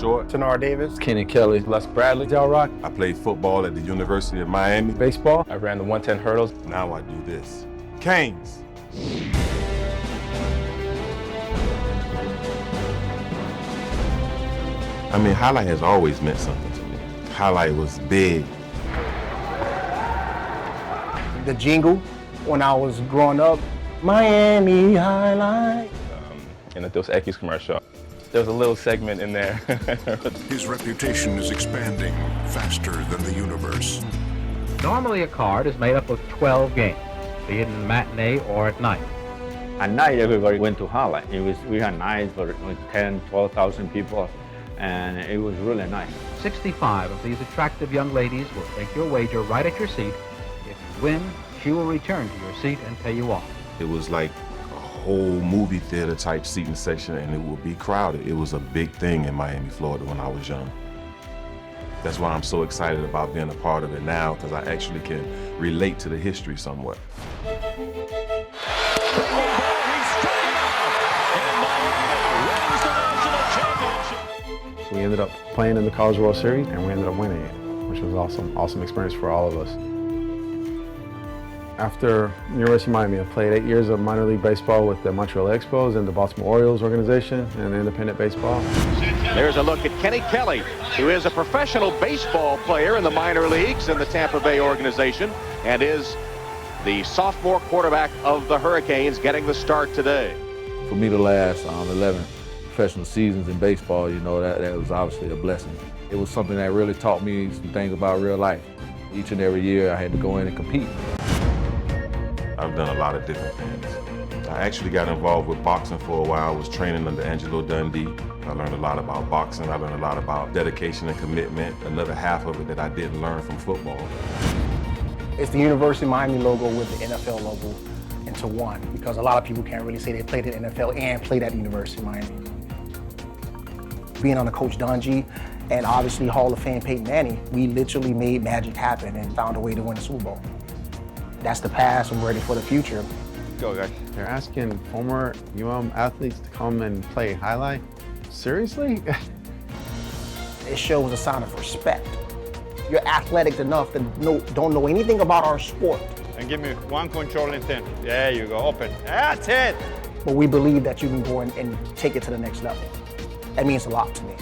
Short. Tenard Davis. Kenny Kelly. Les Bradley. Del Rock. I played football at the University of Miami. Baseball. I ran the 110 hurdles. Now I do this. Canes. I mean, highlight has always meant something to me. Highlight was big. The jingle when I was growing up, Miami Highlight. In the Dos Equis commercial, there was a little segment in there. His reputation is expanding faster than the universe. Normally a card is made up of 12 games, be it in the matinee or at night. At night, everybody went to highlight. We had nights for 10, 12,000 people, and it was really nice. 65 of these attractive young ladies will take your wager right at your seat. If you win, she will return to your seat and pay you off. It was like a whole movie theater type seating section, and it would be crowded. It was a big thing in Miami, Florida when I was young. That's why I'm so excited about being a part of it now, because I actually can relate to the history somewhat. We ended up playing in the College World Series, and we ended up winning it, which was awesome. Awesome experience for all of us. After University of Miami, I played 8 years of minor league baseball with the Montreal Expos and the Baltimore Orioles organization and independent baseball. There's a look at Kenny Kelly, who is a professional baseball player in the minor leagues in the Tampa Bay organization and is the sophomore quarterback of the Hurricanes, getting the start today. For me to last 11 professional seasons in baseball, you know, that was obviously a blessing. It was something that really taught me some things about real life. Each and every year I had to go in and compete. I've done a lot of different things. I actually got involved with boxing for a while. I was training under Angelo Dundee. I learned a lot about boxing. I learned a lot about dedication and commitment. Another half of it that I didn't learn from football. It's the University of Miami logo with the NFL logo into one, because a lot of people can't really say they played at NFL and played at the University of Miami. Being on the Coach Dungy and obviously Hall of Fame Peyton Manning, we literally made magic happen and found a way to win the Super Bowl. That's the past, and we're ready for the future. Go, guys. They're asking former athletes to come and play highlight? Seriously? It shows a sign of respect. You're athletic enough to don't know anything about our sport. And give me one controlling thing. There you go, open. That's it. But we believe that you can go and take it to the next level. That means a lot to me.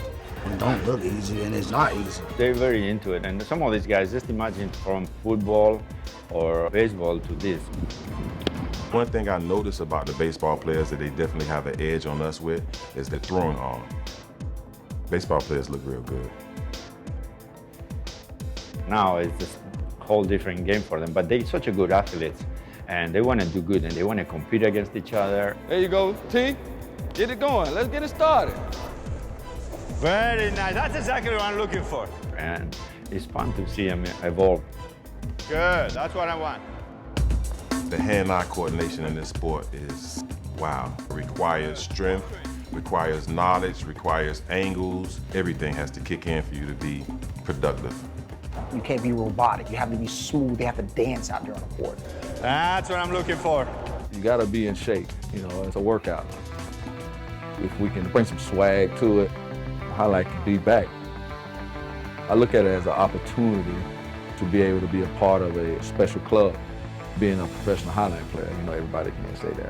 It don't look easy, and it's not easy. They're very into it, and some of these guys, just imagine from football or baseball to this. One thing I notice about the baseball players that they definitely have an edge on us with is their throwing arm. Baseball players look real good. Now it's just a whole different game for them, but they're such a good athletes, and they want to do good, and they want to compete against each other. There you go, T. Get it going. Let's get it started. Very nice. That's exactly what I'm looking for. And it's fun to see them evolve. Good. That's what I want. The hand-eye coordination in this sport is, wow. It requires strength, requires knowledge, requires angles. Everything has to kick in for you to be productive. You can't be robotic. You have to be smooth. They have to dance out there on the court. That's what I'm looking for. You gotta be in shape, you know, it's a workout. If we can bring some swag to it, highlight can be back. I look at it as an opportunity to be able to be a part of a special club, being a professional highlight player. You know, everybody can't say that.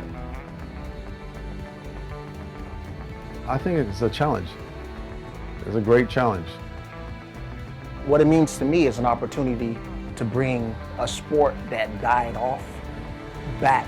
I think it's a challenge. It's a great challenge. What it means to me is an opportunity to bring a sport that died off back.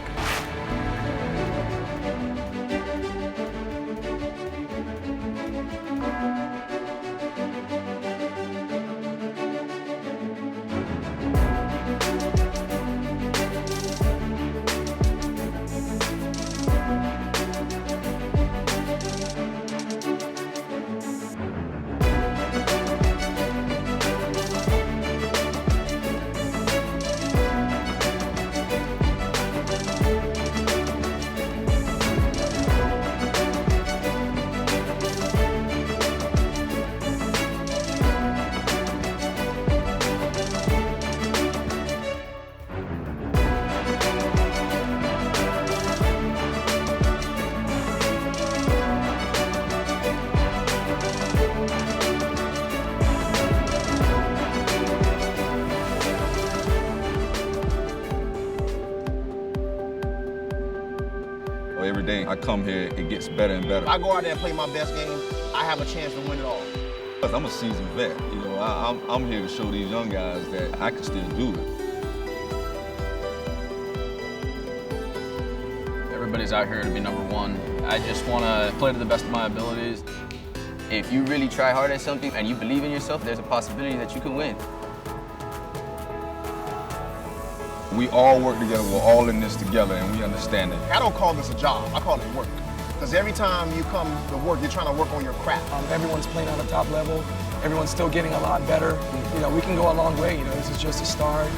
day I come here, it gets better and better. If I go out there and play my best game, I have a chance to win it all. I'm a seasoned vet. You know, I'm here to show these young guys that I can still do it. Everybody's out here to be number one. I just want to play to the best of my abilities. If you really try hard at something and you believe in yourself, there's a possibility that you can win. We all work together, we're all in this together, and we understand it. I don't call this a job, I call it work. Because every time you come to work, you're trying to work on your craft. Everyone's playing on the top level. Everyone's still getting a lot better. You know, we can go a long way. You know, this is just a start.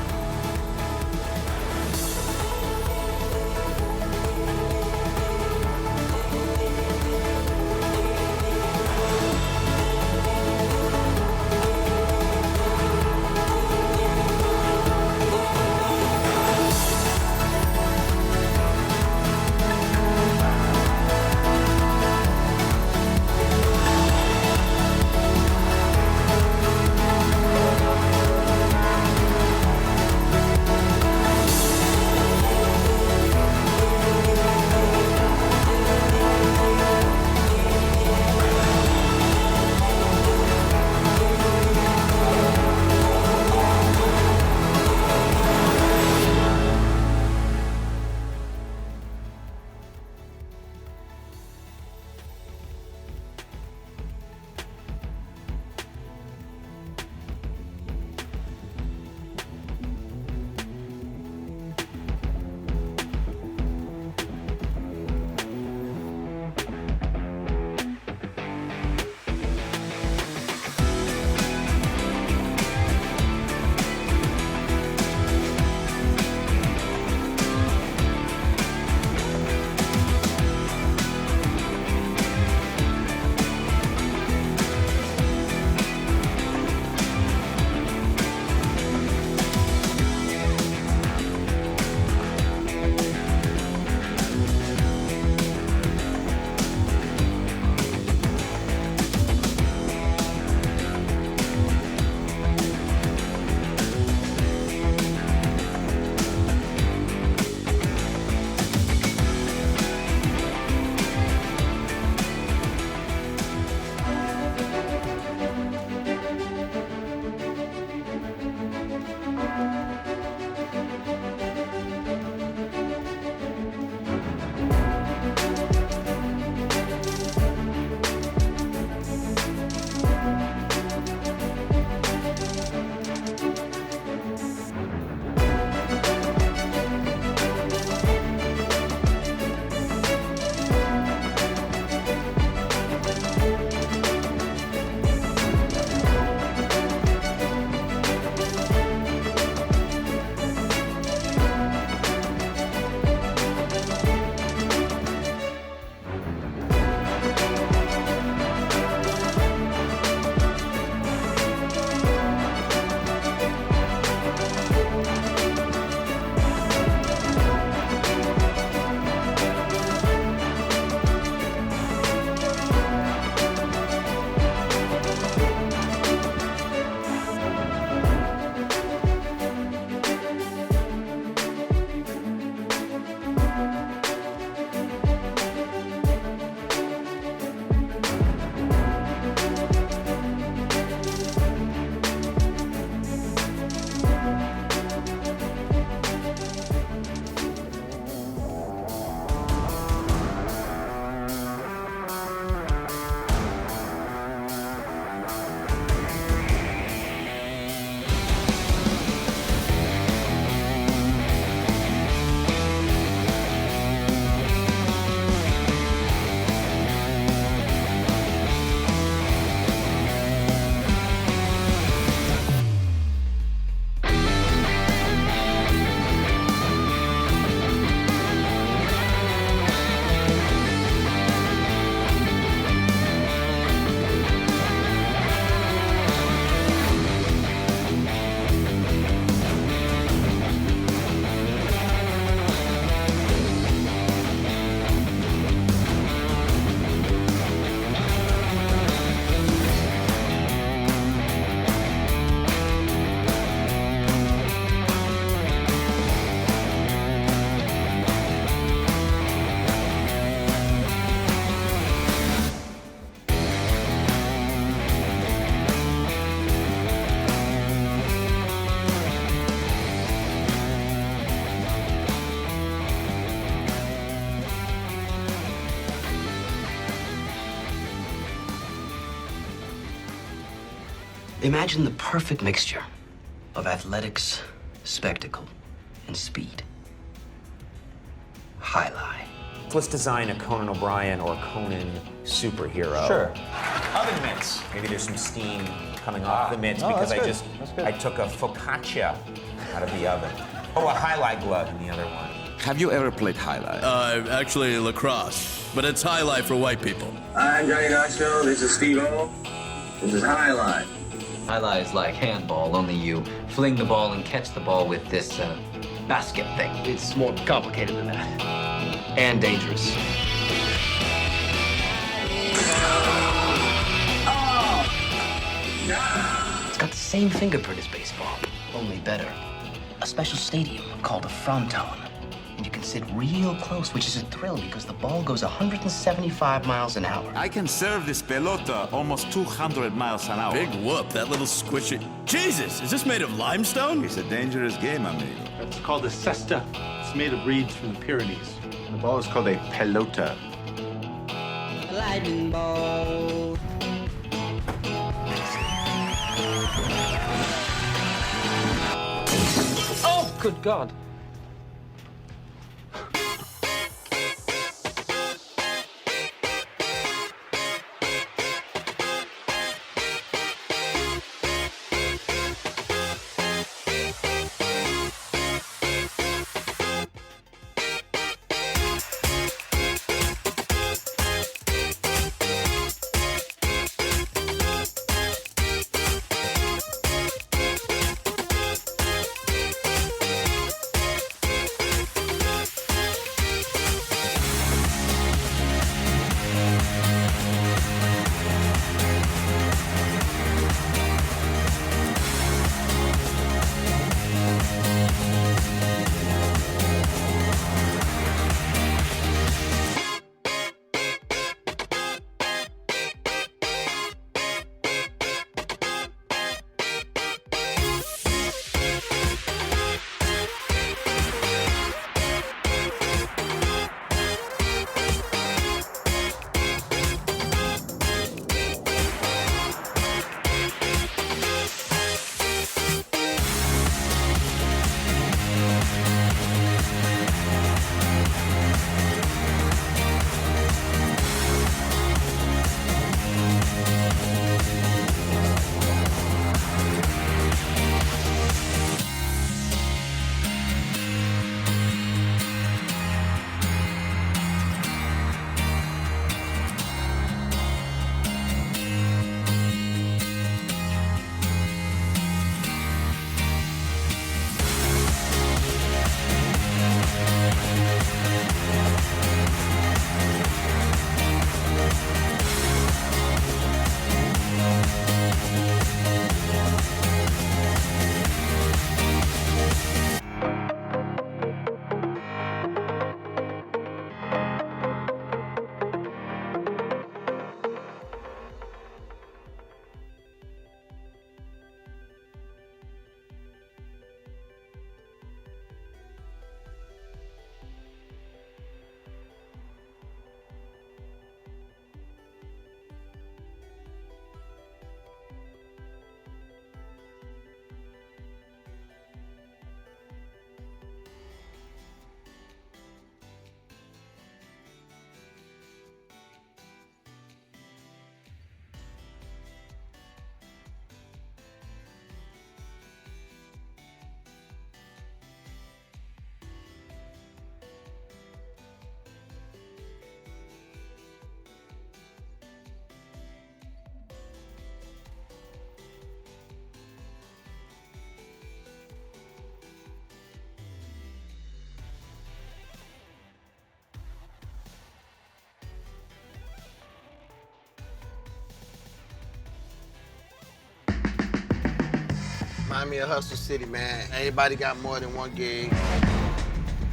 Imagine the perfect mixture of athletics, spectacle, and speed. Jai-Alai. Let's design a Conan O'Brien or Conan superhero. Sure. Oven mitts. Maybe there's some steam coming off the mitts because I took a focaccia out of the oven. Oh, a Jai-Alai glove in the other one. Have you ever played Jai-Alai? Actually lacrosse, but it's Jai-Alai for white people. I'm Johnny Knoxville, this is Steve-O. This is Jai-Alai. Jai-Alai is like handball, only you fling the ball and catch the ball with this basket thing. It's more complicated than that. And dangerous. It's got the same fingerprint as baseball, only better. A special stadium called a fronton. And you can sit real close, which is a thrill because the ball goes 175 miles an hour. I can serve this pelota almost 200 miles an hour. Big whoop, that little squishy. Jesus, is this made of limestone? It's a dangerous game, amigo. It's called a cesta. It's made of reeds from the Pyrenees. The ball is called a pelota. Lightning ball. Oh, good God. Remind me of Hustle City, man. Everybody got more than one gig.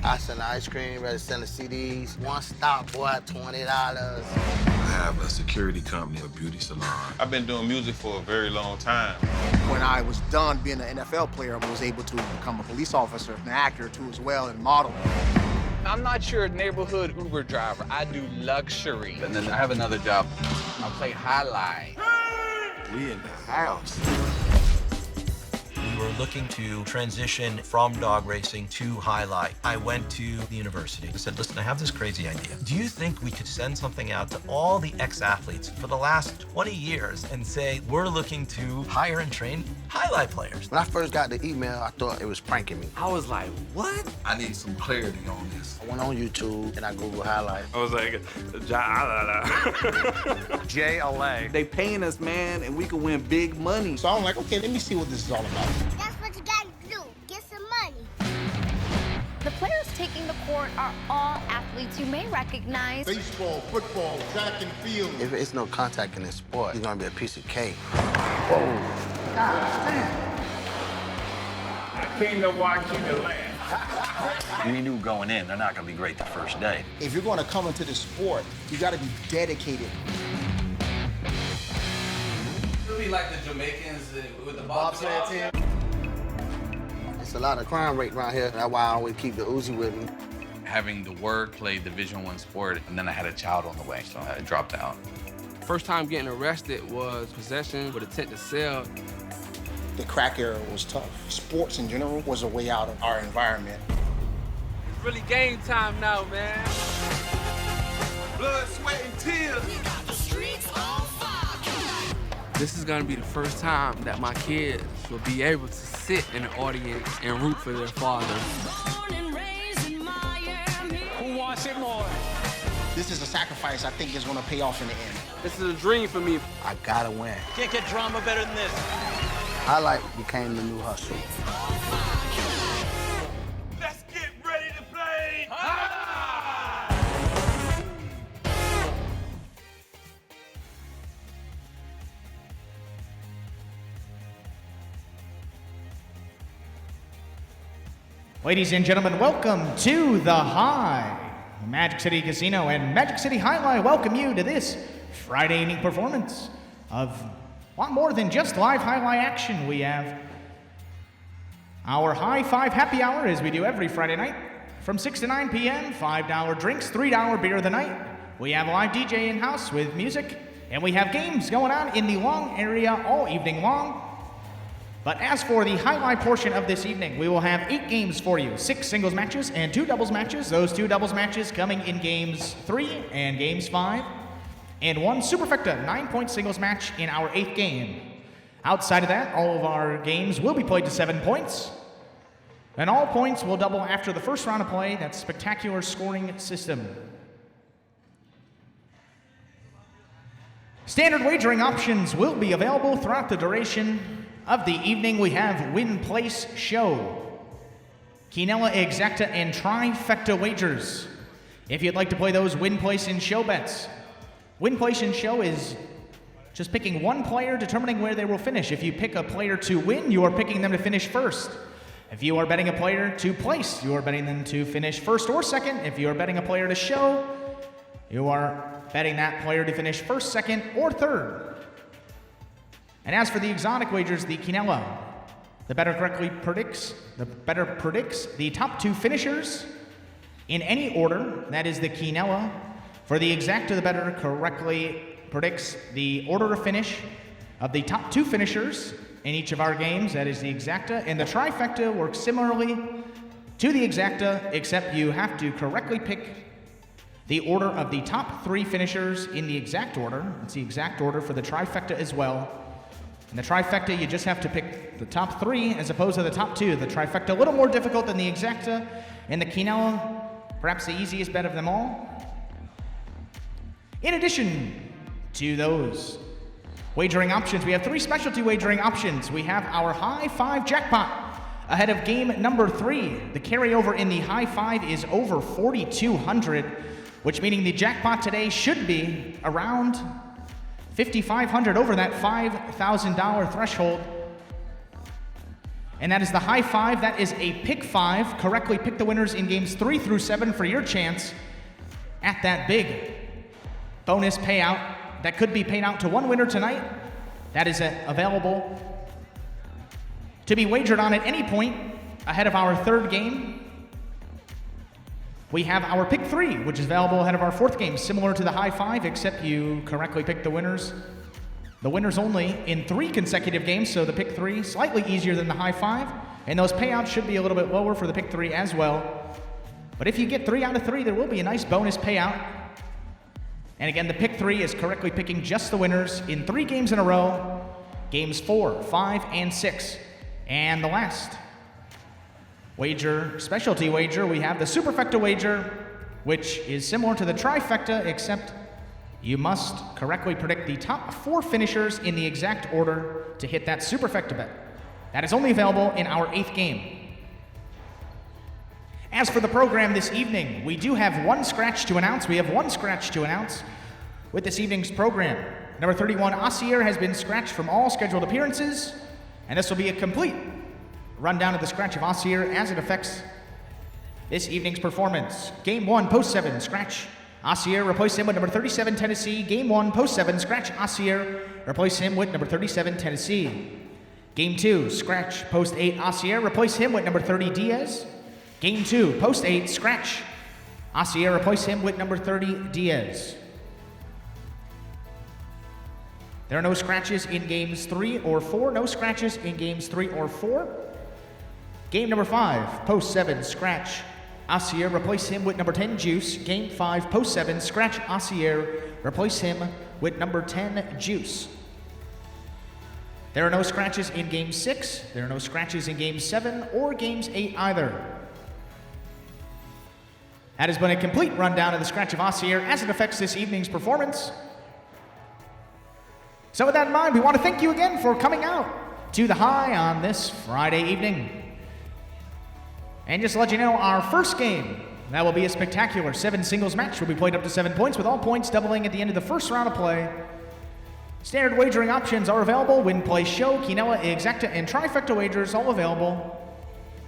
I sell ice cream, rather selling CDs. One stop, boy, $20. I have a security company, a beauty salon. I've been doing music for a very long time. When I was done being an NFL player, I was able to become a police officer, an actor too as well, and model. I'm not your neighborhood Uber driver. I do luxury. And then I have another job. I play Jai-Alai. We in the house. were looking to transition from dog racing to highlight. I went to the university and said, listen, I have this crazy idea. Do you think we could send something out to all the ex-athletes for the last 20 years and say, we're looking to hire and train highlight players? When I first got the email, I thought it was pranking me. I was like, what? I need some clarity on this. I went on YouTube and I Googled highlight. I was like, Jai-Alai. They paying us, man, and we can win big money. So I'm like, okay, let me see what this is all about. That's what you gotta do. Get some money. The players taking the court are all athletes you may recognize. Baseball, football, track and field. If it's no contact in this sport, it's gonna be a piece of cake. I came to watch you to laugh. We knew going in, they're not going to be great the first day. If you're going to come into the sport, you got to be dedicated. It'll be like the Jamaicans with the bobsled team. It's a lot of crime rate around here. That's why I always keep the Uzi with me. Having the word play Division I sport, and then I had a child on the way, so I dropped out. First time getting arrested was possession with intent to sell. The crack era was tough. Sports in general was a way out of our environment. Really game time now, man. Blood, sweat, and tears. We got the streets on fire. This is gonna be the first time that my kids will be able to sit in the audience and root for their father. Who wants it more? This is a sacrifice I think is going to pay off in the end. This is a dream for me. I gotta win. Can't get drama better than this. Highlight became the new hustle. Let's get ready to play. Ladies and gentlemen, welcome to The High. Magic City Casino and Magic City Highlight welcome you to this Friday evening performance of a lot more than just live highlight action. We have our High Five Happy Hour, as we do every Friday night, from 6 to 9 p.m., $5 drinks, $3 beer of the night. We have live DJ in-house with music, and we have games going on in the long area all evening long. But as for the highlight portion of this evening, we will have 8 games for you, 6 singles matches and 2 doubles matches. Those 2 doubles matches coming in games 3 and games 5, and 1 superfecta 9-point singles match in our 8th game. Outside of that, all of our games will be played to 7 points, and all points will double after the first round of play. That's spectacular scoring system. Standard wagering options will be available throughout the duration of the evening. We have Win Place Show, Quinella Exacta, and Trifecta wagers. If you'd like to play those Win Place and Show bets, Win Place and Show is just picking one player, determining where they will finish. If you pick a player to win, you are picking them to finish first. If you are betting a player to place, you are betting them to finish first or second. If you are betting a player to show, you are betting that player to finish first, second, or third. And as for the exotic wagers, the Quinella, the better predicts the top 2 finishers in any order. That is the Quinella. For the Exacta, the better correctly predicts the order of finish of the top 2 finishers in each of our games. That is the Exacta. And the Trifecta works similarly to the Exacta, except you have to correctly pick the order of the top 3 finishers in the exact order. It's the exact order for the Trifecta as well. In the Trifecta, you just have to pick the top 3 as opposed to the top 2. The Trifecta, a little more difficult than the Exacta, and the Quinella, perhaps the easiest bet of them all. In addition to those wagering options, we have 3 specialty wagering options. We have our High Five Jackpot ahead of game number 3. The carryover in the High Five is over 4,200, which meaning the jackpot today should be around 5,500, over that $5,000 threshold. And that is the High Five. That is a pick 5. Correctly pick the winners in games 3 through 7 for your chance at that big bonus payout that could be paid out to one winner tonight. That is available to be wagered on at any point ahead of our 3rd game. We have our pick 3, which is available ahead of our 4th game, similar to the High Five, except you correctly pick the winners The winners only in 3 consecutive games, so the pick 3 slightly easier than the high 5, and those payouts should be a little bit lower for the pick 3 as well. But if you get 3 out of 3, there will be a nice bonus payout. And again, the pick 3 is correctly picking just the winners in 3 games in a row, games 4, 5, and 6. And the last wager, specialty wager, we have the superfecta wager, which is similar to the trifecta, except you must correctly predict the top 4 finishers in the exact order to hit that superfecta bet. That is only available in our 8th game. As for the program this evening, we do have 1 scratch to announce. We have 1 scratch to announce with this evening's program. Number 31, Asier, has been scratched from all scheduled appearances, and this will be a complete rundown of the scratch of Asier as it affects this evening's performance. Game 1, post 7, scratch Asier, replace him with number 37, Tennessee. Game 1, post 7, scratch Asier, replace him with number 37, Tennessee. Game 2, scratch post 8, Asier, replace him with number 30, Diaz. Game 2, post 8, scratch Asier, replace him with number 30, Diaz. There are no scratches in games 3 or 4. No scratches in games 3 or 4. Game number 5, post 7, scratch Asier, replace him with number 10, Juice. Game 5, post 7, scratch Asier, replace him with number 10, Juice. There are no scratches in game 6. There are no scratches in game 7 or games 8 either. That has been a complete rundown of the scratch of Asier as it affects this evening's performance. So with that in mind, we want to thank you again for coming out to the High on this Friday evening. And just to let you know, our first game, that will be a spectacular 7 singles match, will be played up to 7 points, with all points doubling at the end of the first round of play. Standard wagering options are available: win, play, show, quinella, exacta, and trifecta wagers, all available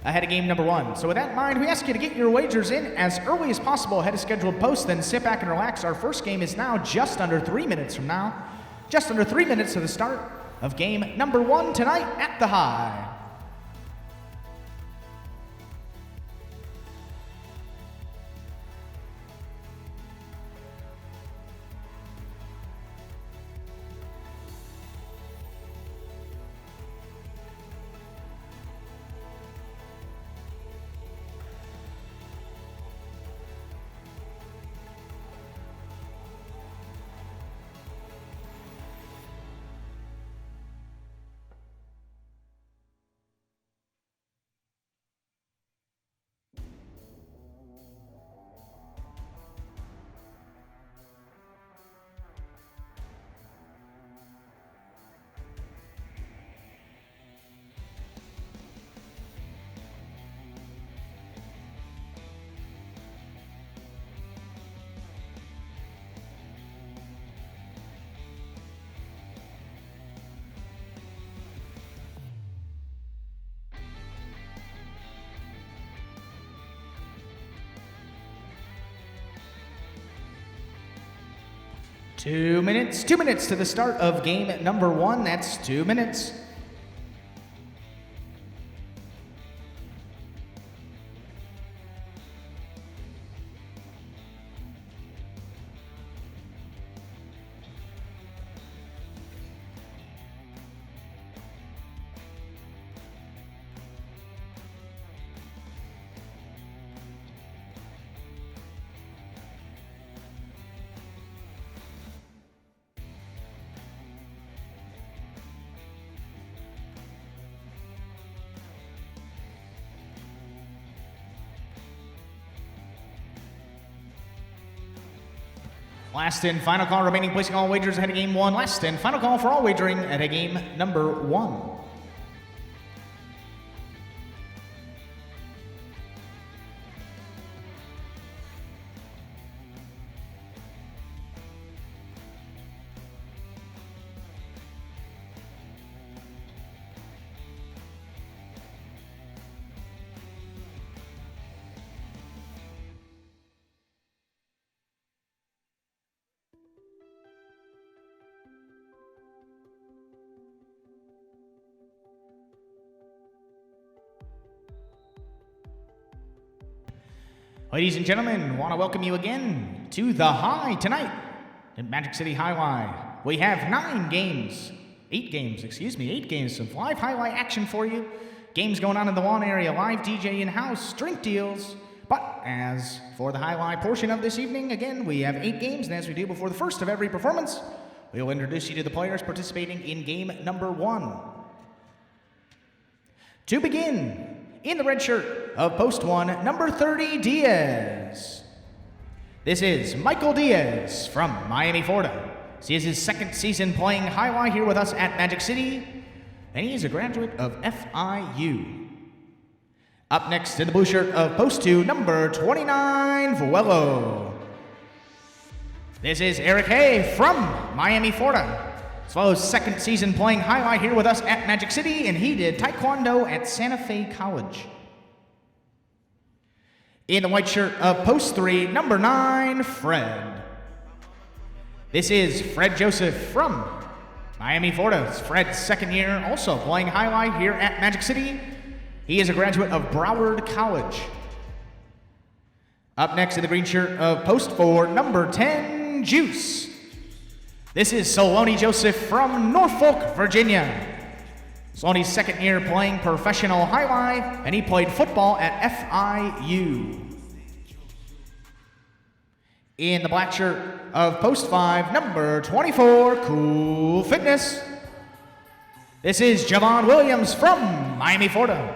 ahead of game number 1. So with that in mind, we ask you to get your wagers in as early as possible ahead of scheduled posts, then sit back and relax. Our first game is now just under 3 minutes from now. Just under 3 minutes to the start of game number 1 tonight at the High. Two minutes to the start of game number 1. That's 2 minutes. Last and final call remaining, placing all wagers ahead of game 1. Last and final call for all wagering at a game number 1. Ladies and gentlemen, want to welcome you again to the High tonight at Magic City Jai-Alai we have 8 games of live highlight action for you. Games going on in the lawn area, live DJ in-house, drink deals. But as for the highlight portion of this evening, again, we have 8 games, and as we do before the first of every performance, we will introduce you to the players participating in game number 1. To begin, in the red shirt of post 1, number 30, Diaz. This is Michael Diaz from Miami, Florida. He is his second season playing highlight here with us at Magic City, and he is a graduate of FIU. Up next in the blue shirt of post 2, number 29, Vuelo. This is Eric Hay from Miami, Florida. Vuelo's second season playing highlight here with us at Magic City, and he did Taekwondo at Santa Fe College. In the white shirt of post 3, number 9, Fred. This is Fred Joseph from Miami, Florida. It's Fred's second year also playing highlight here at Magic City. He is a graduate of Broward College. Up next in the green shirt of post 4, number 10, Juice. This is Soloni Joseph from Norfolk, Virginia. Soloni's second year playing professional highlight, and he played football at FIU. In the black shirt of post 5, number 24, Cool Fitness. This is Javon Williams from Miami, Florida.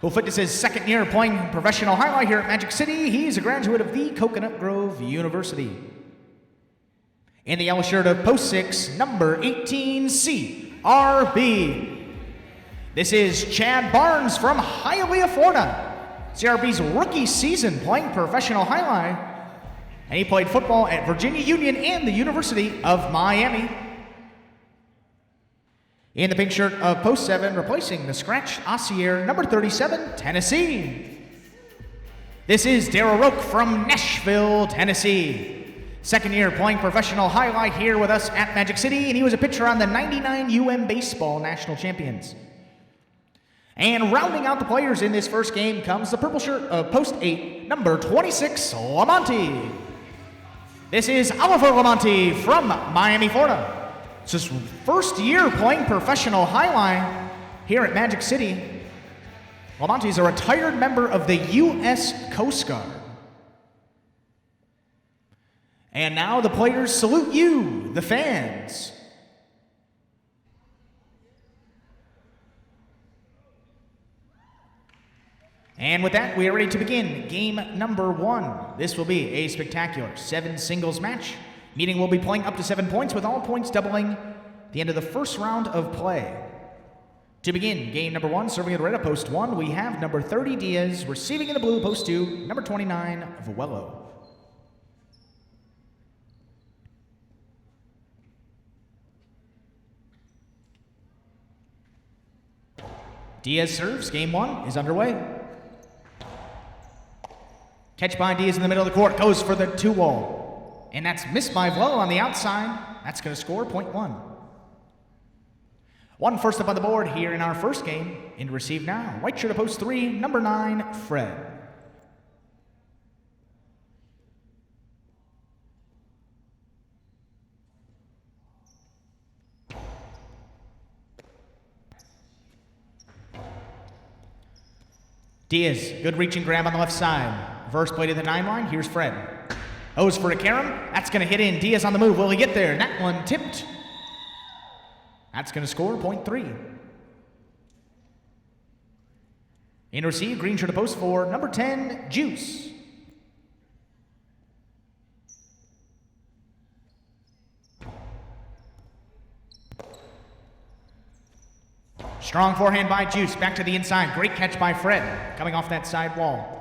Cool Fitness's second year playing professional highlight here at Magic City. He's a graduate of the Coconut Grove University. In the yellow shirt of post 6, number 18, CRB. This is Chad Barnes from Hialeah, Florida. CRB's rookie season playing professional highlight, and he played football at Virginia Union and the University of Miami. In the pink shirt of post 7, replacing the scratched Ossier, number 37, Tennessee. This is Darryl Roque from Nashville, Tennessee. Second year playing professional highlight here with us at Magic City, and he was a pitcher on the 99 Baseball National Champions. And rounding out the players in this first game comes the purple shirt of post 8, number 26, Lamonti. This is Oliver Lamonti from Miami, Florida. It's his first year playing professional highline here at Magic City. Lamonti is a retired member of the U.S. Coast Guard. And now the players salute you, the fans. And with that, we are ready to begin game number 1. This will be a spectacular 7 singles match. Meaning we'll be playing up to 7 points, with all points doubling the end of the first round of play. To begin game number 1, serving in the red at post 1, we have number 30, Diaz, receiving in the blue, post 2, number 29, Vuelo. Diaz serves, game 1 is underway. Catch by Diaz in the middle of the court, goes for the 2-wall. And that's missed by Vuelo on the outside. That's going to score point 1. 1 first up on the board here in our first game. In to receive now, white shirt of post 3, number 9, Fred. Diaz, good reach and grab on the left side. Reverse play to the 9 line. Here's Fred. O's for a Karam. That's going to hit in. Diaz on the move. Will he get there? That one tipped. That's going to score point 3. In receive, green shirt to post 4, number 10, Juice. Strong forehand by Juice. Back to the inside. Great catch by Fred. Coming off that side wall.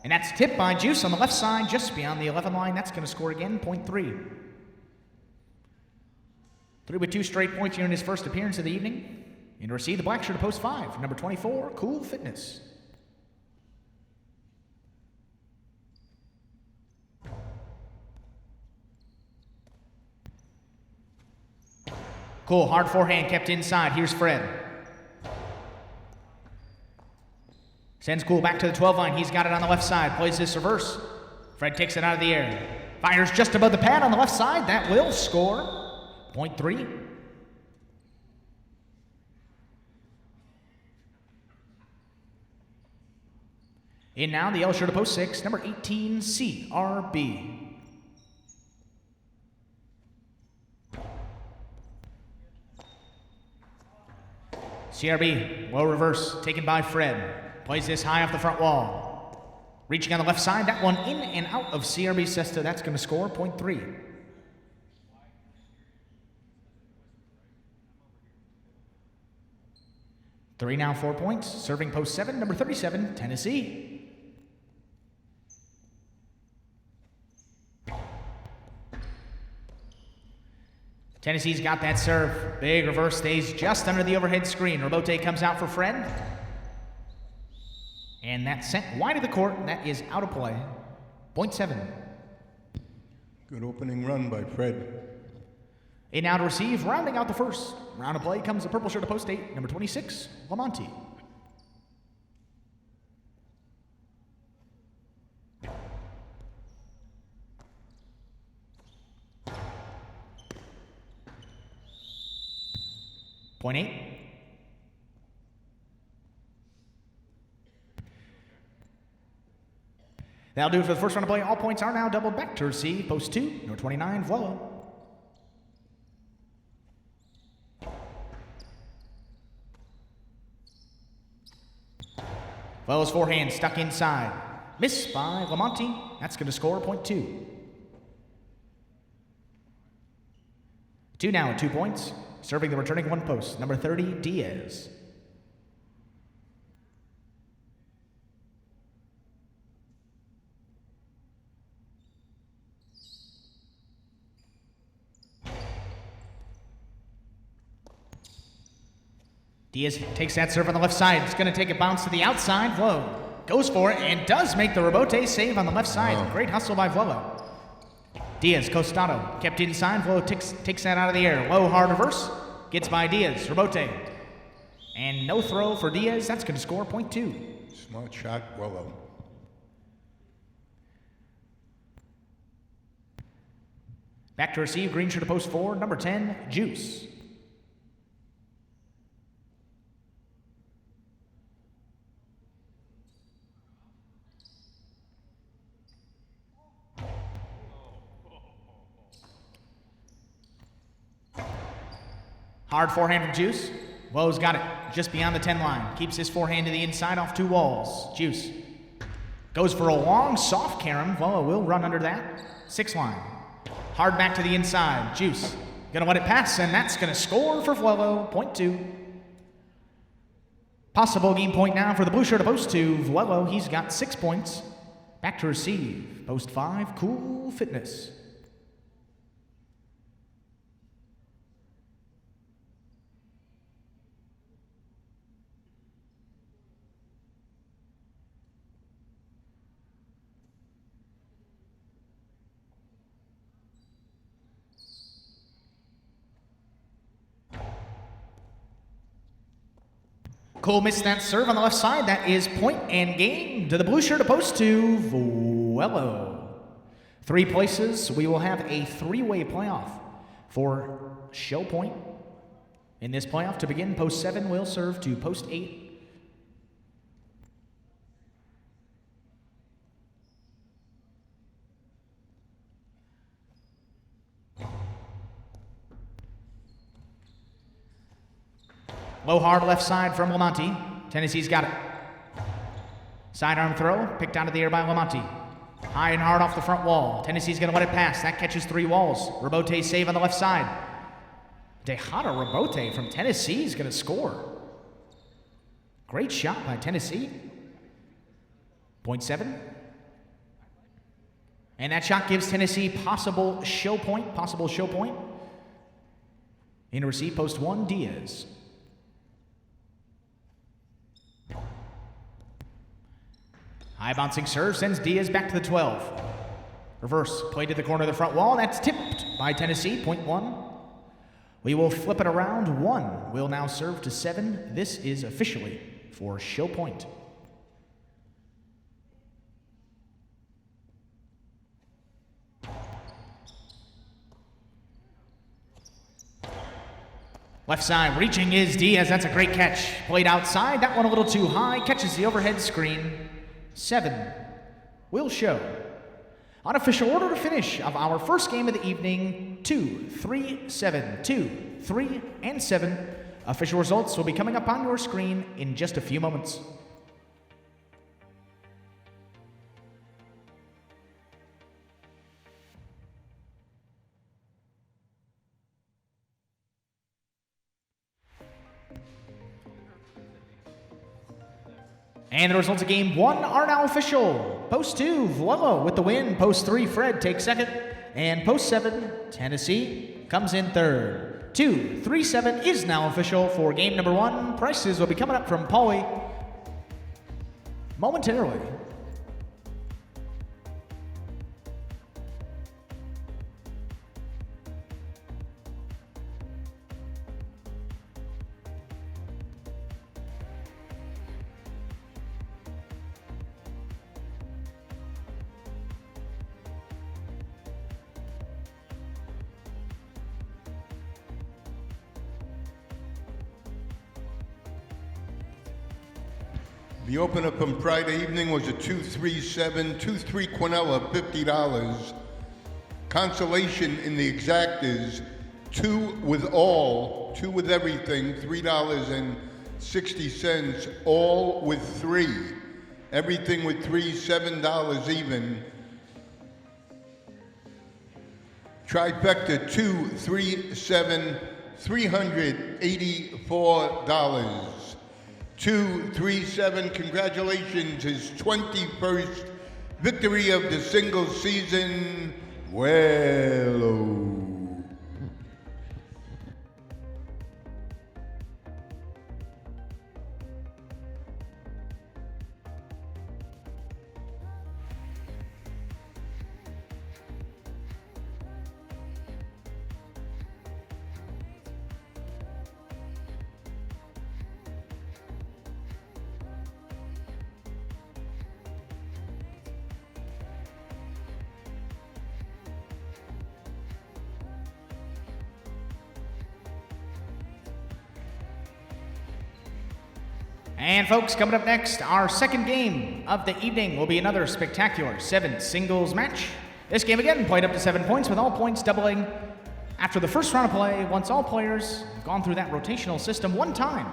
And that's tipped by Juice on the left side, just beyond the 11 line. That's going to score again, point 3. 3 with 2 straight points here in his first appearance of the evening. In to receive the black shirt of post 5, number 24, Cool Fitness. Cool, hard forehand kept inside. Here's Fred. Sends Cool back to the 12 line. He's got it on the left side. Plays this reverse. Fred takes it out of the air. Fires just above the pad on the left side. That will score. Point 3. In now, the yellow shirt of post 6, number 18, CRB. CRB, low reverse, taken by Fred. Plays this high off the front wall. Reaching on the left side, that one in and out of CRB Cesta. That's going to score point 3. Three now, 4 points. Serving post 7, number 37, Tennessee. Tennessee's got that serve. Big reverse, stays just under the overhead screen. Robote comes out for Fred. And that's sent wide of the court. That is out of play. Point 7. Good opening run by Fred. In now to receive, rounding out the first. Round of play comes the purple shirt of post 8, number 26, Lamonti. Point 8. That'll do it for the first round of play. All points are now doubled back to receive. Post 2, number 29, Vuelo. Vuelo's forehand stuck inside. Missed by Lamonti. That's going to score point 2. 2 now at 2 points. Serving the returning one post, number 30, Diaz. Diaz takes that serve on the left side. It's going to take a bounce to the outside. Whoa. Goes for it and does make the Robote save on the left side. Wow. Great hustle by Vuelo. Diaz, Costado, kept inside. Vuelo takes that out of the air. Low, hard reverse. Gets by Diaz. Robote. And no throw for Diaz. That's going to score point 2. Smart shot, Vuelo. Back to receive. Green shirt to post 4. Number 10, Juice. Hard forehand from Juice. Vuelo's got it just beyond the 10 line. Keeps his forehand to the inside off 2 walls. Juice goes for a long, soft carom. Vuelo will run under that. 6 line. Hard back to the inside. Juice gonna let it pass, and that's gonna score for Vuelo. Point 2. Possible game point now for the blue shirt of post 2. Vuelo, he's got 6 points. Back to receive. Post 5, Cool Fitness. Cole missed that serve on the left side. That is point and game to the blue shirt opposed to Vuelo. 3 places. We will have a 3-way playoff for show point. In this playoff to begin, post 7 will serve to post 8. Low hard left side from Lamonti. Tennessee's got it. Sidearm throw, picked out of the air by Lamonti. High and hard off the front wall. Tennessee's going to let it pass. That catches 3 walls. Robote save on the left side. Tejada Robote from Tennessee is going to score. Great shot by Tennessee. Point 7. And that shot gives Tennessee possible show point. In receive, post 1, Diaz. High bouncing serve sends Diaz back to the 12. Reverse, play to the corner of the front wall. That's tipped by Tennessee, point 1. We will flip it around. 1 will now serve to 7. This is officially for show point. Left side reaching is Diaz. That's a great catch. Played outside. That one a little too high. Catches the overhead screen. 7 will show. Unofficial order to finish of our first game of the evening: 2, 3, 7, 2, 3, and 7. Official results will be coming up on your screen in just a few moments. And the results of game 1 are now official. Post 2, Vlello with the win. Post 3, Fred takes second. And post 7, Tennessee comes in third. 2, 3, 7 is now official for game number 1. Prices will be coming up from Paulie momentarily. The opener from Friday evening was a 2-3-7, 2-3 Quinella, $50. Consolation in the exact is 2 with all, 2 with everything, $3.60. All with 3. Everything with 3, $7 even. Trifecta 2, 3, 7, $384. 2, 3, 7, congratulations, his 21st victory of the single season. Well, And folks, coming up next, our second game of the evening will be another spectacular 7 singles match. This game again played up to 7 points, with all points doubling after the first round of play once all players have gone through that rotational system one time.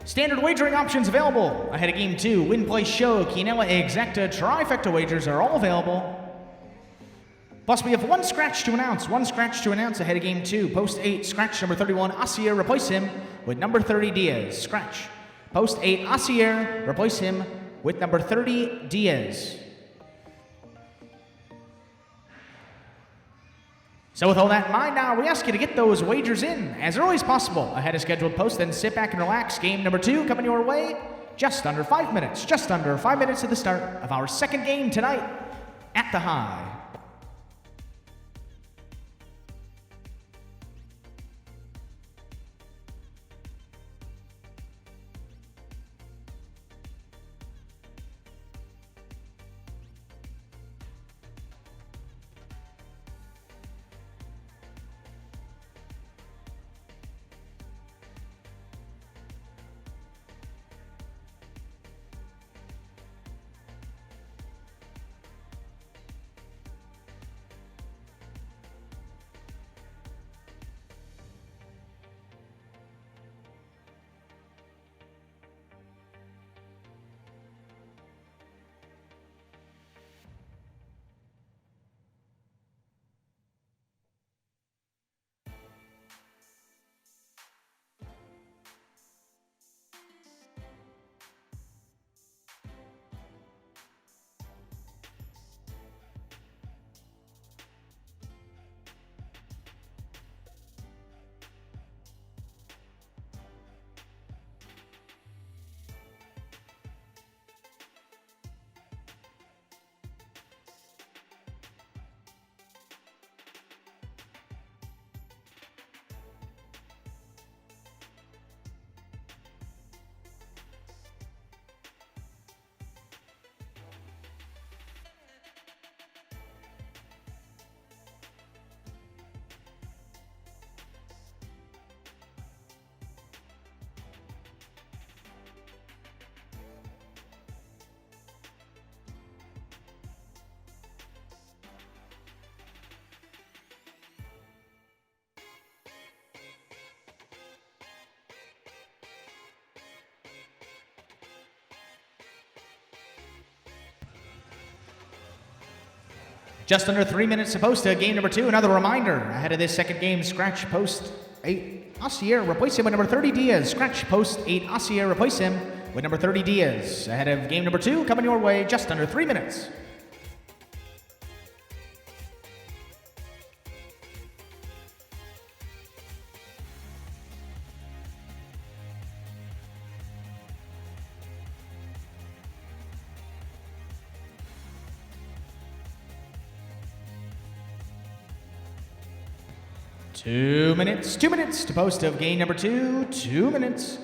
Standard wagering options available ahead of game 2. Win, play, show, Quinella, exacta, trifecta wagers are all available. Plus, we have one scratch to announce ahead of game 2. Post 8, scratch number 31, Asier, replace him with number 30, Diaz. Scratch. Post 8, Asier, replace him with number 30, Diaz. So with all that in mind now, we ask you to get those wagers in as early as possible ahead of scheduled post, then sit back and relax. Game number 2 coming your way just under 5 minutes. Just under 5 minutes at the start of our second game tonight at the High. Just under 3 minutes to post to game number 2. Another reminder ahead of this second game, scratch post 8 Asier, replace him with number 30 Diaz. Scratch post 8 Asier, replace him with number 30 Diaz. Ahead of game number 2, coming your way just under 3 minutes. Two minutes to post of game number 2. 2 minutes.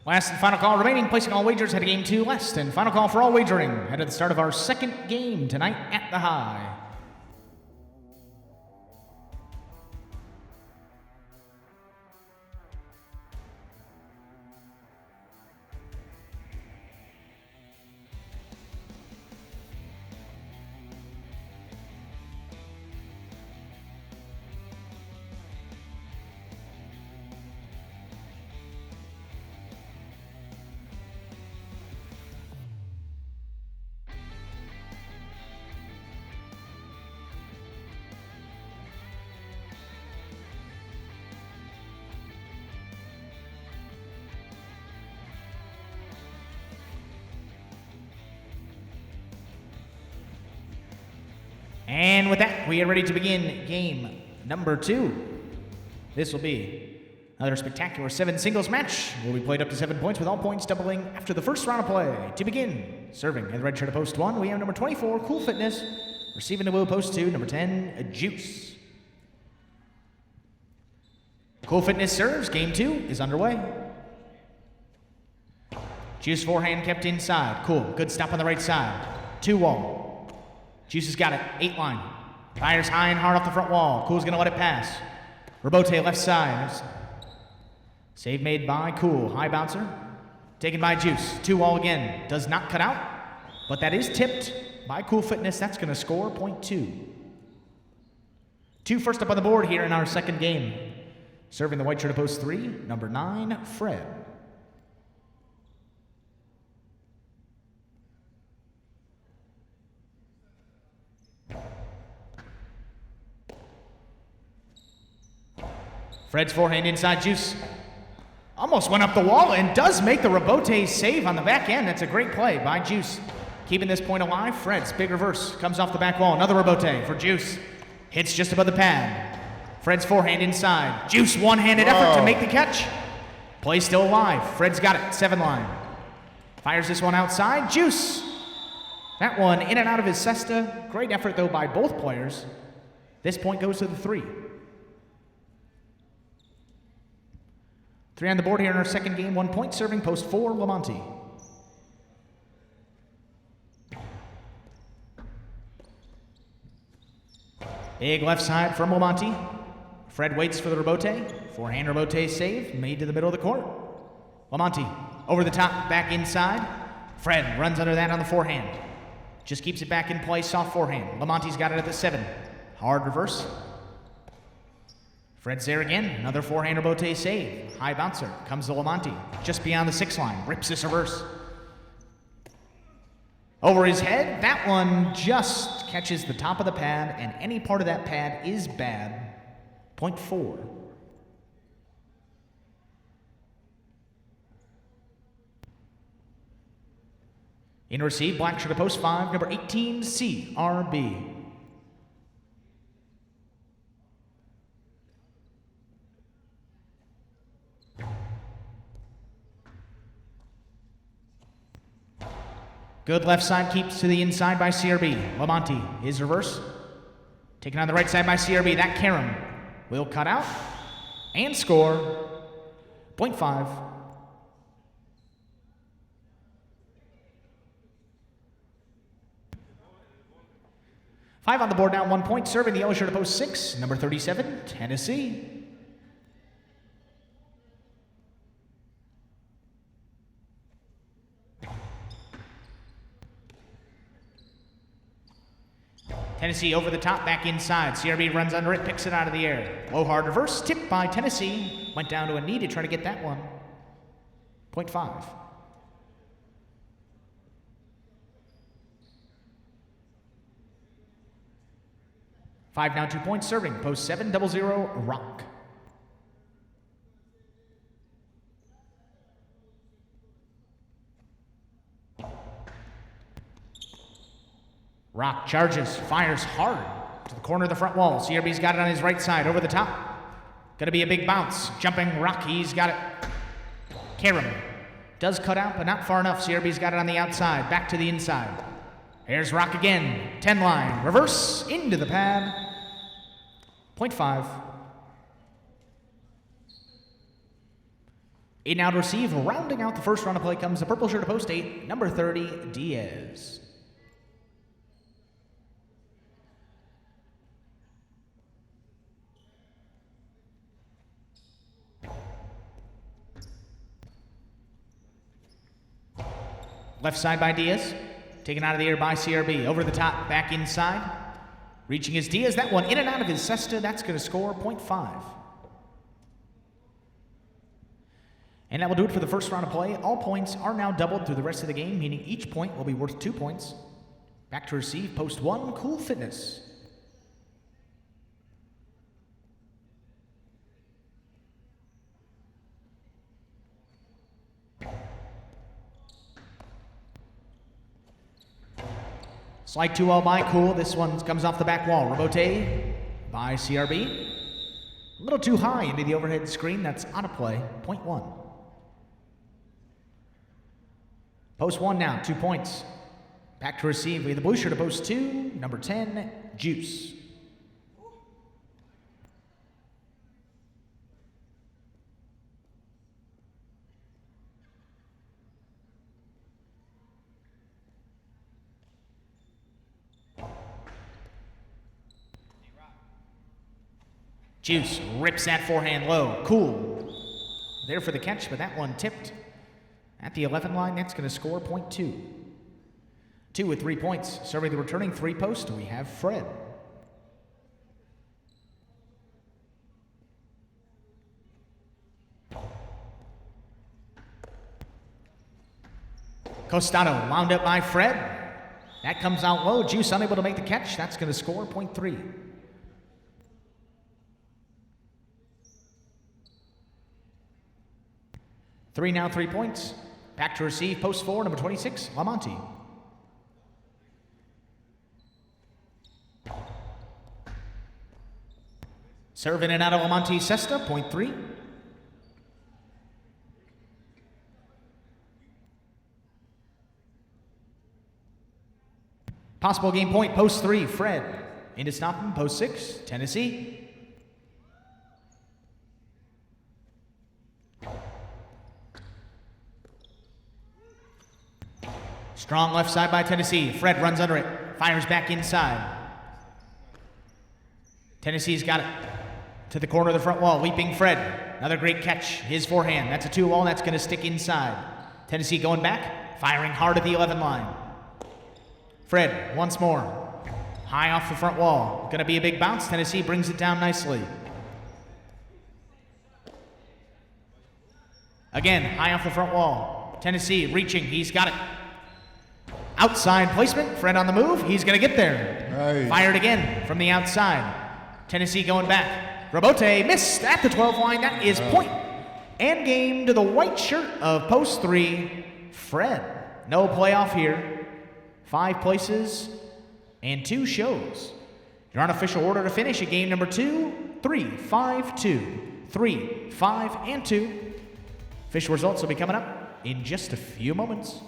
Last and final call remaining, placing all wagers ahead of game 2. Last and final call for all wagering ahead of the start of our second game tonight at the High. And with that, we are ready to begin game number 2. This will be another spectacular 7 singles match. Will be played up to 7 points with all points doubling after the first round of play. To begin, serving in the red shirt of post 1, we have number 24, Cool Fitness. Receiving the blue post 2, number 10, Juice. Cool Fitness serves. Game 2 is underway. Juice forehand kept inside. Cool. Good stop on the right side. 2 wall. Juice has got it. 8 line. Fires high and hard off the front wall. Cool's going to let it pass. Robote left side. Save made by Cool. High bouncer. Taken by Juice. 2 wall again. Does not cut out. But that is tipped by Cool Fitness. That's going to score point 2. 2 first up on the board here in our second game. Serving the white shirt of post 3, number 9, Fred. Fred's forehand inside Juice. Almost went up the wall and does make the Robote save on the back end. That's a great play by Juice. Keeping this point alive, Fred's big reverse comes off the back wall. Another Robote for Juice. Hits just above the pad. Fred's forehand inside. Juice one-handed effort to make the catch. Play still alive. Fred's got it. 7 line. Fires this one outside. Juice. That one in and out of his cesta. Great effort though by both players. This point goes to the 3. 3 on the board here in our second game. 1 point serving post 4, Lamonti. Big left side from Lamonti. Fred waits for the Robote. Forehand Robote save, made to the middle of the court. Lamonti over the top, back inside. Fred runs under that on the forehand. Just keeps it back in play, soft forehand. Lamonti's got it at the 7. Hard reverse. Fred's there again, another forehand Robote save. High bouncer, comes to Lamonti. Just beyond the 6 line, rips this reverse. Over his head, that one just catches the top of the pad, and any part of that pad is bad. Point 4. In receive, black shirt to post 5, number 18, CRB. Good left side, keeps to the inside by CRB. Lamonti, his reverse. Taken on the right side by CRB. That Karam will cut out and score. Point 5. Five on the board now, 1 point. Serving the yellow shirt to post 6, number 37, Tennessee. Tennessee over the top, back inside. CRB runs under it, picks it out of the air. Low hard reverse, tipped by Tennessee. Went down to a knee to try to get that one. Point 5. Five now, 2 points. Serving post 7, 0-0, Rock. Rock charges, fires hard to the corner of the front wall. CRB's got it on his right side, over the top. Gonna be a big bounce. Jumping Rock, he's got it. Karam does cut out, but not far enough. CRB's got it on the outside, back to the inside. Here's Rock again, 10 line, reverse, into the pad. Point 5. 8 now to receive. Rounding out the first round of play comes the purple shirt to post 8, number 30, Diaz. Left side by Diaz. Taken out of the air by CRB. Over the top, back inside. Reaching his Diaz. That one in and out of his cesta. That's going to score. Point 5. And that will do it for the first round of play. All points are now doubled through the rest of the game, meaning each point will be worth 2 points. Back to receive. Post 1, Cool Fitness. Slide 2-0 by Cool. This one comes off the back wall. Rebote by CRB. A little too high into the overhead screen. That's out of play. Point 1. Post 1 now. 2 points. Back to receive. We have the blue shirt to post 2. Number 10, Juice. Juice rips that forehand low. Cool. There for the catch, but that one tipped at the 11 line. That's going to score. Point 2. 2 with 3 points. Serving the returning 3 post, we have Fred. Costado wound up by Fred. That comes out low. Juice unable to make the catch. That's going to score. Point 3. 3 now, 3 points. Back to receive, post 4, number 26, Lamonti. Serve in and out of Lamonti cesta, point 3. Possible game point, post 3, Fred. Into stopping, post 6, Tennessee. Strong left side by Tennessee. Fred runs under it. Fires back inside. Tennessee's got it. To the corner of the front wall. Leaping Fred. Another great catch. His forehand. That's a 2-0. That's going to stick inside. Tennessee going back. Firing hard at the 11 line. Fred once more. High off the front wall. Going to be a big bounce. Tennessee brings it down nicely. Again, high off the front wall. Tennessee reaching. He's got it. Outside placement, Fred on the move. He's going to get there. Nice. Fired again from the outside. Tennessee going back. Rabote missed at the 12 line. That is point. And game to the white shirt of post 3, Fred. No playoff here. 5 places and 2 shows. Your unofficial order to finish at game number 2, 3, 5, 2, 3, 5, and 2. Official results will be coming up in just a few moments.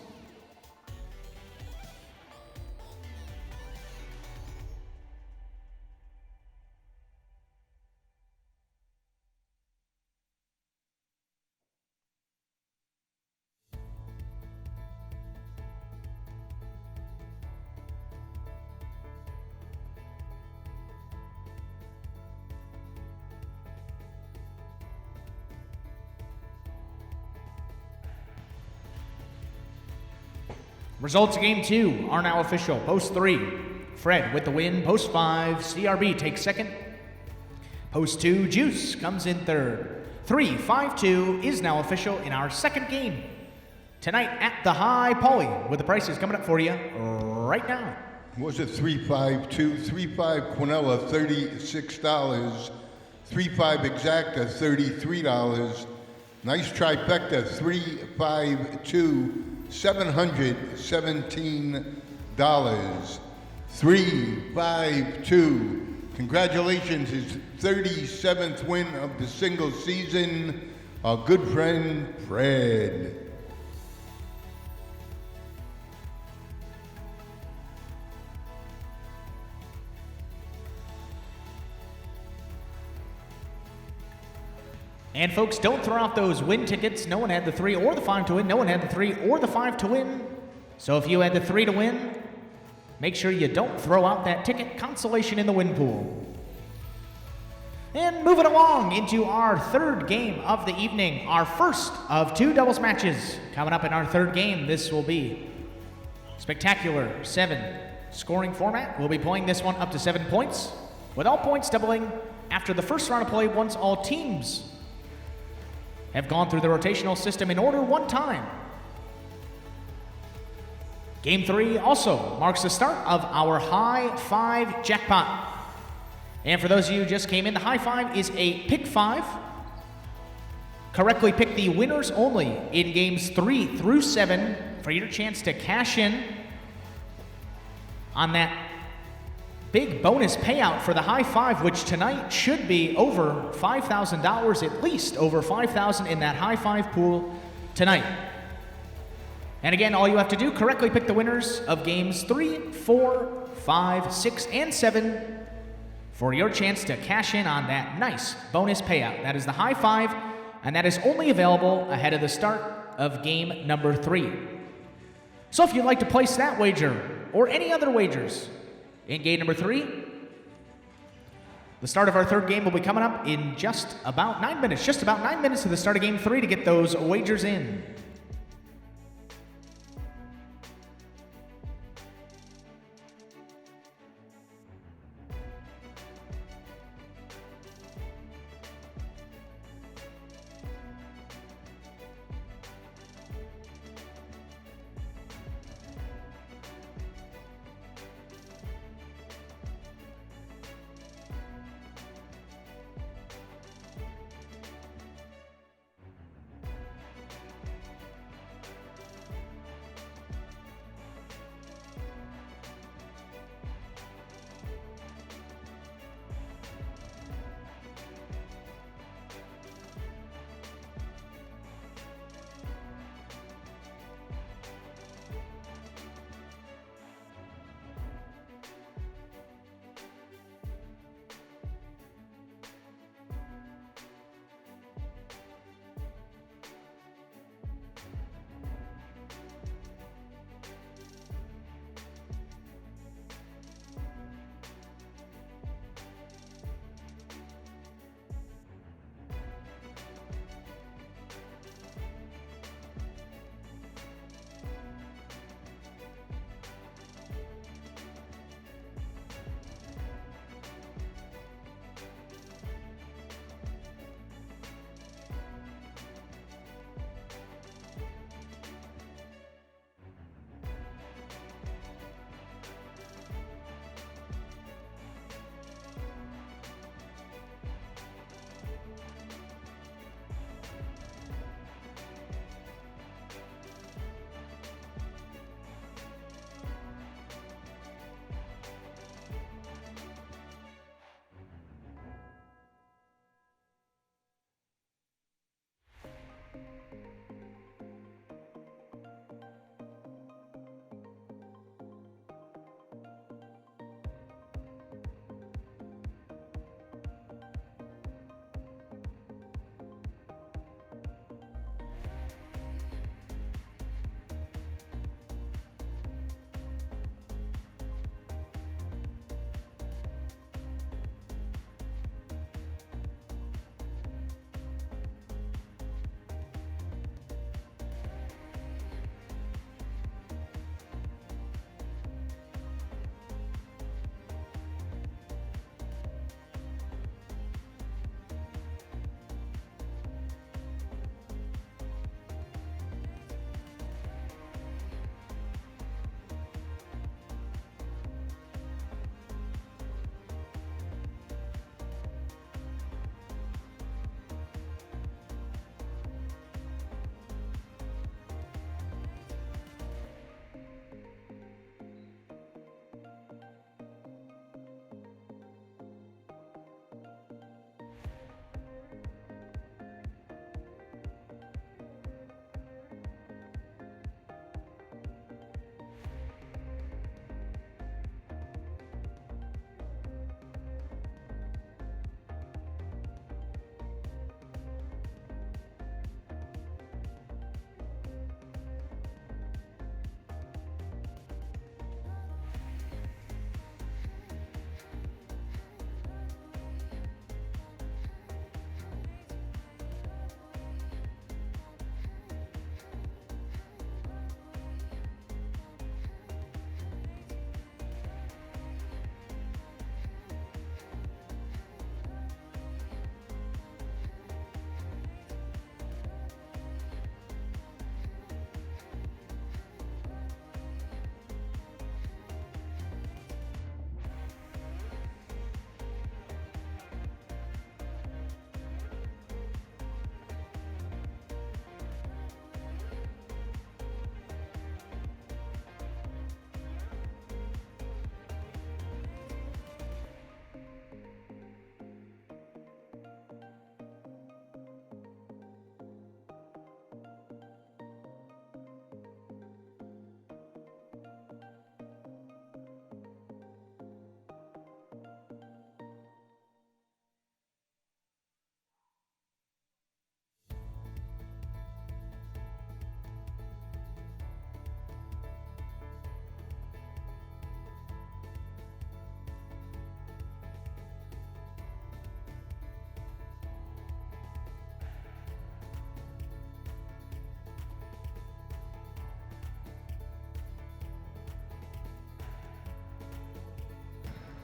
Results of game 2 are now official. Post 3, Fred with the win. Post 5, CRB takes second. Post 2, Juice comes in third. 3-5-2 is now official in our second game. Tonight at the High Poly, with the prices coming up for you right now. What was it? 3-5-2, 3-5 Quinella, $36. 3-5 Exacta, $33. Nice trifecta, 3-5-2. $717. 3-5-2. Congratulations, his 37th win of the single season, our good friend Fred. And folks, don't throw out those win tickets. No one had the 3 or the 5 to win. No one had the 3 or the 5 to win. So if you had the 3 to win, make sure you don't throw out that ticket. Consolation in the win pool. And moving along into our third game of the evening, our first of 2 doubles matches. Coming up in our third game, this will be spectacular 7 scoring format. We'll be playing this one up to 7 points, with all points doubling after the first round of play once all teams have gone through the rotational system in order 1 time. Game 3 also marks the start of our High 5 jackpot. And for those of you who just came in, the High 5 is a pick 5. Correctly pick the winners only in games 3 through 7 for your chance to cash in on that big bonus payout for the High 5, which tonight should be over $5,000, at least over $5,000 in that High 5 pool tonight. And again, all you have to do, correctly pick the winners of games 3, 4, 5, 6, and 7 for your chance to cash in on that nice bonus payout. That is the High 5, and that is only available ahead of the start of game number 3. So if you'd like to place that wager, or any other wagers, in game number 3, the start of our third game will be coming up in just about 9 minutes. Just about 9 minutes to the start of game 3 to get those wagers in.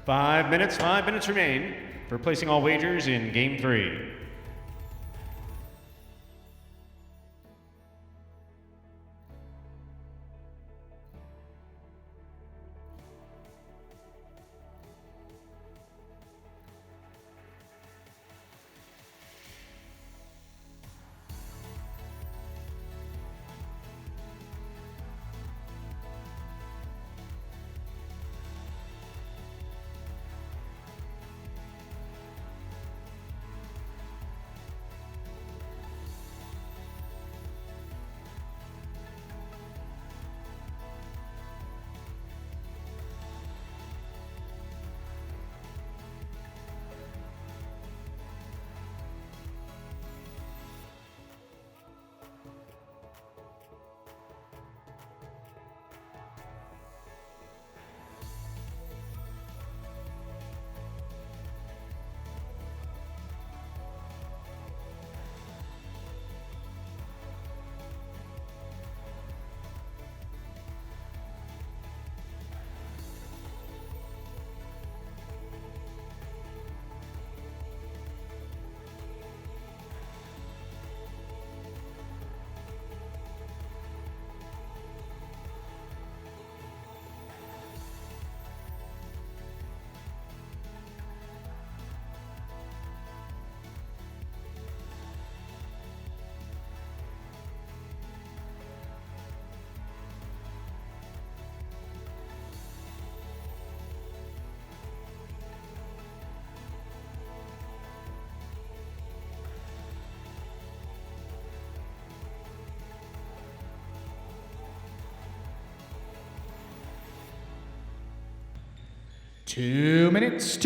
5 minutes remain for placing all wagers in Game 3. Two minutes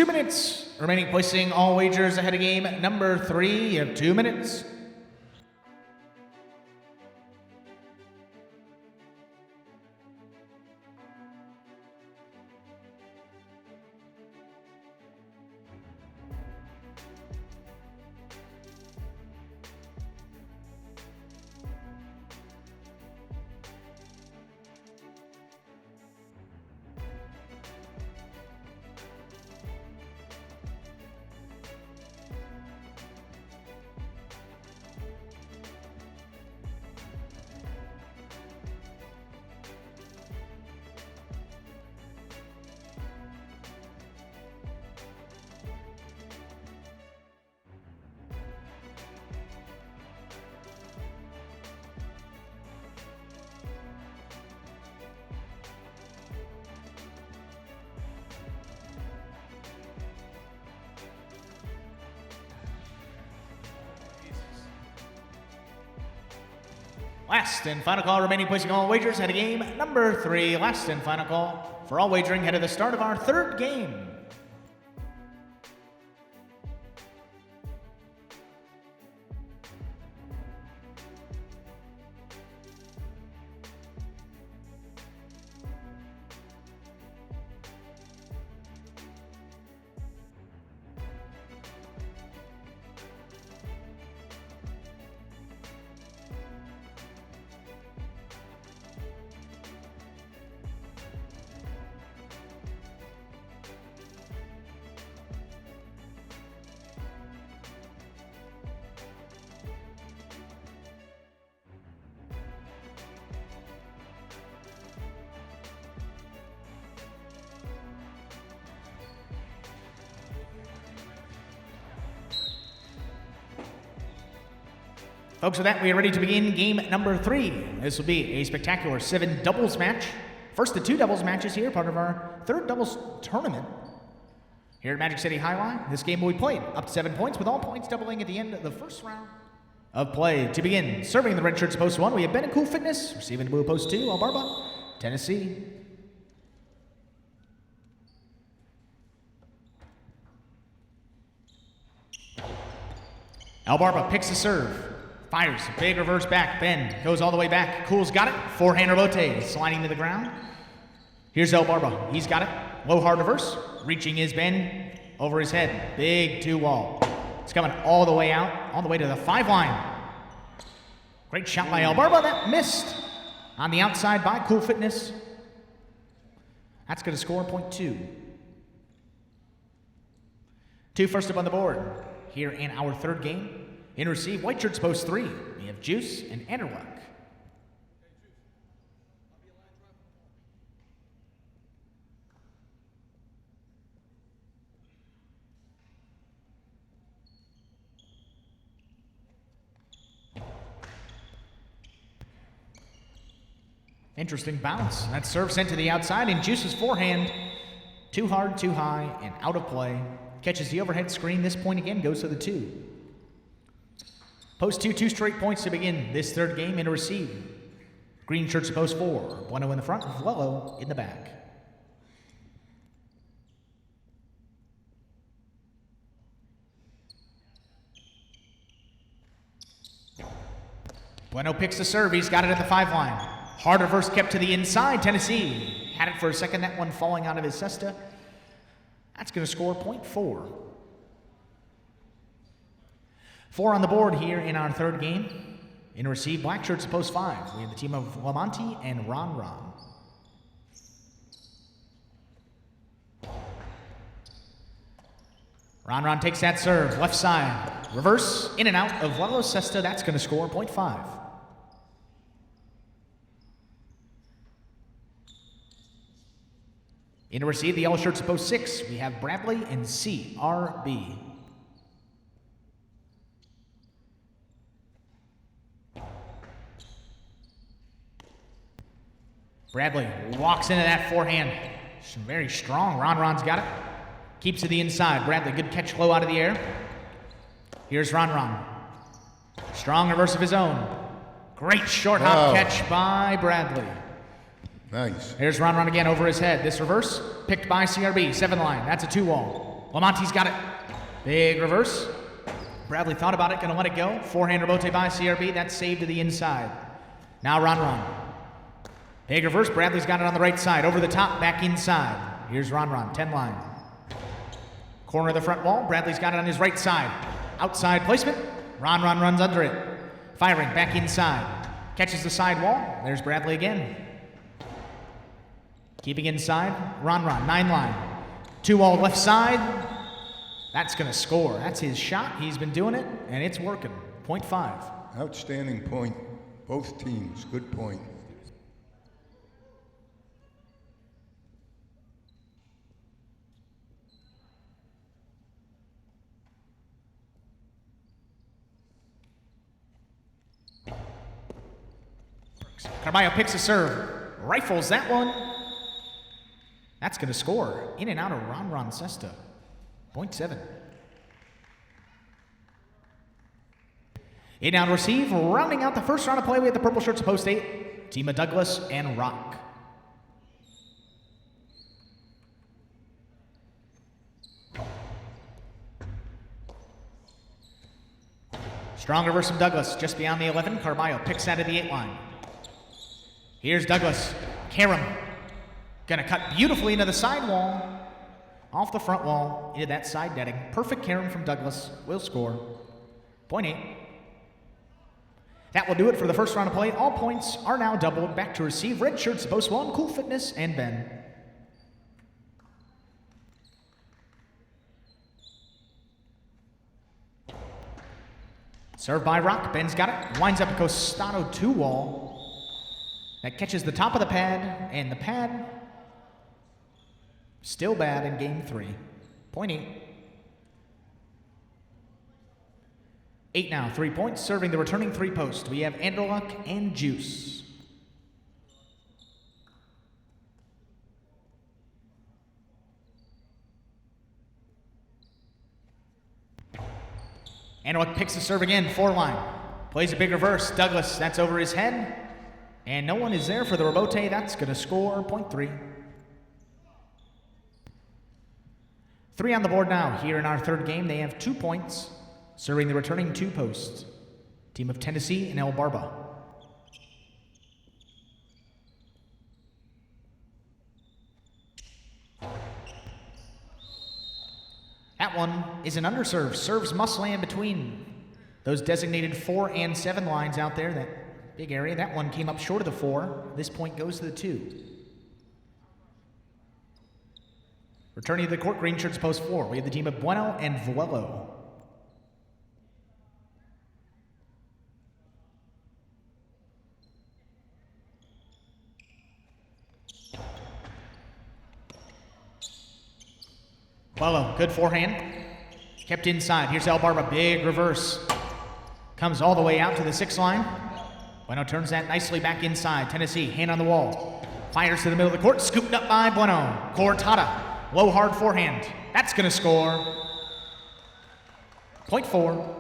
remaining, placing all wagers ahead of game number 3. You have 2 minutes. Last and final call remaining, placing all wagers ahead of game number 3. Last and final call for all wagering ahead of the start of our 3rd game. Folks, with that, we are ready to begin game number 3. This will be a spectacular 7 doubles match. First of 2 doubles matches here, part of our 3rd doubles tournament here at Magic City Jai-Alai. This game will be played up to 7 points, with all points doubling at the end of the first round of play. To begin, serving the red shirts post 1, we have Ben at Cool Fitness. Receiving the blue post 2, Albarba, Tennessee. Albarba picks the serve. Fires, big reverse back, Ben goes all the way back. Cool's got it, forehand rebote, sliding to the ground. Here's Albarba, he's got it, low hard reverse, reaching is Ben, over his head, big 2-wall. It's coming all the way out, all the way to the 5 line. Great shot by Albarba, that missed on the outside by Cool Fitness. That's gonna score point 2. Two first up on the board. Here in our third game. In receive, white shirts post 3. We have Juice and Anderluck. Interesting bounce. That serve sent to the outside, and Juice's forehand. Too hard, too high, and out of play. Catches the overhead screen. This point again goes to the 2. Post 2, 2 straight points to begin this third game in a receive. Green shirts post 4. Bueno in the front, Vuelo in the back. Bueno picks the serve. He's got it at the 5 line. Hard reverse kept to the inside. Tennessee had it for a second. That one falling out of his cesta. That's going to score point 4. 4 on the board here in our third game. In receive, black shirts post 5. We have the team of Lamonti and Ron Ron. Ron Ron takes that serve, left side. Reverse, in and out of Vuelo's cesta. That's going to score point 5. In receive, the yellow shirts post 6. We have Bradley and CRB. Bradley walks into that forehand. Very strong. Ron Ron's got it. Keeps to the inside. Bradley, good catch low out of the air. Here's Ron Ron. Strong reverse of his own. Great short hop catch by Bradley. Nice. Here's Ron Ron again over his head. This reverse picked by CRB. 7 line. That's a 2-wall. Lamonti's got it. Big reverse. Bradley thought about it. Going to let it go. Forehand rebote by CRB. That's saved to the inside. Now Ron Ron. Big reverse. Bradley's got it on the right side. Over the top. Back inside. Here's Ron Ron. 10 line. Corner of the front wall. Bradley's got it on his right side. Outside placement. Ron Ron runs under it. Firing. Back inside. Catches the side wall. There's Bradley again. Keeping inside, Ron Ron, 9 line. 2-wall left side. That's going to score. That's his shot. He's been doing it, and it's working. Point 5. Outstanding point. Both teams. Good point. Carballo picks a serve. Rifles that one. That's going to score. In and out of Ron Ron cesta. Point 7. In out receive. Rounding out the first round of play, we have the purple shirts post 8. Team of Douglas and Rock. Strong reverse from Douglas. Just beyond the 11. Carballo picks out of the 8 line. Here's Douglas. Karam. Gonna cut beautifully into the side wall. Off the front wall. Into that side netting. Perfect Karam from Douglas. Will score. Point 8. That will do it for the first round of play. All points are now doubled. Back to receive. Red shirts, Post 1, Cool Fitness, and Ben. Served by Rock. Ben's got it. Winds up a Costado 2-wall. That catches the top of the pad, and the pad still bad in game 3. Point 8. 8 now, 3 points, serving the returning 3 post. We have Anderluck and Juice. Anderluck picks the serve again, 4 line. Plays a big reverse. Douglas, that's over his head. And no one is there for the rebote. That's going to score point 3. 3 on the board now. Here in our third game, they have 2 points, serving the returning 2 posts. Team of Tennessee and El Barba. That one is an underserve. Serves must land between those designated 4 and 7 lines out there. That big area. That one came up short of the 4. This point goes to the 2. Returning to the court, green shirts post 4. We have the team of Bueno and Vuelo. Vuelo, good forehand. Kept inside. Here's Albarba, big reverse. Comes all the way out to the 6 line. Bueno turns that nicely back inside. Tennessee, hand on the wall. Fires to the middle of the court, scooped up by Bueno. Cortada, low hard forehand. That's gonna score. Point 4.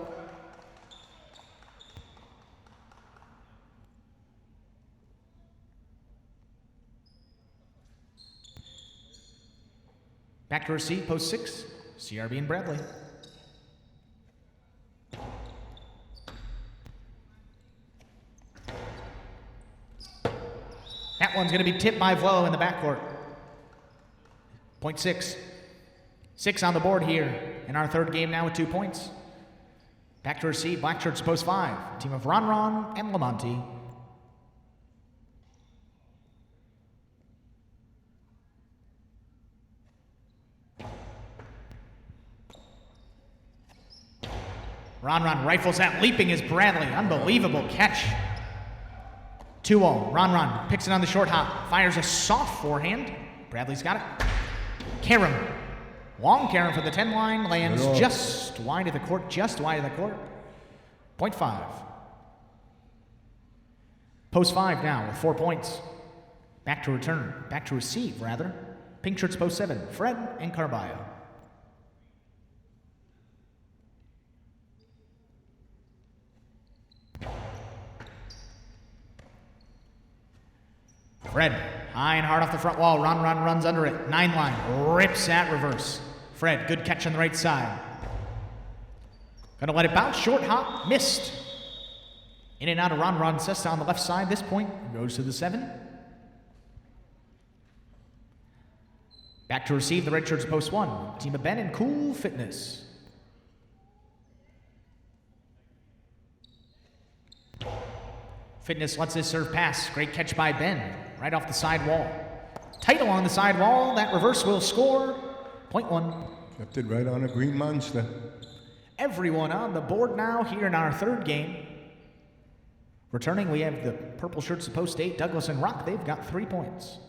Back to receive, post 6. CRB and Bradley. That one's going to be tipped by Vlo in the backcourt. Point 6. 6 on the board here in our third game now with 2 points. Back to receive, black shirts post 5. Team of Ron and Lamonti. Ron rifles that, leaping is Bradley. Unbelievable catch. 2-0. Ron picks it on the short hop. Fires a soft forehand. Bradley's got it. Karam. Long Karam for the 10 line. Lands just wide of the court. Point 5. Post 5 now with 4 points. Back to receive, rather. Pink shirts post 7. Fred and Carballo. Fred, high and hard off the front wall. Ron runs under it. 9 line, rips that reverse. Fred, good catch on the right side. Gonna let it bounce, short hop, missed. In and out of Ron Sesta on the left side. This point goes to the 7. Back to receive, the red shirts post 1. Team of Ben and Cool Fitness. Fitness lets this serve pass. Great catch by Ben. Right off the side wall. Tight along the side wall. That reverse will score. Point 1. Kept it right on a green monster. Everyone on the board now here in our third game. Returning, we have the purple shirts of post 8. Douglas and Rock, they've got 3 points.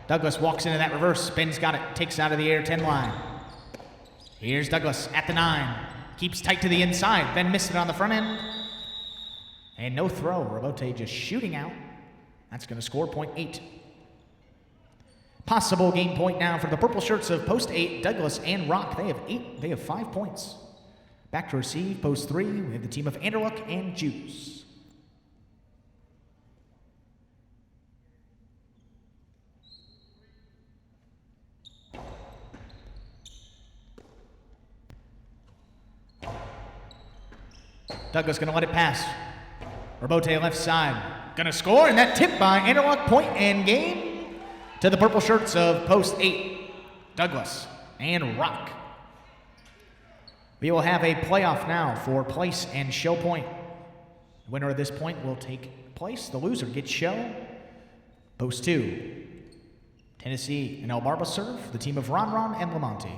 Douglas walks into that reverse. Ben's got it. Takes it out of the air, 10 line. Here's Douglas at the 9. Keeps tight to the inside. Ben missed it on the front end. And no throw. Robote just shooting out. That's going to score point 8. Possible game point now for the purple shirts of post 8. Douglas and Rock. They have 5 points. Back to receive, post 3. We have the team of Anderluck and Juice. Douglas gonna let it pass. Robote left side. Gonna score, and that tip by Anderluck. Point and game to the purple shirts of post 8. Douglas and Rock. We will have a playoff now for place and show point. The winner of this point will take place. The loser gets show. Post 2. Tennessee and Albarba serve. The team of Ron and Lamonti.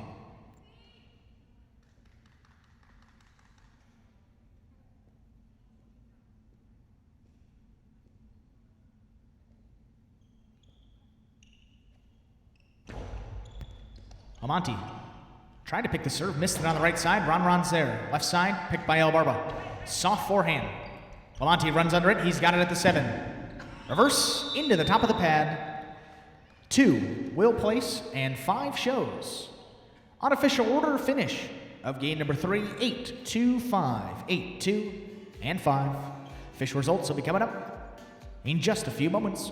Lamonti tried to pick the serve, missed it on the right side. Ron's there. Left side, picked by Albarba. Soft forehand. Lamonti runs under it. He's got it at the 7. Reverse into the top of the pad. 2 will place and 5 shows. Unofficial order finish of game number 3, 8-2-5, 8-2, and 5. Official results will be coming up in just a few moments.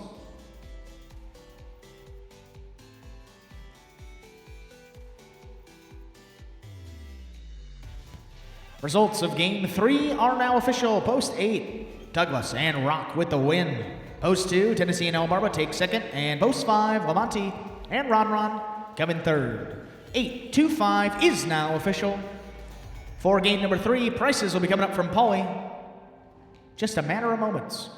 Results of game 3 are now official. Post 8, Douglas and Rock with the win. Post 2, Tennessee and Albarba take second. And post 5, Lamonti and Ron come in third. 8-2-5 is now official. For game number 3, prices will be coming up from Paulie. Just a matter of moments.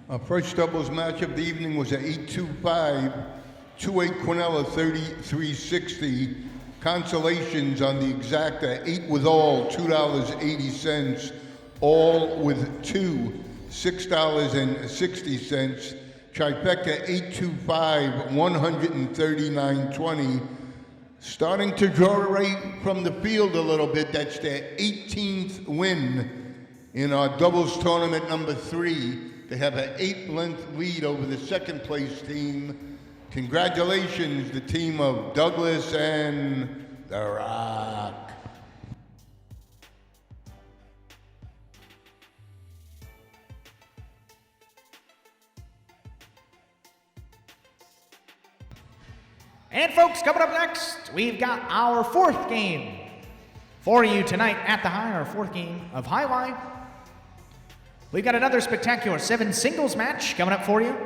Our first doubles match of the evening was at 825, 28 Quinella 3360. Consolations on the exacta, 8 with all, $2.80. All with 2, $6.60. Trifecta 825, 139.20. Starting to draw right from the field a little bit. That's their 18th win in our doubles tournament number 3. They have an 8-length lead over the second place team. Congratulations, the team of Douglas and The Rock. And folks, coming up next, we've got our 4th game for you tonight at the High, our 4th game of Highlight. We've got another spectacular 7 singles match coming up for you.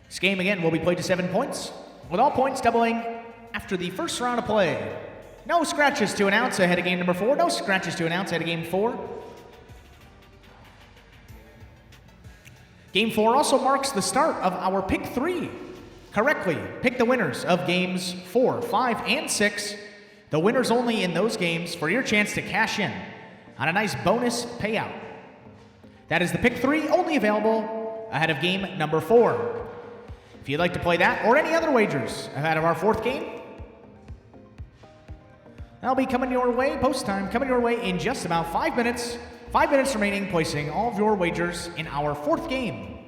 This game, again, will be played to 7 points, with all points doubling after the first round of play. No scratches to announce ahead of game number 4. No scratches to announce ahead of game 4. Game 4 also marks the start of our Pick 3. Correctly pick the winners of games 4, 5, and 6. The winners only in those games for your chance to cash in on a nice bonus payout. That is the Pick 3, only available ahead of game number 4. If you'd like to play that or any other wagers ahead of our 4th game, that'll be coming your way, post time, coming your way in just about 5 minutes. 5 minutes remaining, placing all of your wagers in our 4th game.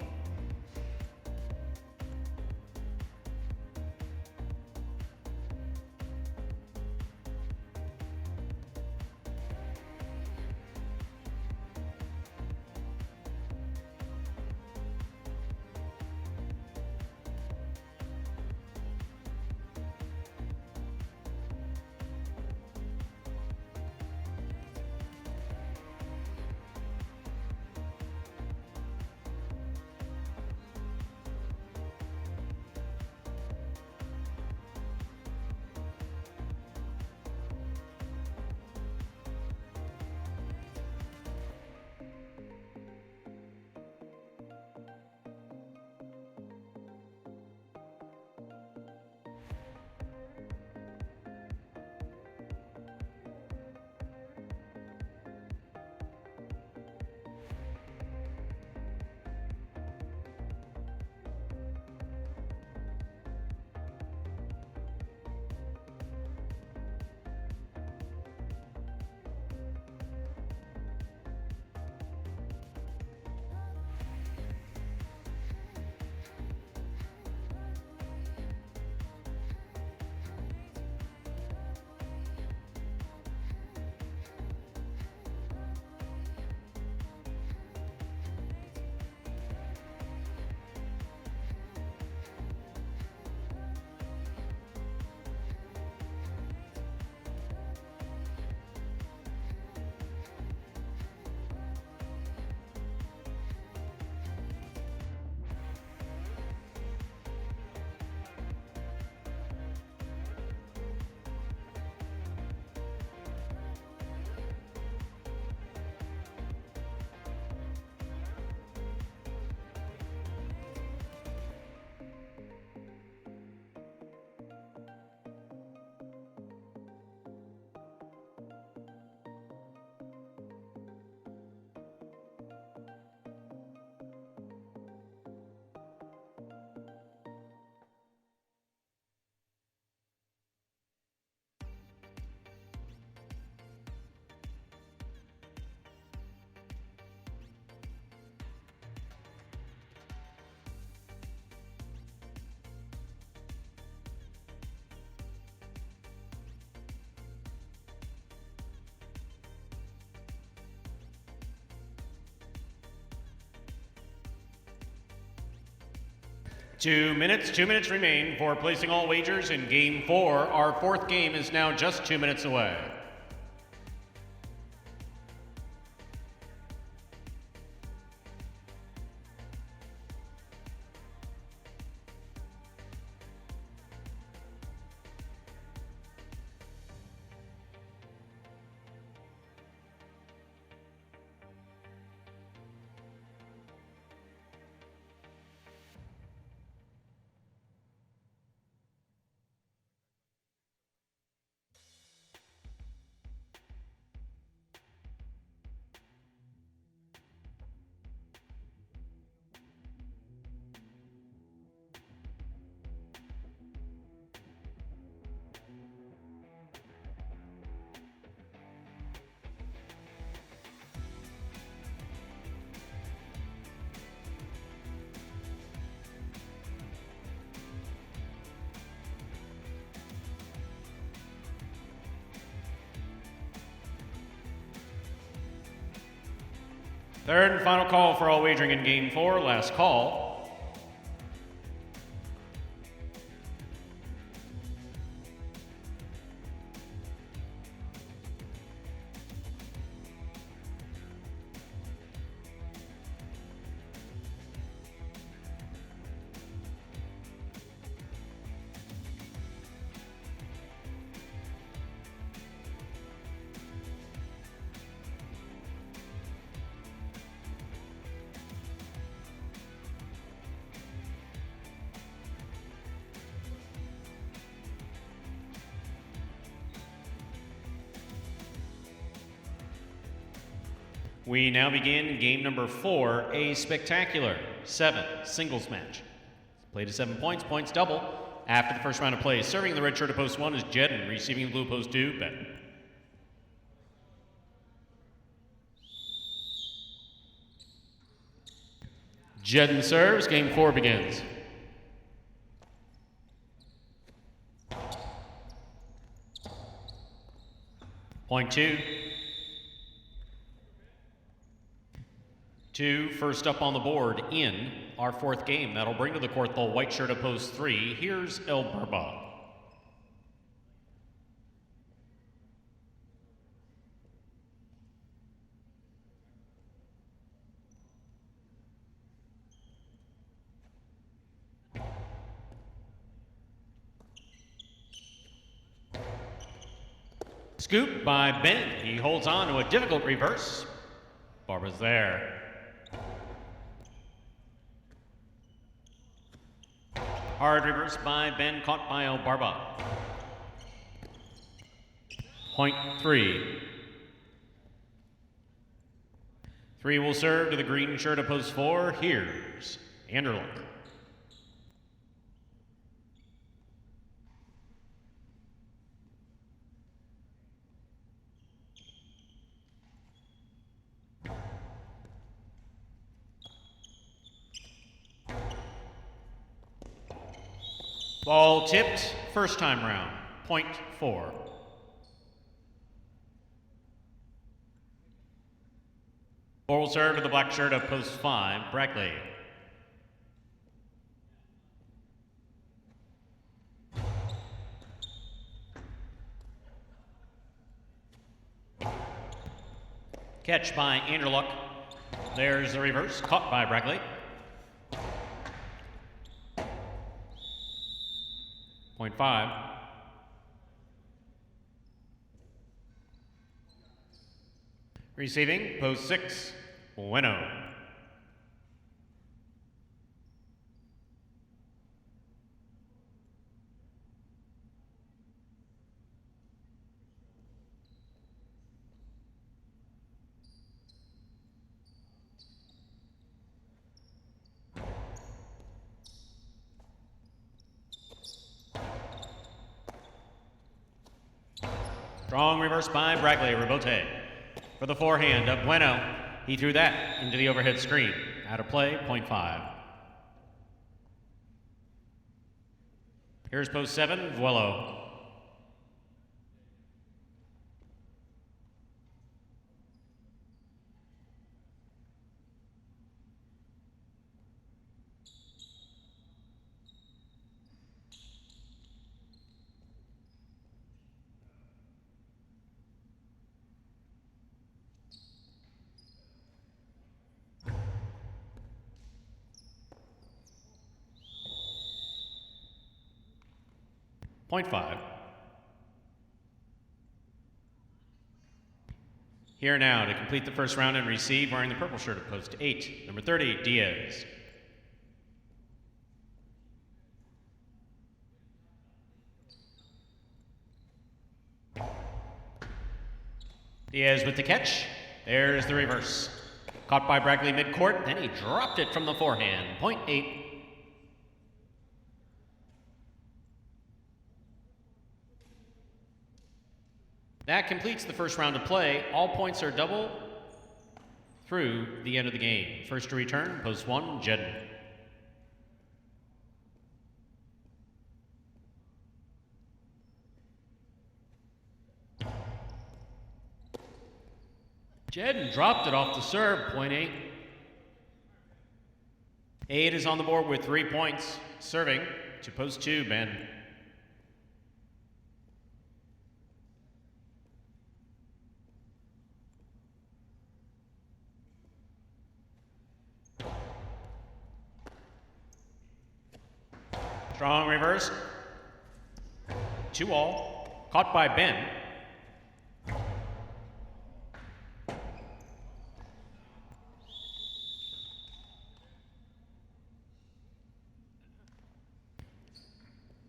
2 minutes remain for placing all wagers in Game 4. Our fourth game is now just 2 minutes away. Third and final call for all wagering in Game 4. Last call. We now begin game number 4, a spectacular 7 singles match. Played to 7 points, points double. After the first round of play, serving the red shirt at post 1 is Jedden, receiving the blue post 2, Ben. Jedden serves, game 4 begins. Point 2. 2, first up on the board in our fourth game. That'll bring to the court the white shirt of post 3. Here's El Barba. Scoop by Ben. He holds on to a difficult reverse. Barba's there. Hard reverse by Ben, caught by El Barba. Point 3. 3 will serve to the green shirt of post 4. Here's Anderluck. Ball tipped, first time round, point 4. Four will serve to the black shirt of post 5, Brackley. Catch by Anderluck. There's the reverse, caught by Brackley. Point 5. Receiving, post 6, Bueno. Strong reverse by Brackley, Rebote. For the forehand of Bueno, he threw that into the overhead screen. Out of play, point 5. Here's post 7, Vuelo. Point 5. Here now to complete the first round and receive, wearing the purple shirt of post 8, number 30, Diaz. Diaz with the catch. There's the reverse. Caught by Brackley midcourt, then he dropped it from the forehand. Point 8. That completes the first round of play. All points are double through the end of the game. First to return, post 1, Jedden. Jedden dropped it off the serve, point 8. 8 is on the board with 3 points. Serving to post 2, Ben. Strong reverse. 2-all. Caught by Ben.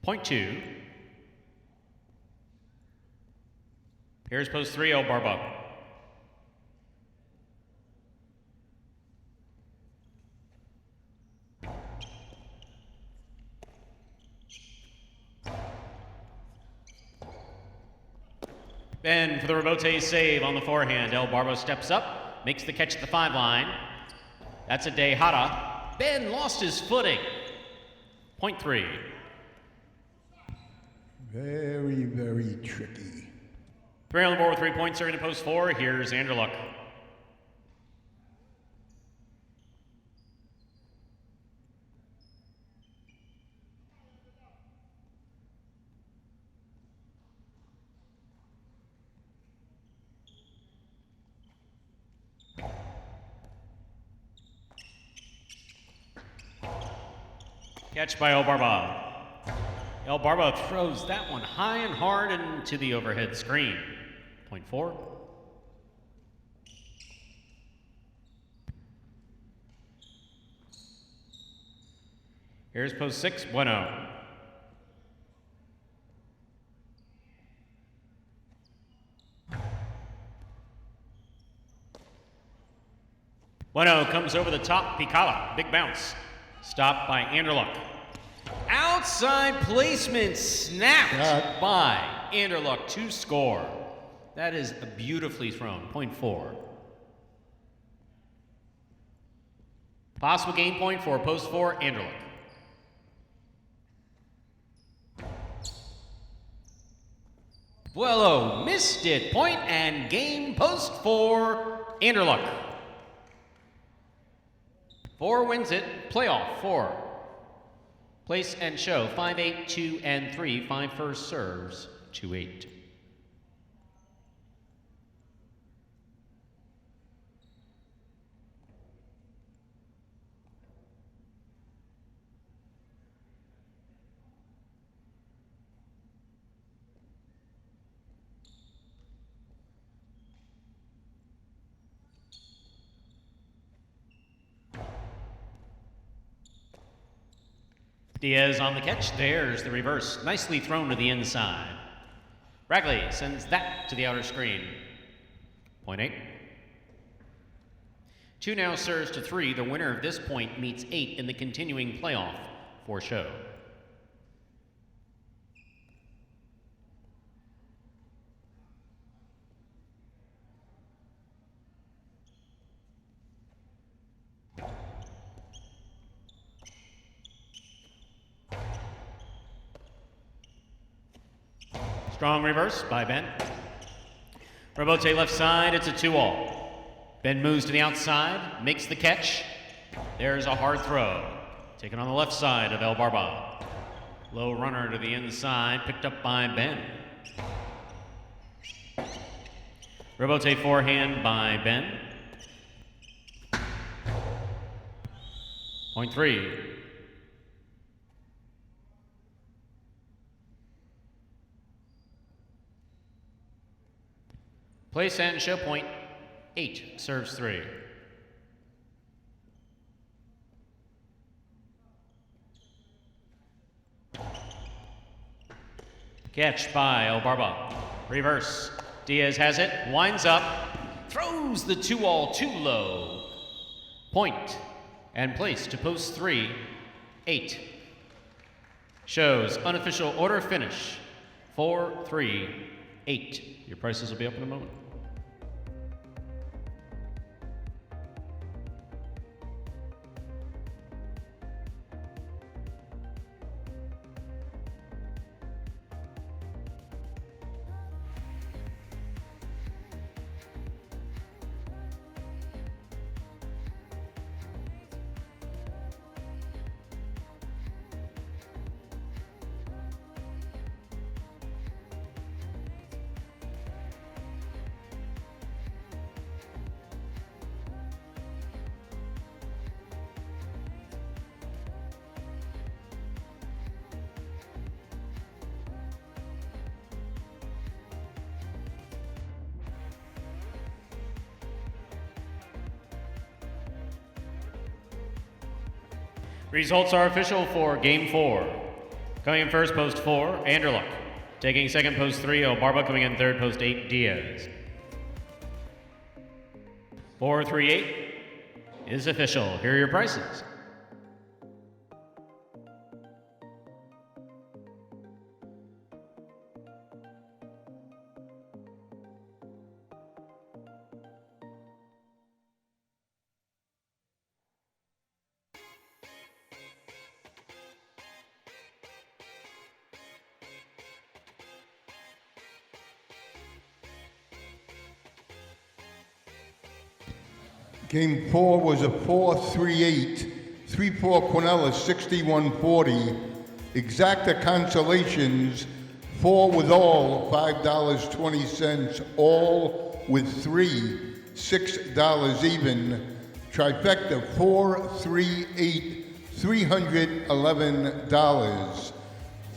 Point 2. Here's post 3, El Barba. Ben for the Rebote save on the forehand. El Barbo steps up, makes the catch at the 5 line. That's a Dehada. Ben lost his footing. Point 3. Very, very tricky. 3 on the board with 3 points, serving to post 4. Here's Anderluck. Catch by El Barba. El Barba throws that one high and hard into the overhead screen. Point 4. Here's post 6, Bueno. Bueno comes over the top, Picala, big bounce. Stopped by Anderluck. Outside placement snapped by Anderluck to score. That is beautifully thrown. Point 4. Possible game point for post 4, Anderluck. Buello missed it. Point and game post 4, Anderluck. 4 wins it. Playoff 4. Place and show 5-8, 2 and 3. 5 first serves 2-8. Diaz on the catch. There's the reverse. Nicely thrown to the inside. Brackley sends that to the outer screen. Point 8. 2 now serves to 3. The winner of this point meets 8 in the continuing playoff for show. Strong reverse by Ben. Rebote left side, it's a 2-all. Ben moves to the outside, makes the catch. There's a hard throw. Taken on the left side of El Barba. Low runner to the inside, picked up by Ben. Rebote forehand by Ben. Point 3. Place and show point. 8 serves 3. Catch by Obarba. Reverse. Diaz has it, winds up, throws the 2-all too low. Point and place to post 3, 8. Shows unofficial order finish. 4, 3, 8. Your prices will be up in a moment. Results are official for Game 4. Coming in first, post 4, Anderluck. Taking second, post 3, Obarba. Coming in third, post 8, Diaz. 4, 3, 8 is official. Here are your prices. Game 4 was a 4-3-8, 3-4 Quinella, 61-40. Exacta consolations, 4 with all, $5.20. All with 3, $6 even. Trifecta, 4-3-8, $311.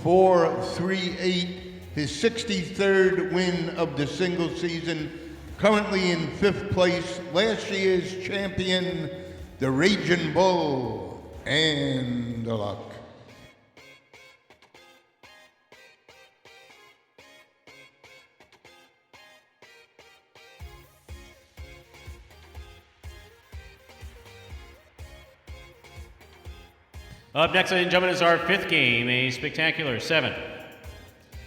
4-3-8, his 63rd win of the single season. Currently in 5th place, last year's champion, the Raging Bull, Anderluck. Up next, ladies and gentlemen, is our 5th game, a spectacular 7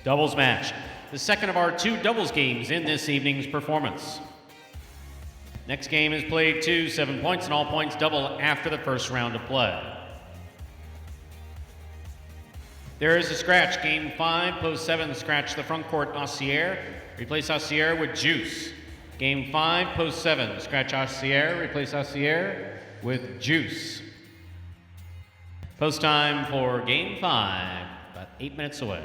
doubles match. The second of our 2 doubles games in this evening's performance. Next game is played to 7 points, and all points double after the first round of play. There is a scratch. Game 5, post 7, scratch the front court Assier. Replace Assier with Juice. Game 5, post 7, scratch Assier. Replace Assier with Juice. Post time for Game 5, about 8 minutes away.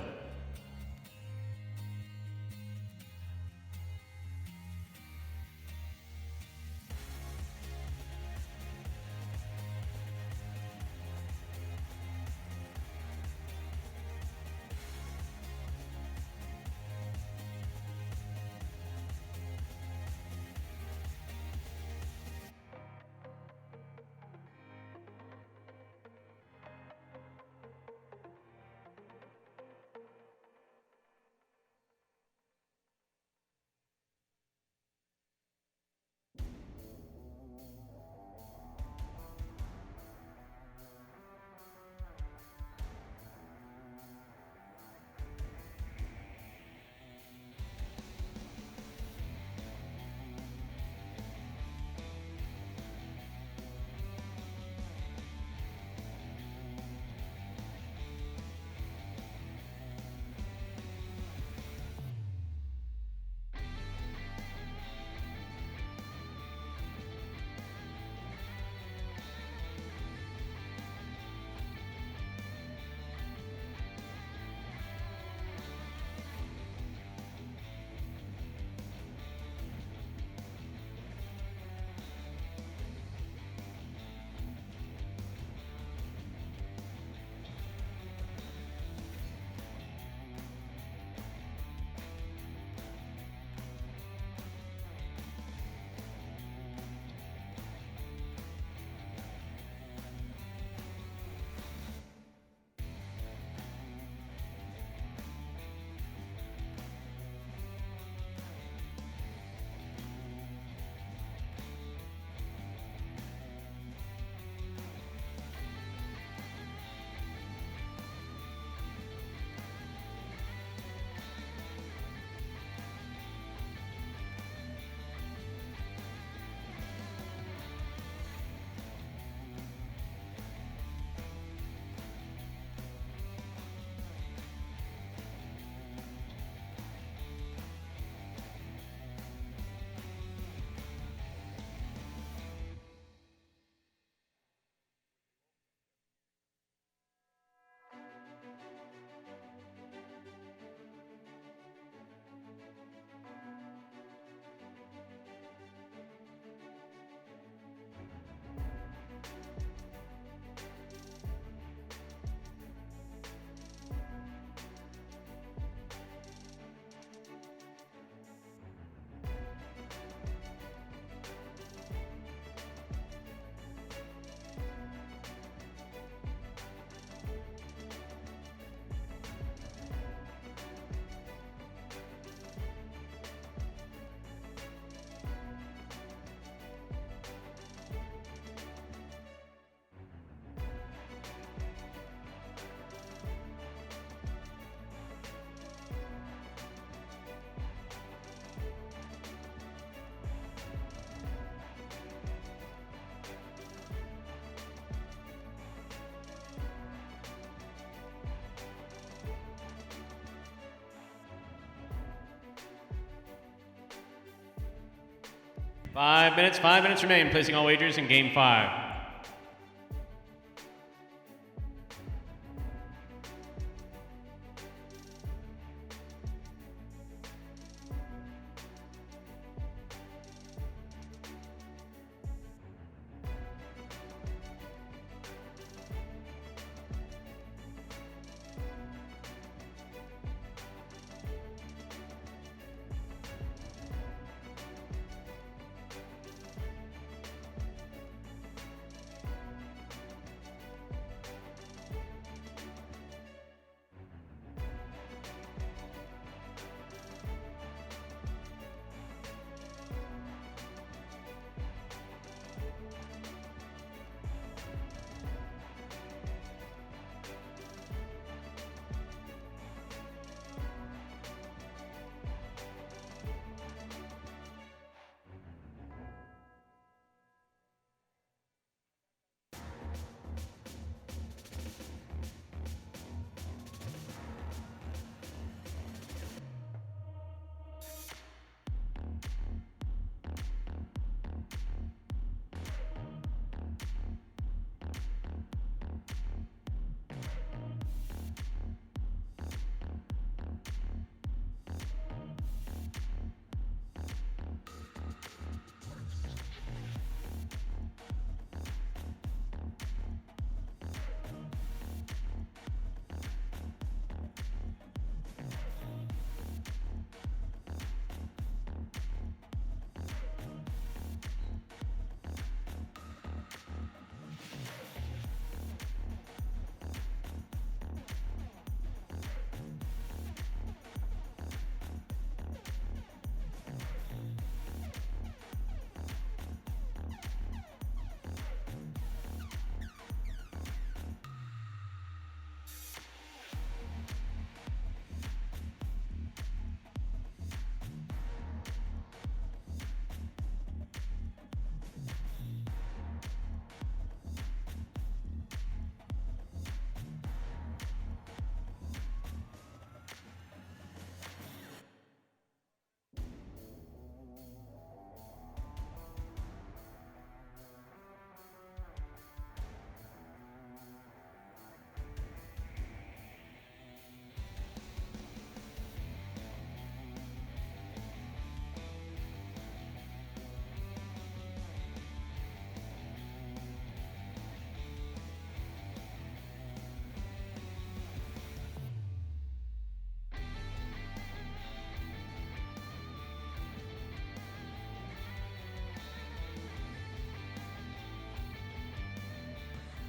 5 minutes remain, placing all wagers in game 5.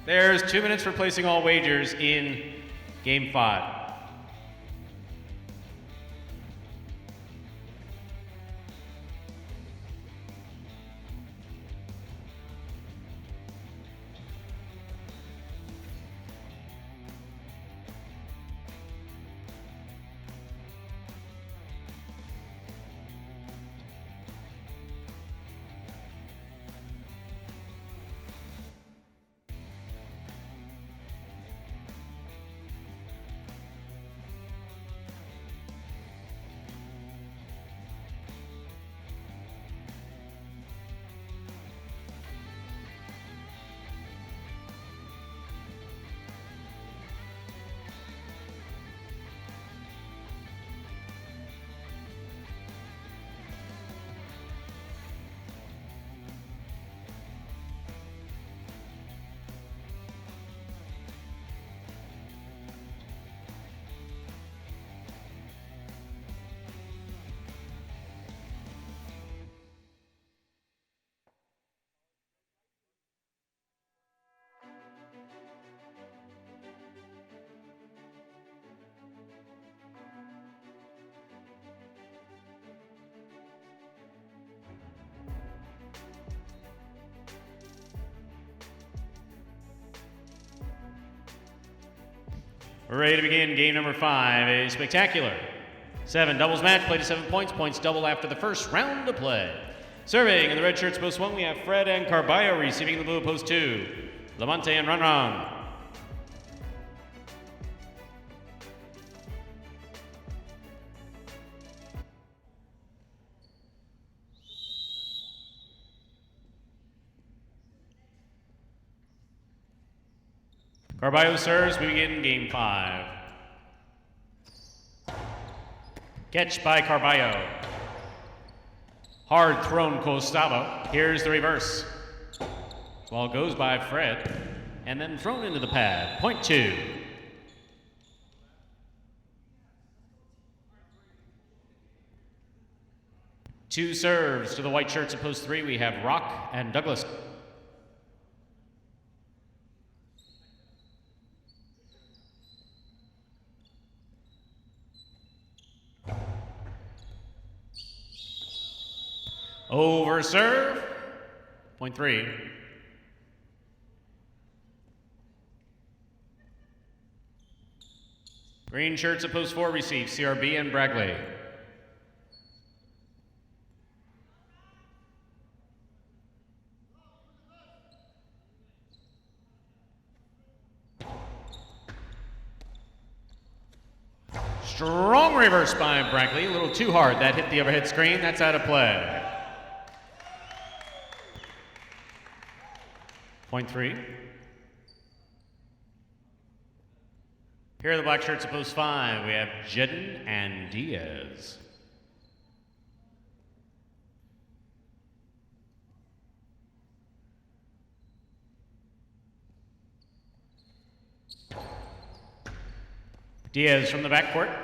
There's 2 minutes for placing all wagers in game 5. We're ready to begin game number 5, a spectacular 7 doubles match, played to 7 points, points double after the first round of play. Serving in the red shirts post 1, we have Fred and Carballo. Receiving in the blue post 2, Lamonte and Runrong. Carballo serves. We begin game 5. Catch by Carballo. Hard thrown Costavo. Here's the reverse. Ball goes by Fred and then thrown into the pad. Point 2. Two serves to the white shirts at post 3. We have Rock and Douglas. Over serve. Point 3. Green shirts at post 4 receive CRB and Bragley. Strong reverse by Bragley. A little too hard. That hit the overhead screen. That's out of play. Point 3. Here are the black shirts at post 5. We have Jedden and Diaz. Diaz from the backcourt.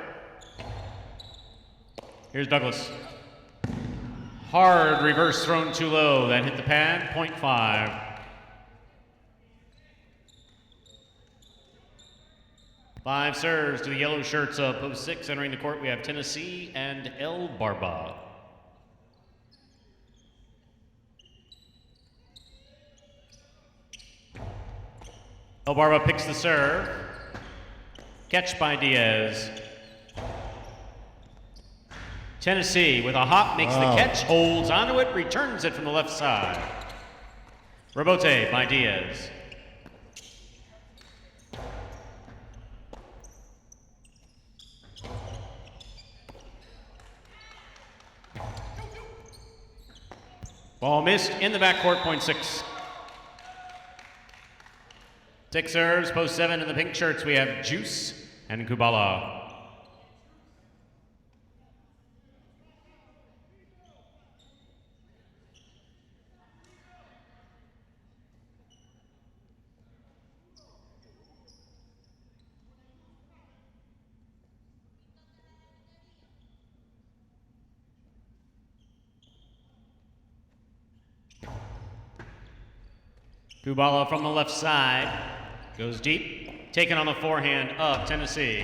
Here's Douglas. Hard reverse thrown too low. That hit the pad. Point 5. Five serves to the yellow shirts of post 6. Entering the court, we have Tennessee and El Barba. El Barba picks the serve. Catch by Diaz. Tennessee with a hop makes the catch, holds onto it, returns it from the left side. Rebote by Diaz. Ball missed in the backcourt, point 6. 6 serves, post 7 in the pink shirts. We have Juice and Kubala. Kubala from the left side, goes deep, taken on the forehand of Tennessee.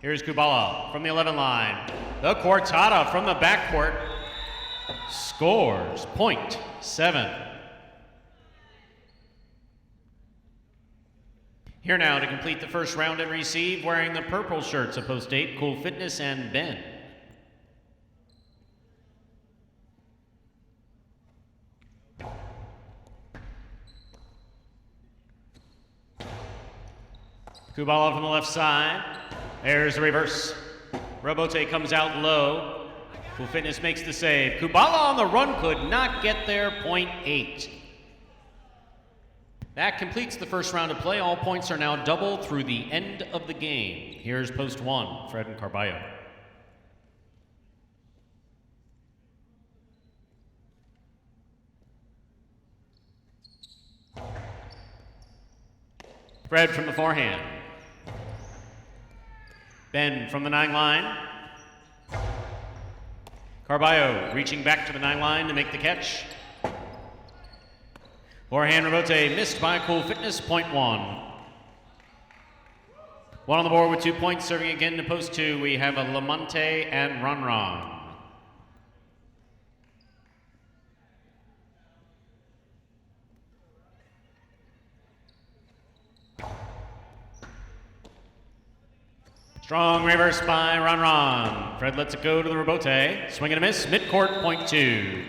Here's Kubala from the 11 line. The Quartada from the backcourt scores, point 7. Here now to complete the first round and receive, wearing the purple shirts of post 8, Cool Fitness and Ben. Kubala from the left side. There's the reverse. Robote comes out low. Cool Fitness makes the save. Kubala on the run could not get there, point 8. That completes the first round of play. All points are now double through the end of the game. Here's post 1, Fred and Carballo. Fred from the forehand. Ben from the 9 line. Carballo reaching back to the 9 line to make the catch. Forehand rebote missed by Cool Fitness, point 1. 1 on the board with 2 points, serving again to post 2. We have a Lamonte and Ron. Strong reverse by Ron. Fred lets it go to the rebote. Swing and a miss, midcourt, point 2.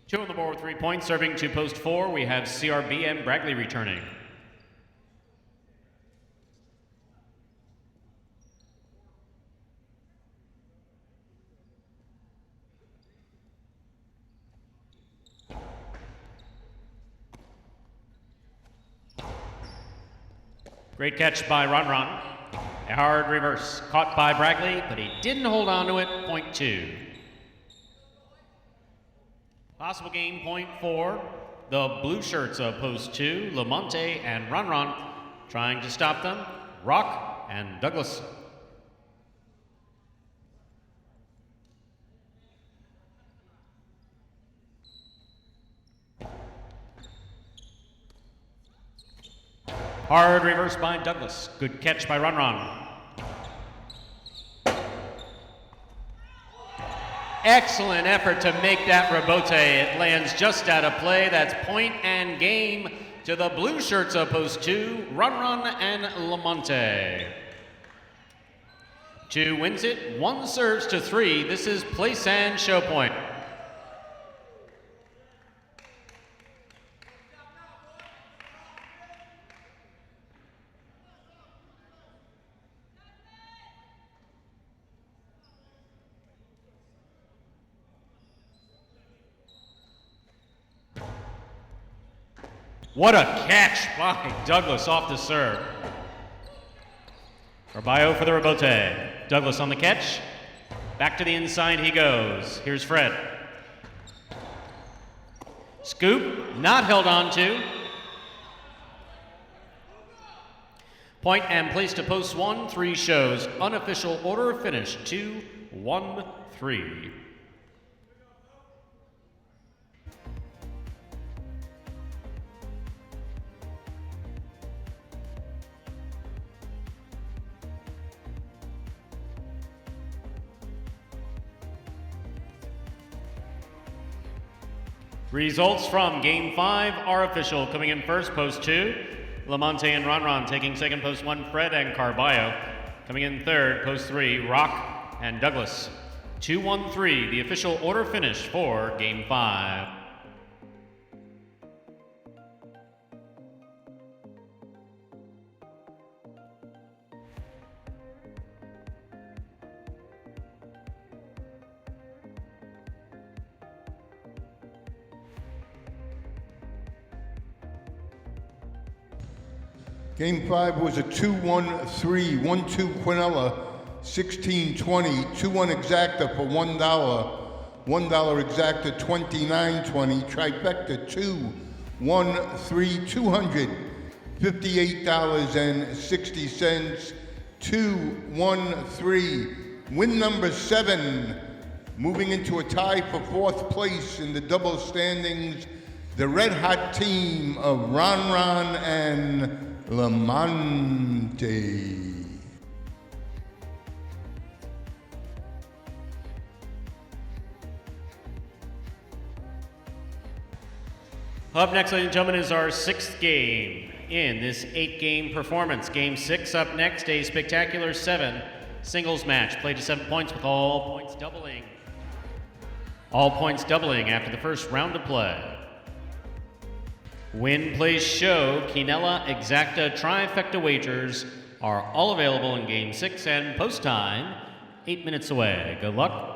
2 on the board with 3 points, serving to post 4. We have CRB and Bragley returning. Great catch by Ron. A hard reverse. Caught by Bragley, but he didn't hold on to it. Point 2. Possible game, point 4. The blue shirts of post 2, Lamonte and Ron. Trying to stop them, Rock and Douglas. Hard reverse by Douglas. Good catch by Ron. Excellent effort to make that rebote. It lands just out of play. That's point and game to the blue shirts of post 2, Ron and Lamonte. 2 wins it, 1 serves to 3. This is place and show point. What a catch by Douglas off the serve. Carballo for the rebote. Douglas on the catch. Back to the inside he goes. Here's Fred. Scoop, not held on to. Point and place to post 1, 3 shows. Unofficial order of finish, 2, 1, 3. Results from Game 5 are official. Coming in first, post 2, Lamonte and Ron. Taking second, post 1, Fred and Carballo. Coming in third, post 3, Rock and Douglas. 2, 1, 3, the official order finish for Game 5. Game 5 was a 2-1-3, 1-2 Quinella, 16-20, 2-1 exacta for $1, $1 exacta 29.20, trifecta 2-1-3, $258.60, 2-1-3. Win number 7, moving into a tie for 4th place in the double standings, the red hot team of Ron and Lamonte. Up next, ladies and gentlemen, is our 6th game in this 8-game performance. Game 6 up next, a spectacular 7 singles match. Played to 7 points with all points doubling. All points doubling after the first round of play. Win, place, show, Quinella, exacta, trifecta wagers are all available in Game 6 and post time, 8 minutes away. Good luck.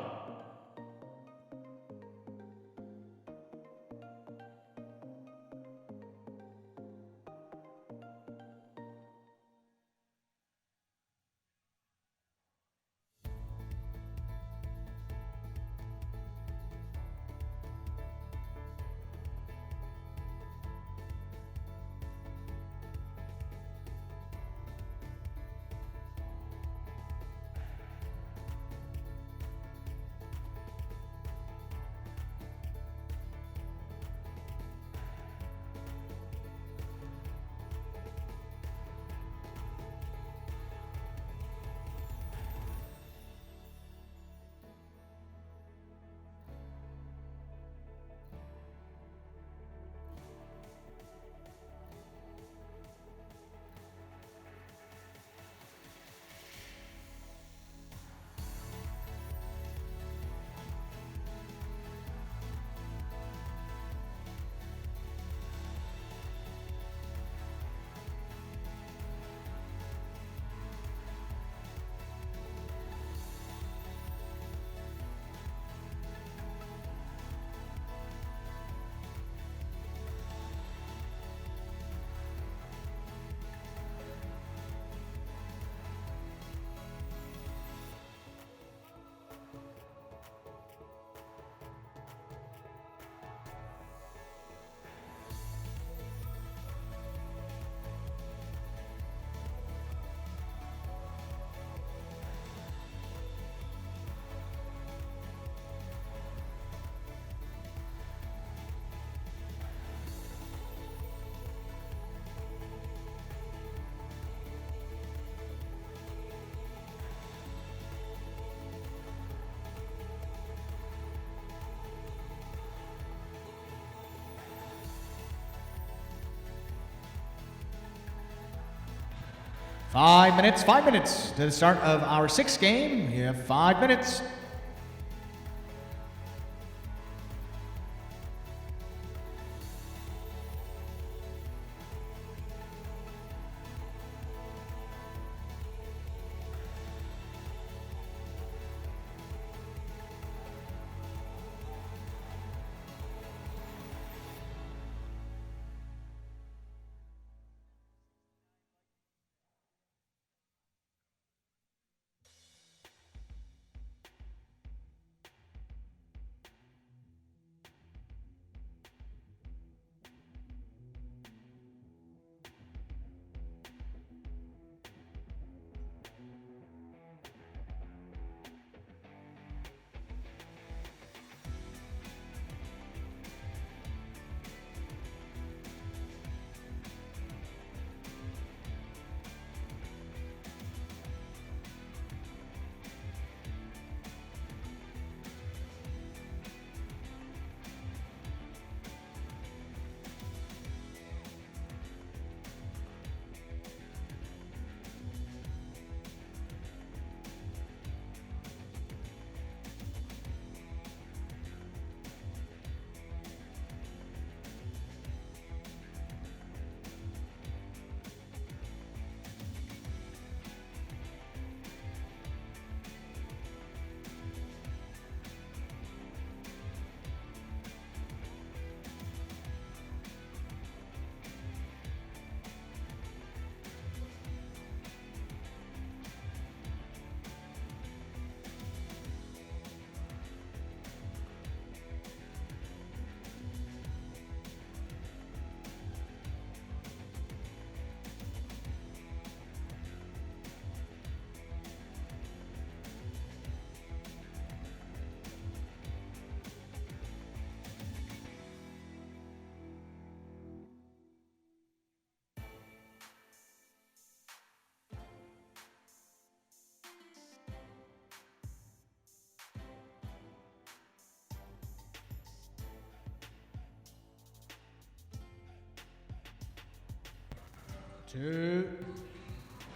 5 minutes, 5 minutes to the start of our sixth game. You have 5 minutes.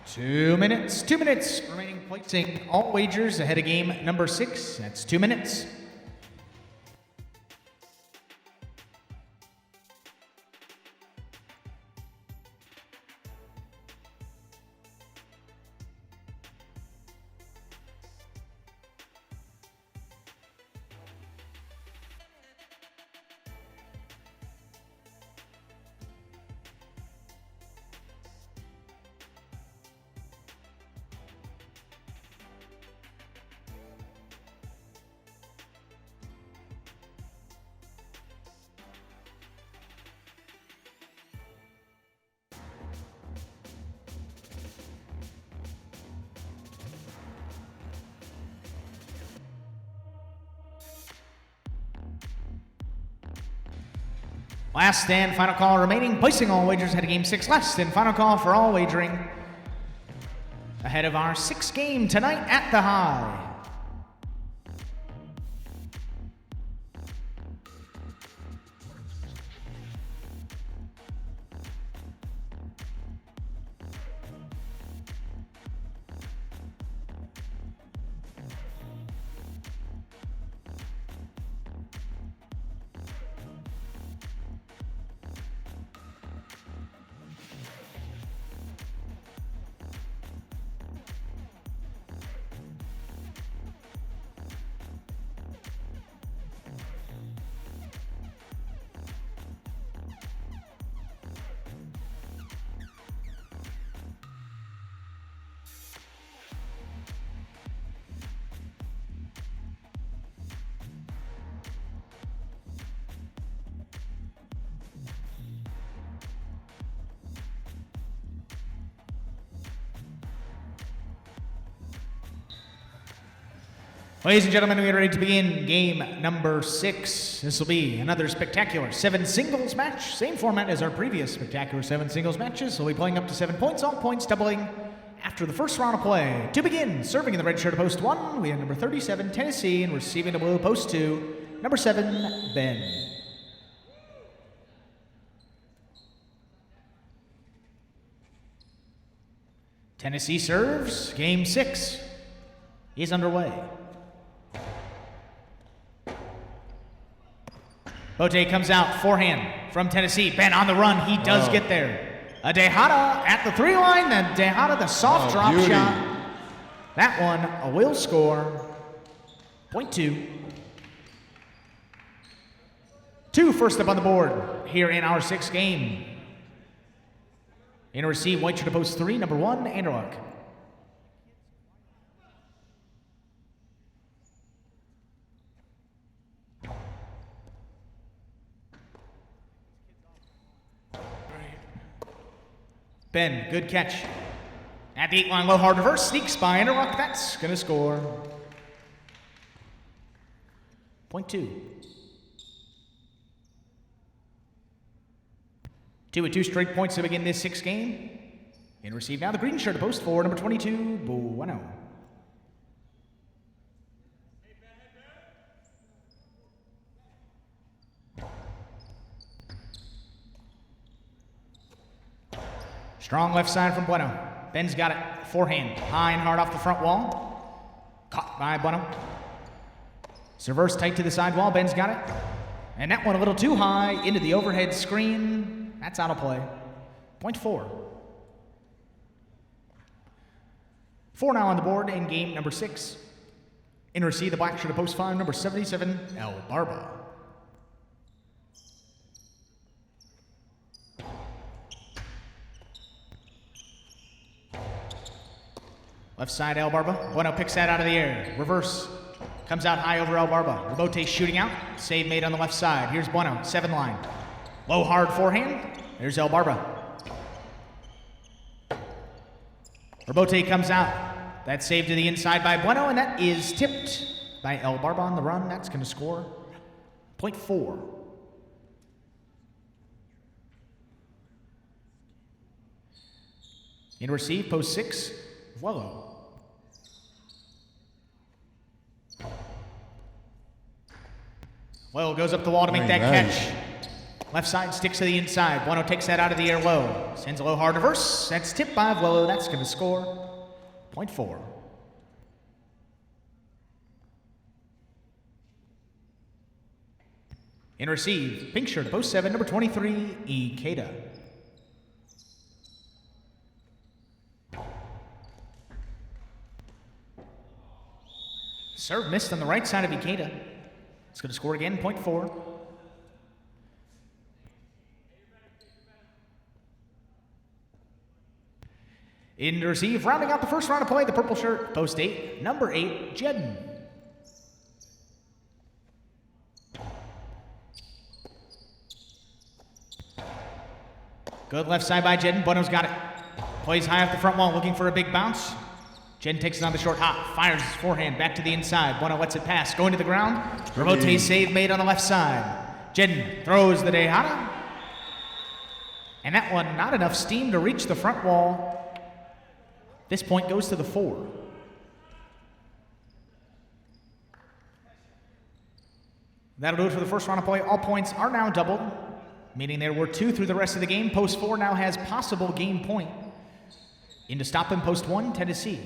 Two minutes remaining, placing all wagers ahead of game number 6. That's 2 minutes. Last and final call remaining, placing all wagers ahead of game 6. Last and final call for all wagering ahead of our 6th game tonight at the High. Ladies and gentlemen, we are ready to begin game number 6. This will be another spectacular 7 singles match. Same format as our previous spectacular 7 singles matches. We'll be playing up to 7 points, all points doubling after the first round of play. To begin, serving in the red shirt of post 1, we have number 37, Tennessee, and receiving the blue post 2, number 7, Ben. Tennessee serves. Game 6 is underway. Bote comes out, forehand from Tennessee. Ben on the run, he does get there. A Dejada at the 3-line, then Dejada, the soft drop beauty. shot. That one will score. Point 2. 2 first up on the board here in our 6th game. In a receive, white shirt to post 3, number 1, Anderluck. Ben, good catch. At the 8-line, low hard reverse, sneaks by Anderluck. That's going to score. Point 2. 2 with 2 straight points to begin this 6th game. In receive now, the green shirt to post 4, number 22, Bueno. Strong left side from Bueno. Ben's got it. Forehand. High and hard off the front wall. Caught by Bueno. Reverse tight to the side wall. Ben's got it. And that one a little too high into the overhead screen. That's out of play. Point 4. 4 now on the board in game number 6. In receive, the black shirt to post 5, number 77, El Barba. Left side, El Barba. Bueno picks that out of the air. Reverse. Comes out high over El Barba. Rebote shooting out. Save made on the left side. Here's Bueno, 7 line. Low hard forehand. There's El Barba. Rebote comes out. That's saved to the inside by Bueno, and that is tipped by El Barba on the run. That's going to score. Point 4. In receive, post 6, Vuelo. Well, goes up the wall to make that catch. Left side sticks to the inside. Bueno takes that out of the air low. Sends a low hard reverse. That's tipped by Vuelo. That's going to score. Point 4. In receive, pink shirt, post 7, number 23, Ikeda. Serve missed on the right side of Ikeda. It's going to score again, point 4. In to receive, rounding out the first round of play, the purple shirt, post 8, number 8, Jedden. Good left side by Jedden. Bueno's got it. Plays high off the front wall, looking for a big bounce. Jedden takes it on the short hop, fires his forehand back to the inside. Bueno lets it pass, going to the ground. Rebote save made on the left side. Jedden throws the Dejada. And that one, not enough steam to reach the front wall. This point goes to the 4. That'll do it for the first round of play. All points are now doubled, meaning there were 2 through the rest of the game. Post 4 now has possible game point. Into stop and post 1, Tennessee.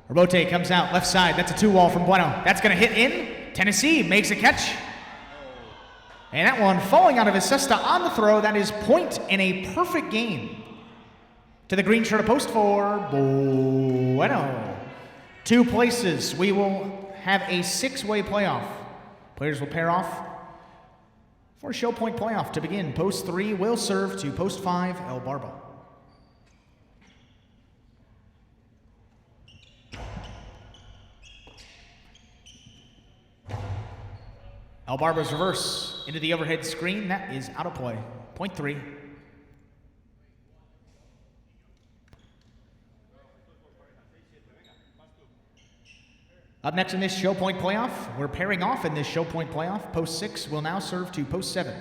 Rebote comes out, left side. That's a 2-wall from Bueno. That's going to hit in. Tennessee makes a catch. And that one falling out of his cesta on the throw. That is point in a perfect game. To the green shirt of post 4, Bueno. 2 places. We will have a 6-way playoff. Players will pair off for a show point playoff to begin. Post 3 will serve to post 5, El Barba. El Barba's reverse into the overhead screen. That is out of play. Point 3. Up next in this show point playoff, we're pairing off in this show point playoff. Post 6 will now serve to post 7.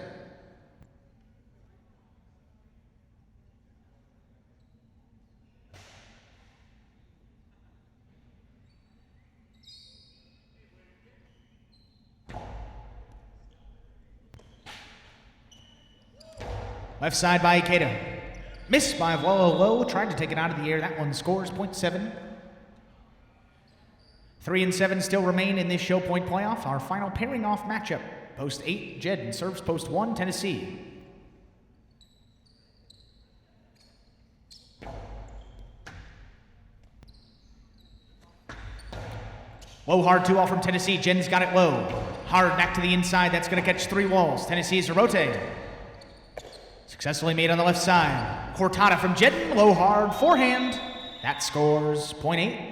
Left side by Ikeda. Missed by Low. Tried to take it out of the air. That one scores .7. 3 and 7 still remain in this show point playoff. Our final pairing off matchup. Post 8, Jed serves post 1, Tennessee. Low hard 2-all from Tennessee. Jen's got it low. Hard back to the inside. That's going to catch 3 walls. Tennessee's Zerote. Successfully made on the left side. Cortada from Jen. Low hard forehand. That scores .8.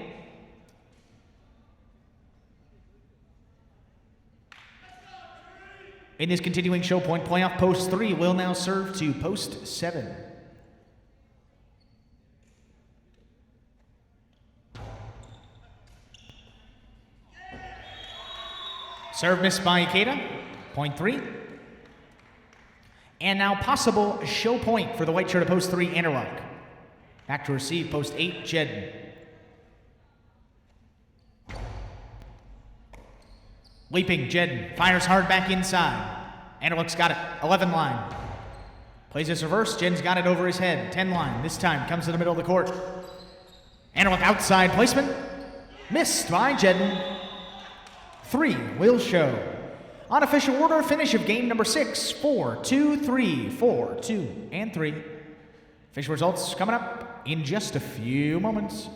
In this continuing show point playoff, post 3 will now serve to post 7. Serve missed by Ikeda, .3. And now possible show point for the white shirt of post 3, Anderluck. Back to receive, post 8, Jed. Leaping, Jed fires hard back inside. Anderluck's got it, 11 line. Plays this reverse, Jed's got it over his head, 10 line. This time comes to the middle of the court. Anderluck outside placement. Missed by Jedden. 3 will show. Unofficial order, finish of game number 6, 4, 2, 3, 4, 2, and 3. Official results coming up in just a few moments.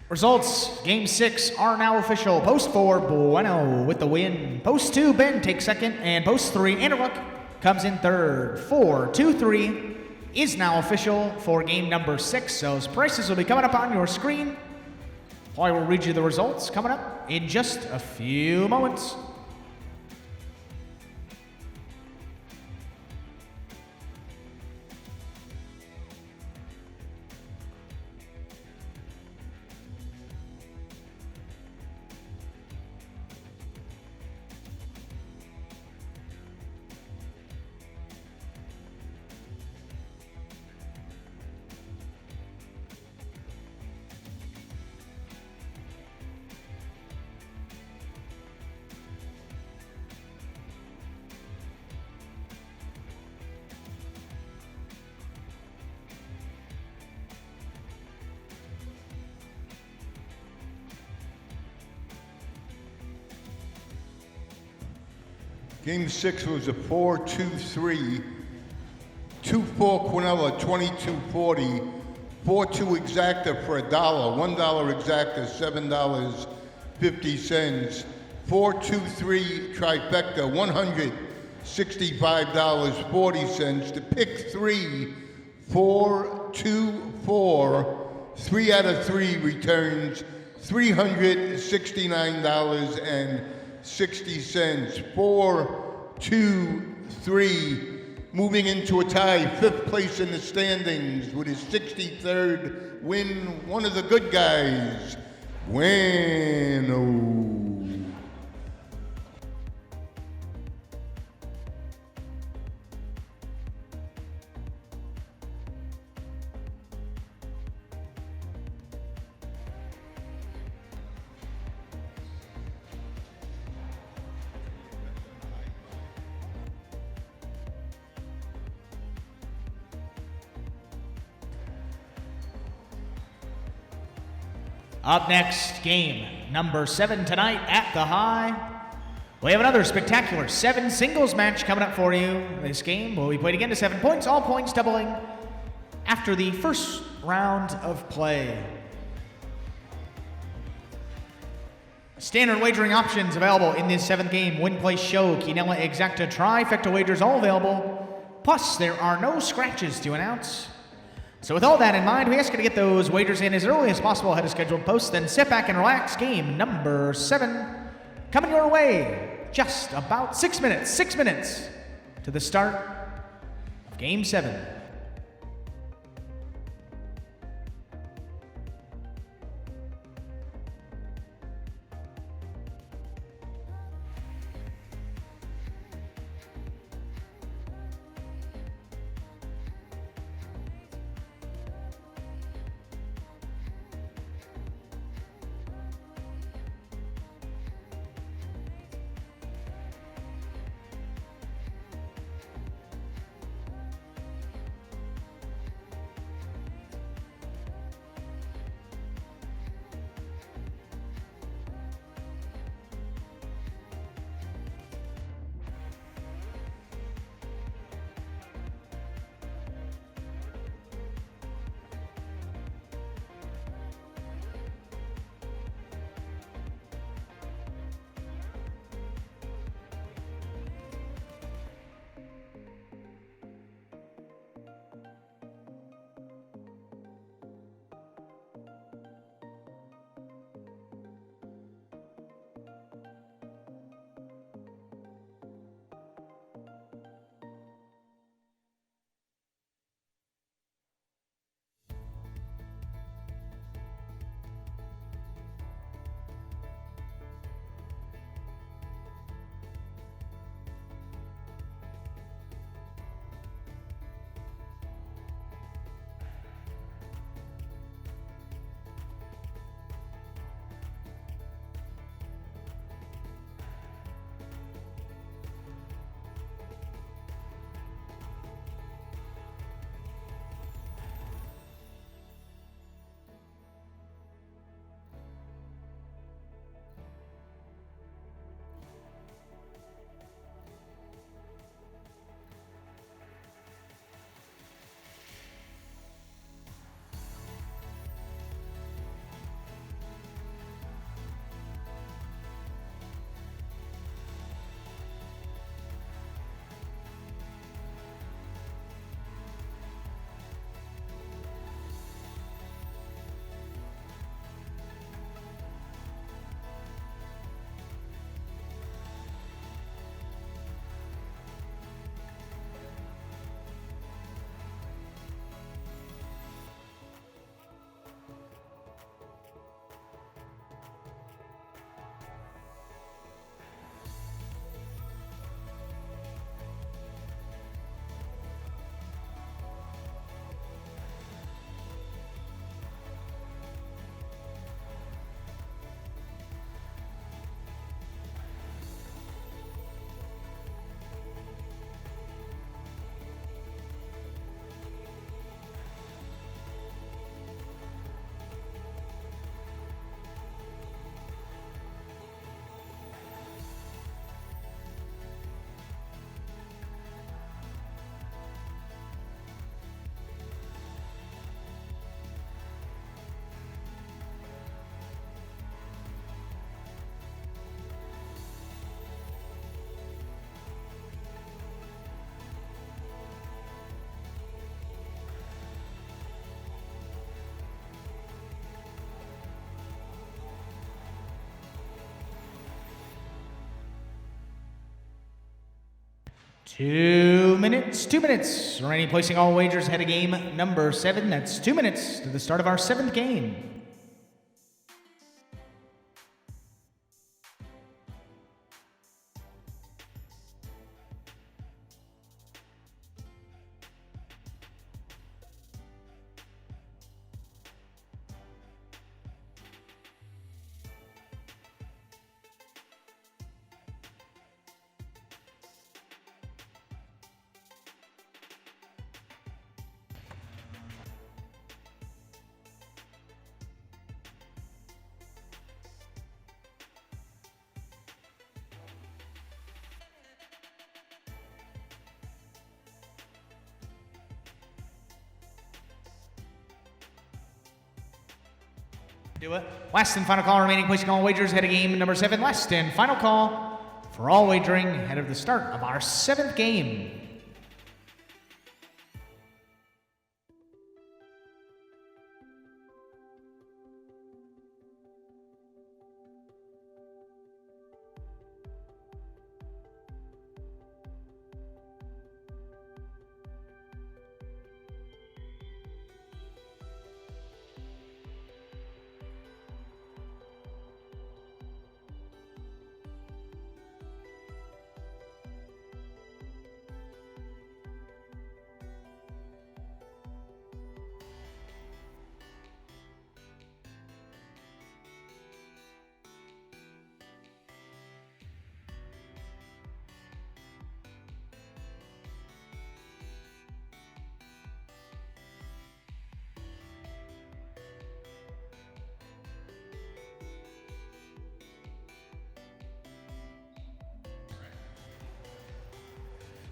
Results, game 6 are now official. Post 4, Bueno with the win. Post 2, Ben takes second. And post 3, Anderluck comes in third. 4, 2, 3 is now official for game number 6. Those prices will be coming up on your screen. I will read you the results coming up in just a few moments. Game 6 was a 4-2-3, 2-4 Quinella, 22-40, 4-2 exacta for $1, $1 exacta, $7.50, 4-2-3 trifecta, $165.40. The pick 3, 4-2-4, 3 out of 3 returns, $369.60. 4-2-3, moving into a tie, 5th place in the standings with his 63rd win. One of the good guys, Bueno. Up next, game number 7 tonight at the High. We have another spectacular 7 singles match coming up for you. This game will be played again to 7 points, all points doubling after the first round of play. Standard wagering options available in this 7th game. Win, place, show, Quinella, exacta, trifecta wagers all available. Plus, there are no scratches to announce. So with all that in mind, we ask you to get those wagers in as early as possible ahead of scheduled posts, then sit back and relax. Game number 7 coming your way just about 6 minutes to the start of game 7. 2 minutes, 2 minutes. Remaining, placing all wagers ahead of game number 7. That's 2 minutes to the start of our 7th game. Do it. Last and final call remaining, placing all wagers ahead of game number 7. Last and final call for all wagering ahead of the start of our 7th game.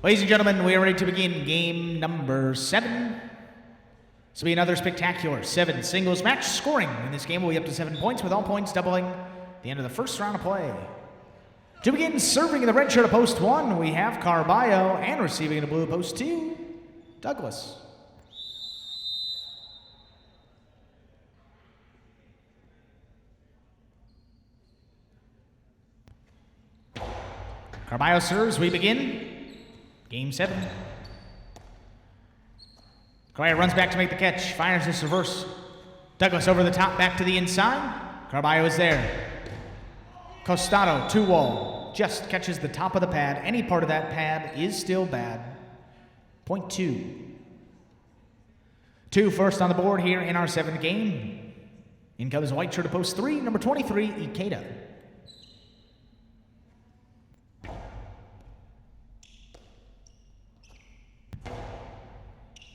Ladies and gentlemen, we are ready to begin game number 7. This will be another spectacular 7 singles match. Scoring in this game will be up to 7 points, with all points doubling at the end of the first round of play. To begin, serving in the red shirt of post 1, we have Carballo, and receiving in the blue post 2, Douglas. Carballo serves, we begin. Game 7. Carballo runs back to make the catch, fires this reverse. Douglas over the top, back to the inside. Carballo is there. Costado, 2-wall, just catches the top of the pad. Any part of that pad is still bad. Point 2. 2 first on the board here in our 7th game. In comes white shirt of post 3, number 23, Ikeda.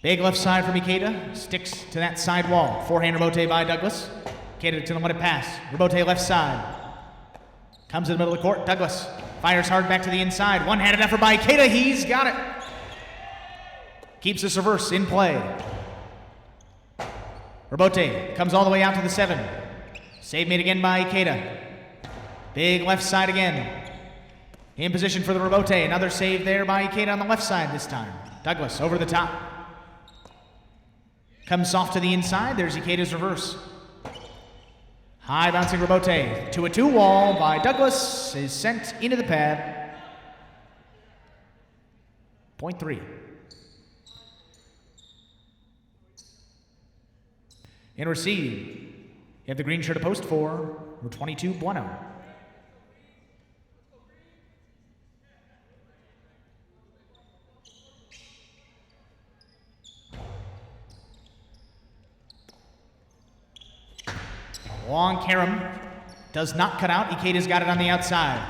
Big left side from Ikeda, sticks to that side wall. Forehand rebote by Douglas. Ikeda to the let it pass. Rebote left side. Comes to the middle of the court. Douglas fires hard back to the inside. One-handed effort by Ikeda. He's got it. Keeps this reverse in play. Rebote comes all the way out to the 7. Save made again by Ikeda. Big left side again. In position for the rebote. Another save there by Ikeda on the left side this time. Douglas over the top. Comes soft to the inside. There's Ikeda's reverse. High bouncing rebote to a 2-wall by Douglas is sent into the pad. Point 3. In receive, you have the green shirt of post 4, number 22, Bueno. Long carom does not cut out. Ikeda's got it on the outside.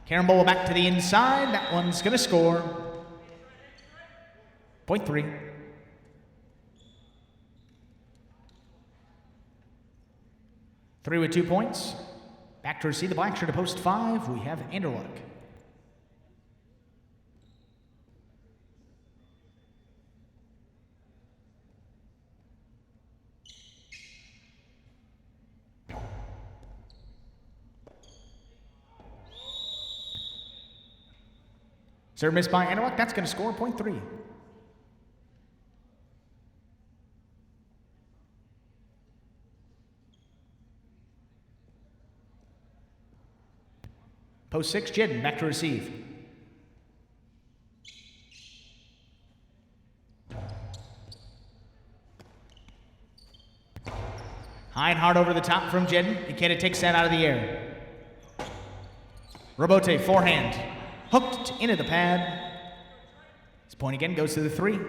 Carambola back to the inside. That one's going to score. Point 3. Three with 2 points. Back to receive the black shirt to post 5. We have Anderluck. Serve missed by Anderluck. That's going to score. Point 3. Post 6, Jedden back to receive. High and hard over the top from Jedden. Ikeda takes that out of the air. Robote, forehand. Hooked into the pad. His point again goes to the 3.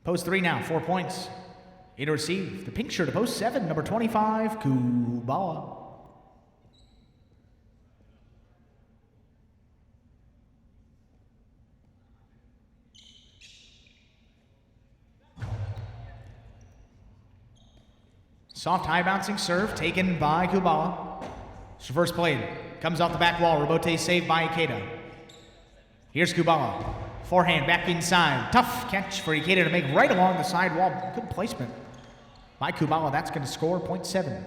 Post 3 now, 4 points. In to receive, the pink shirt of post 7, number 25, Kubala. Soft high bouncing serve taken by Kubala. Reverse played. Comes off the back wall. Robote saved by Ikeda. Here's Kubala. Forehand back inside. Tough catch for Ikeda to make right along the side wall. Good placement by Kubala. That's going to score 0.7.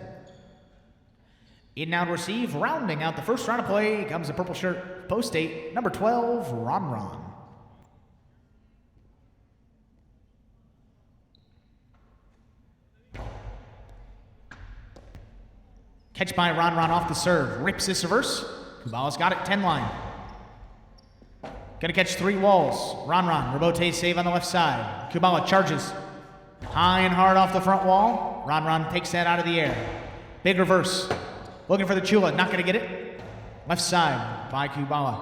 In now to receive. Rounding out the first round of play comes the purple shirt. Post 8. Number 12, Ron. Catch by Ron off the serve. Rips this reverse. Kubala's got it, 10 line. Gonna catch 3 walls. Ron. Robote save on the left side. Kubala charges. High and hard off the front wall. Ron takes that out of the air. Big reverse. Looking for the Chula. Not gonna get it. Left side by Kubala.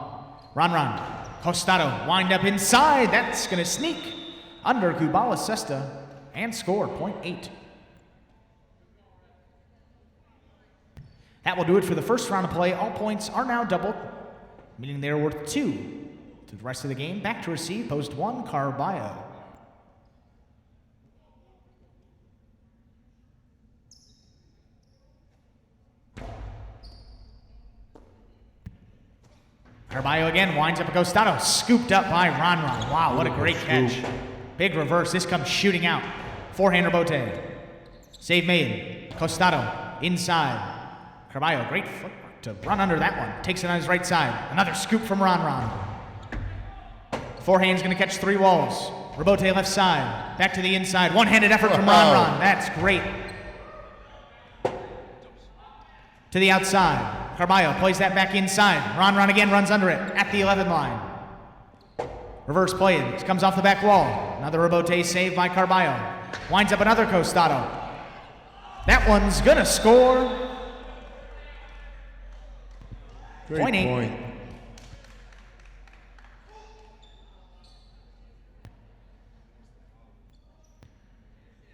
Ron. Costado. Wind up inside. That's gonna sneak under Kubala's cesta and score 0.8. That will do it for the first round of play. All points are now doubled, meaning they're worth 2 to the rest of the game. Back to receive, post 1, Carballo. Carballo again, winds up a Costado, scooped up by Ron. Wow, what a great catch. Big reverse, this comes shooting out. Forehand Robote. Save made. Costado, inside. Carballo, great footwork to run under that one. Takes it on his right side. Another scoop from Ron. Forehand's gonna catch 3 walls. Robote left side. Back to the inside. One-handed effort from Ron. That's great. To the outside. Carballo plays that back inside. Ron again runs under it at the 11 line. Reverse play. It comes off the back wall. Another Robote save by Carballo. Winds up another Costado. That one's gonna score 0.8. Point.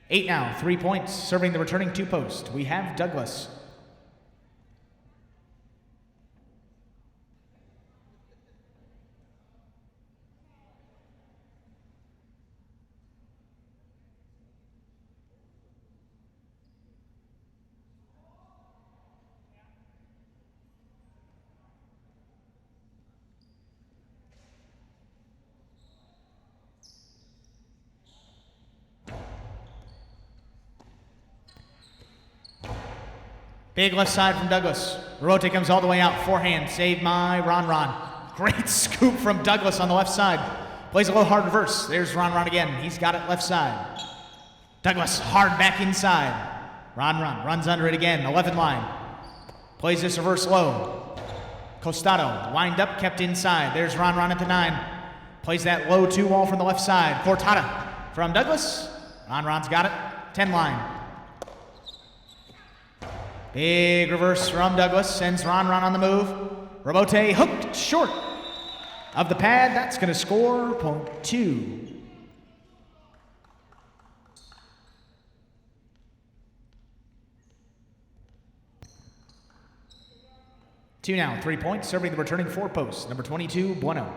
Eight now, 3 points, serving the returning 2 post. We have Douglas. Big left side from Douglas. Robote comes all the way out. Forehand, saved by Ron. Great scoop from Douglas on the left side. Plays a little hard reverse. There's Ron again. He's got it left side. Douglas hard back inside. Ron runs under it again. 11 line. Plays this reverse low. Costado, wind up, kept inside. There's Ron at the 9. Plays that low 2 wall from the left side. Cortada from Douglas. Ron's got it. 10 line. Big reverse from Douglas, sends Ron on the move. Robote hooked short of the pad. That's going to score 0.2. Two now, 3 points, serving the returning 4 posts. Number 22, Bueno.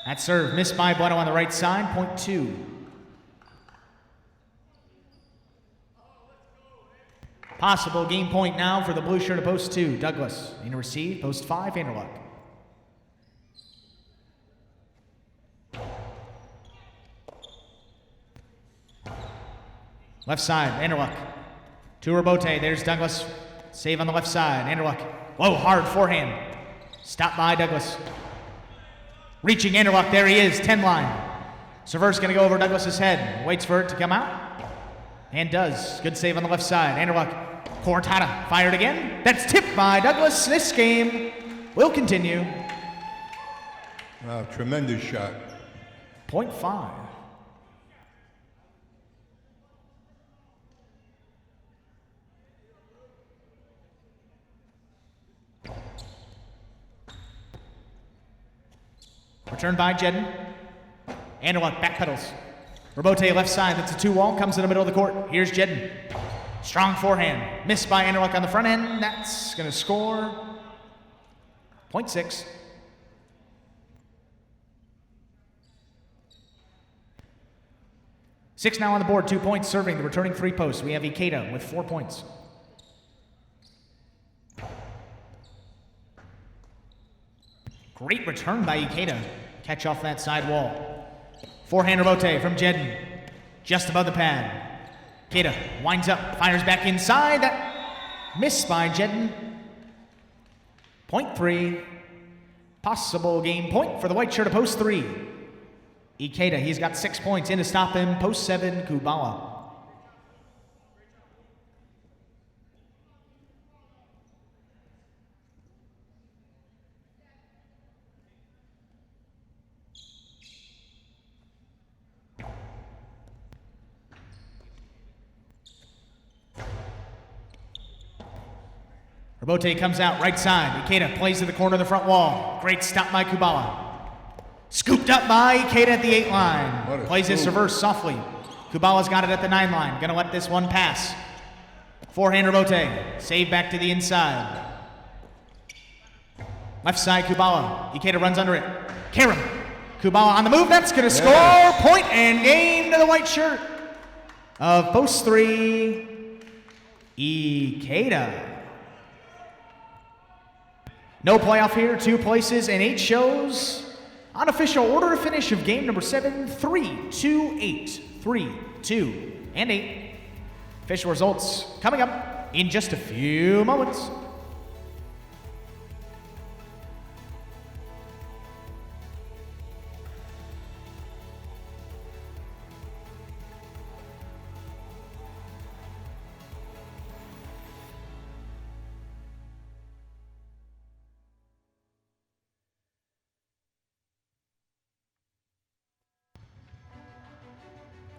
That serve missed by Bueno on the right side, 0.2. Possible game point now for the blue shirt of post 2. Douglas in to receive, post 5, Vanderluck. Left side, Vanderluck. To Robote, there's Douglas. Save on the left side, Vanderluck. Whoa, hard forehand. Stopped by Douglas. Reaching Vanderluck, there he is, 10 line. Server's gonna go over Douglas's head. Waits for it to come out. And does. Good save on the left side. Vanderluck Cortada fired again. That's tipped by Douglas. This game will continue. Wow, tremendous shot. 0.5. Returned by Jedden. Anderluck backpedals. Robote left side, that's a 2-wall, comes in the middle of the court. Here's Jedden. Strong forehand. Missed by Anderluck on the front end. That's going to score 0.6. Six now on the board, 2 points serving the returning three posts. We have Ikeda with 4 points. Great return by Ikeda. Catch off that side wall. Forehand Robote from Jedden. Just above the pad. Ikeda winds up, fires back inside. That missed by Jedden. 0.3. Possible game point for the white shirt of post 3. Ikeda, he's got 6 points in to stop him. Post 7, Kubala. Robote comes out right side. Ikeda plays to the corner of the front wall. Great stop by Kubala. Scooped up by Ikeda at the 8 line. Plays his reverse softly. Kubala's got it at the 9 line. Gonna let this one pass. Forehand Robote. Save back to the inside. Left side Kubala. Ikeda runs under it. Karam. Kubala on the move. That's gonna score. Point and game to the white shirt of post 3. Ikeda. No playoff here, 2 places and 8 shows. Unofficial order of finish of game number 7, 3, 2, 8, 3, 2, and 8. Official results coming up in just a few moments.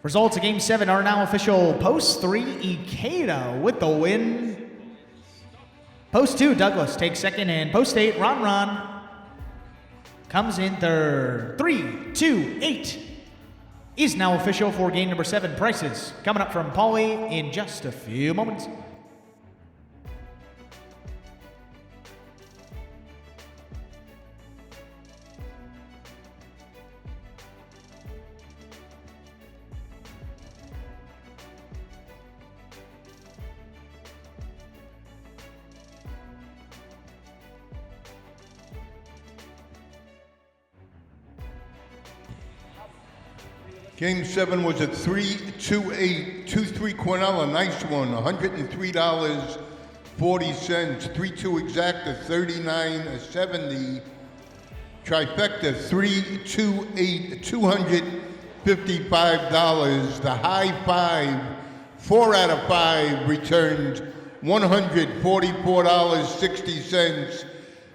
Results of Game 7 are now official. Post 3, Ikeda with the win. Post 2, Douglas takes second, and Post 8, Ron comes in third. 3, 2, 8 is now official for Game number 7. Prices coming up from Paulie in just a few moments. Game 7 was a 3-2-8, 2-3 Cornell, a nice one, $103.40, 3-2 exacta, $39.70, trifecta, 3-2-8, $255, the high 5, 4 out of 5 returned $144.60.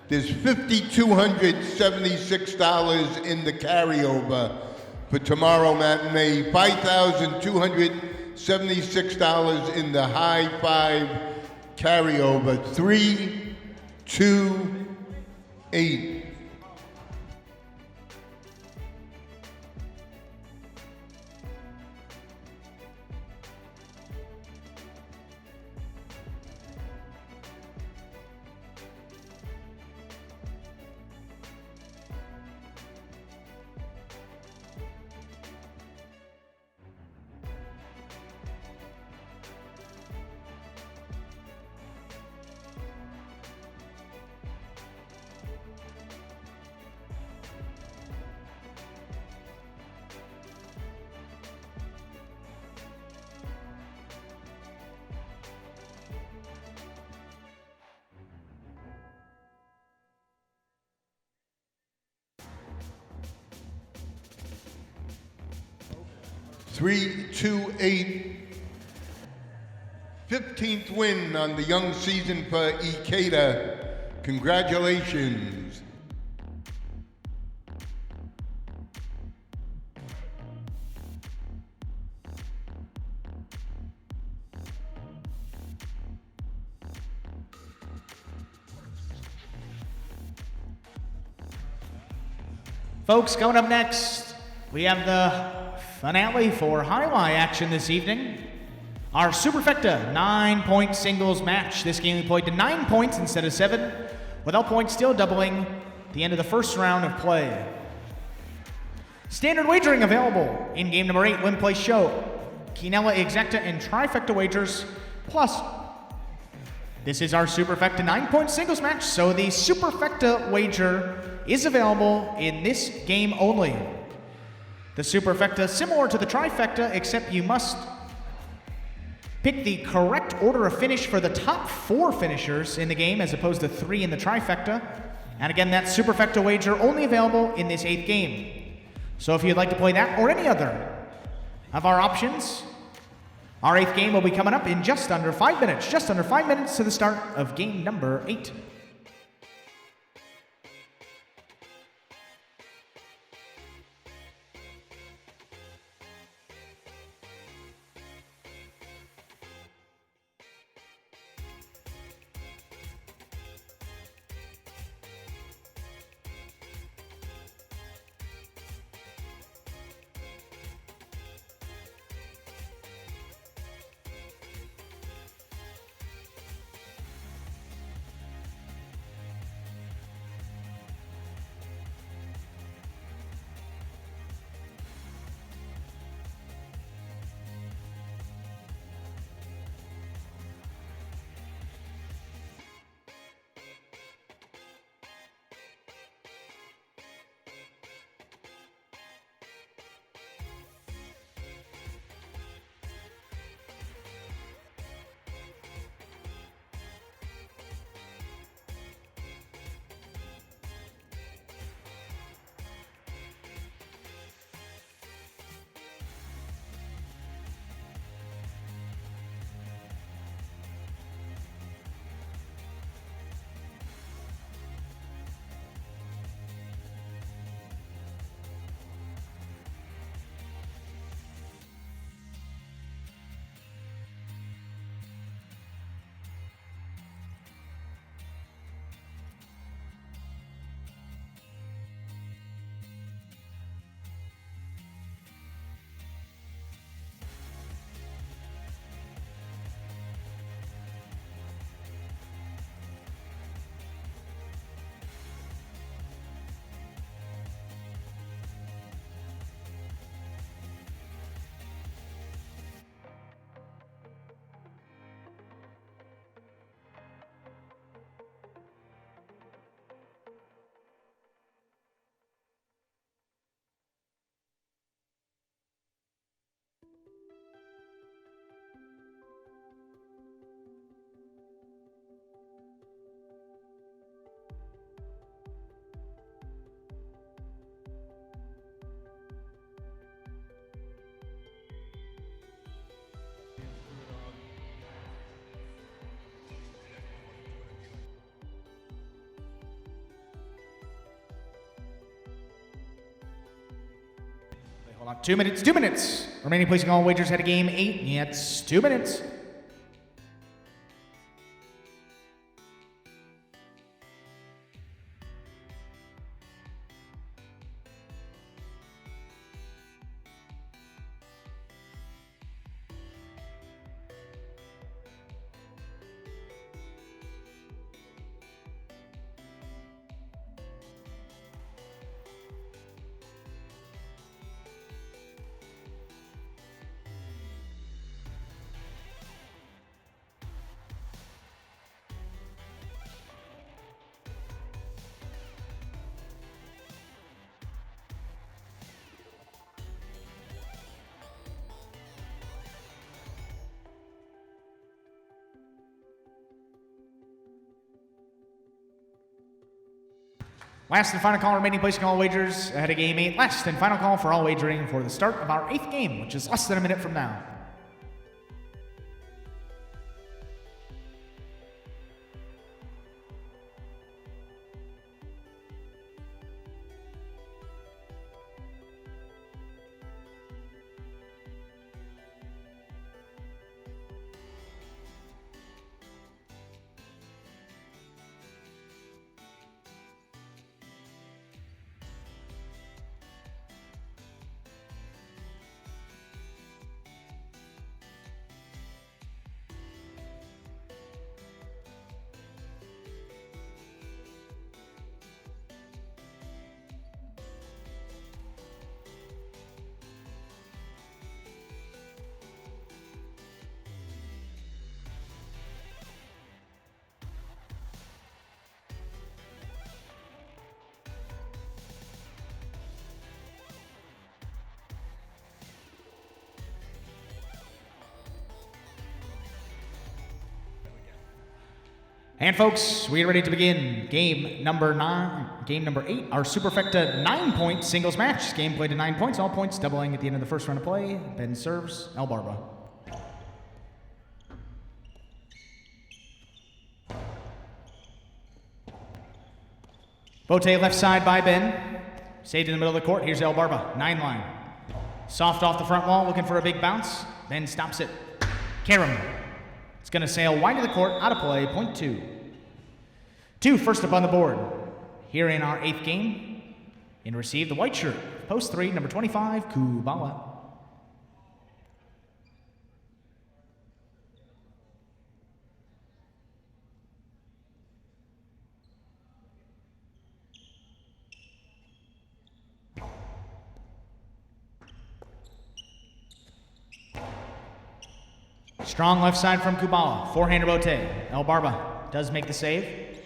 There's $5,276 in the carryover. For tomorrow matinee, $5,276 in the high 5 carryover. 3, 2, 8. Three, 2, 8. 15th win on the young season for Ikeda. Congratulations. Folks, coming up next, we have the finale for highlight action this evening. Our Superfecta 9-point singles match. This game we played to 9 points instead of 7, without points still doubling the end of the first round of play. Standard wagering available in game number 8, Win Place Show, Quinella Exacta and Trifecta wagers, plus this is our Superfecta 9-point singles match, so the Superfecta wager is available in this game only. The Superfecta, similar to the Trifecta, except you must pick the correct order of finish for the top 4 finishers in the game as opposed to 3 in the Trifecta. And again, that Superfecta wager only available in this 8th game. So if you'd like to play that or any other of our options, our 8th game will be coming up in just under 5 minutes. Just under 5 minutes to the start of game number 8. Hold on, 2 minutes, 2 minutes. Remaining placing all wagers had a game 8. Yeah, it's 2 minutes. Last and final call, remaining placing all wagers ahead of game 8. Last and final call for all wagering for the start of our 8th game, which is less than a minute from now. And folks, we are ready to begin game number 8, our Superfecta 9-point singles match. This game played to 9 points, all points doubling at the end of the first round of play. Ben serves, El Barba. Bote left side by Ben. Saved in the middle of the court. Here's El Barba, 9 line. Soft off the front wall, looking for a big bounce. Ben stops it. Karam. It's going to sail wide of the court, out of play, point 2. 2 first up on the board. Here in our 8th game. In receive, the white shirt. Post 3, number 25, Kubala. Strong left side from Kubala. Forehander Bote. El Barba does make the save.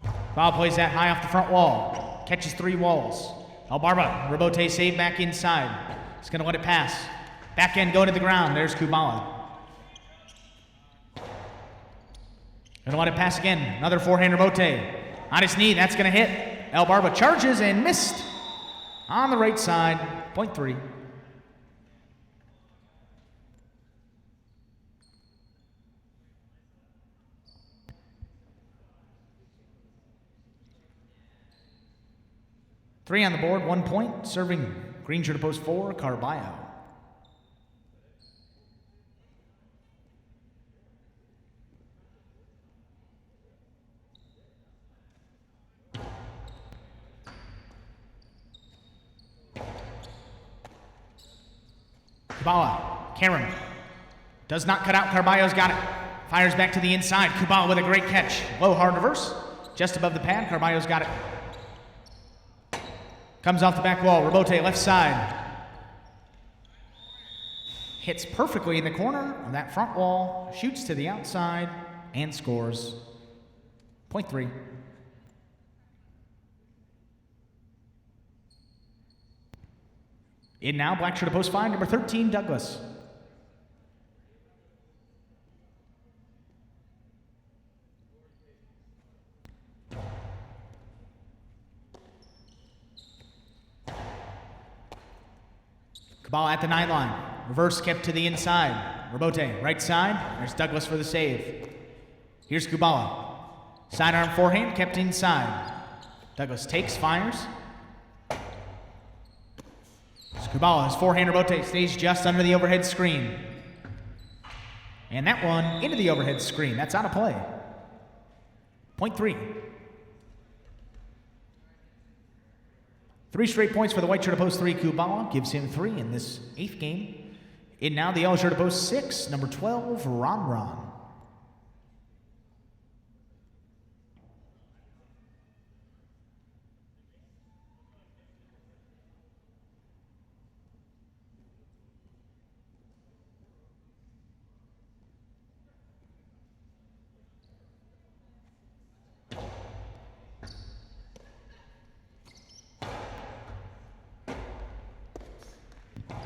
Kubala plays that high off the front wall. Catches 3 walls. El Barba, Rebote save back inside. He's going to let it pass. Back end going to the ground. There's Kubala. Going to let it pass again. Another forehander Bote. On his knee, that's going to hit. El Barba charges and missed. On the right side, point 3. Three on the board, 1 point, serving green shirt to post 4, Carballo. Kubala, Karam. Does not cut out, Carballo's got it. Fires back to the inside, Kubala with a great catch. Low hard reverse, just above the pad, Carballo's got it. Comes off the back wall, Rebote left side. Hits perfectly in the corner of that front wall, shoots to the outside, and scores. Point 3. In now, black shirt to post 5, number 13, Douglas. Kubala at the 9 line. Reverse kept to the inside. Rebote, right side. There's Douglas for the save. Here's Kubala. Sidearm forehand kept inside. Douglas takes, fires. Kubala, his forehand Rebote stays just under the overhead screen. And that one into the overhead screen. That's out of play. Point 3. 3 straight points for the white shirt to post 3, Kubala. Gives him 3 in this 8th game. In now, the yellow shirt to post 6, number 12, Ron.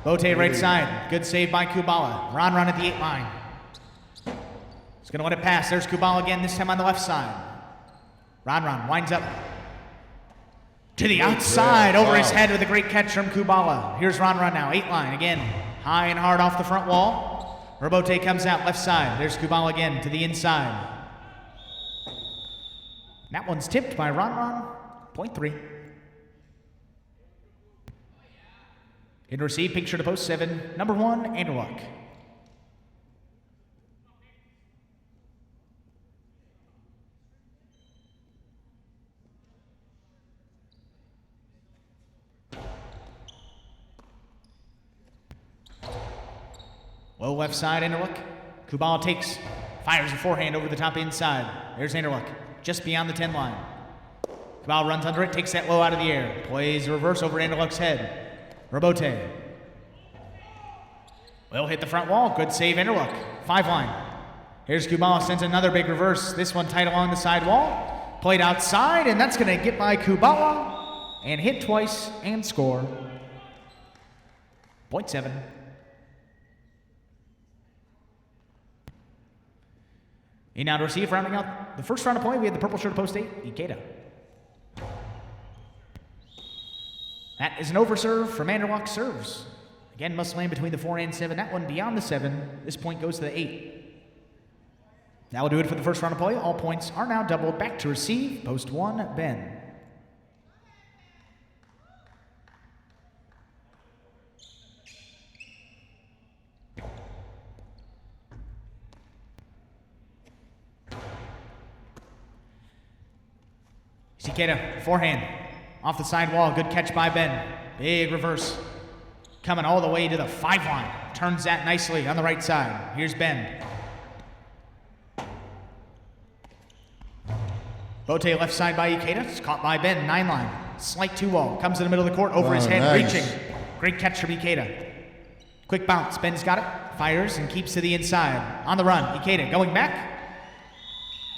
Bote right side. Good save by Kubala. Ron at the 8 line. He's going to let it pass. There's Kubala again, this time on the left side. Ron winds up to the outside over his head with a great catch from Kubala. Here's Ron now. 8 line again. High and hard off the front wall. Rebote comes out left side. There's Kubala again to the inside. That one's tipped by Ron. Point 3. In receive, picture to post 7, number 1, Anderluck. Low left side, Anderluck. Kubala takes, fires a forehand over the top inside. There's Anderluck, just beyond the 10 line. Kubala runs under it, takes that low out of the air. Plays a reverse over Anderluck's head. Rebote. Will hit the front wall. Good save, Anderluck. 5 line. Here's Kubala, sends another big reverse. This one tight along the side wall. Played outside, and that's going to get by Kubala and hit twice and score. Point 7. In now to receive, rounding out the first round of play, we have the purple shirt of post 8, Ikeda. That is an overserve from Manderwalk serves. Again, must land between the 4 and 7. That one beyond the 7. This point goes to the 8. That will do it for the first round of play. All points are now doubled. Back to receive, post 1, Ben. Ikeda, forehand, off the side wall, good catch by Ben. Big reverse, coming all the way to the 5 line. Turns that nicely on the right side. Here's Ben. Bote left side by Ikeda, it's caught by Ben, 9 line. Slight 2 wall, comes in the middle of the court, over his head, nice. reaching. Great catch from Ikeda. Quick bounce, Ben's got it, fires and keeps to the inside. On the run, Ikeda going back.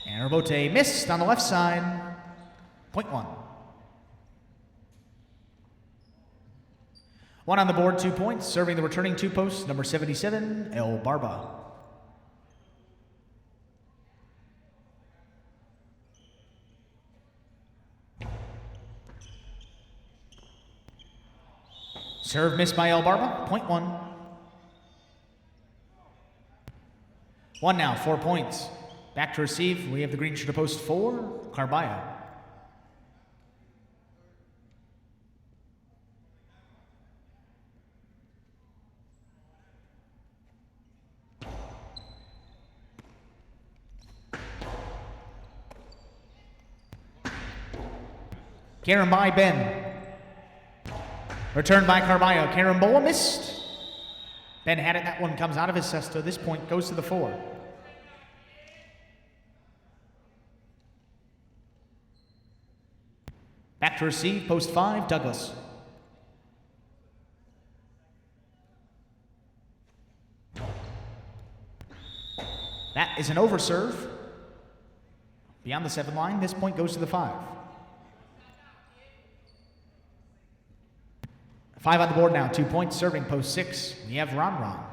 And Robote missed on the left side. Point 1. 1 on the board, 2 points. Serving the returning 2 posts, number 77, El Barba. Serve missed by El Barba, point 1. 1 now, 4 points. Back to receive, we have the green shirt to post 4, Carbaya. Karen by Ben. Returned by Carballo. Carambola missed. Ben had it. That one comes out of his cesta. This point goes to the 4. Back to receive. Post 5, Douglas. That is an overserve. Beyond the 7 line. This point goes to the 5. 5 on the board now, 2 points, serving post 6. We have Ron Ron.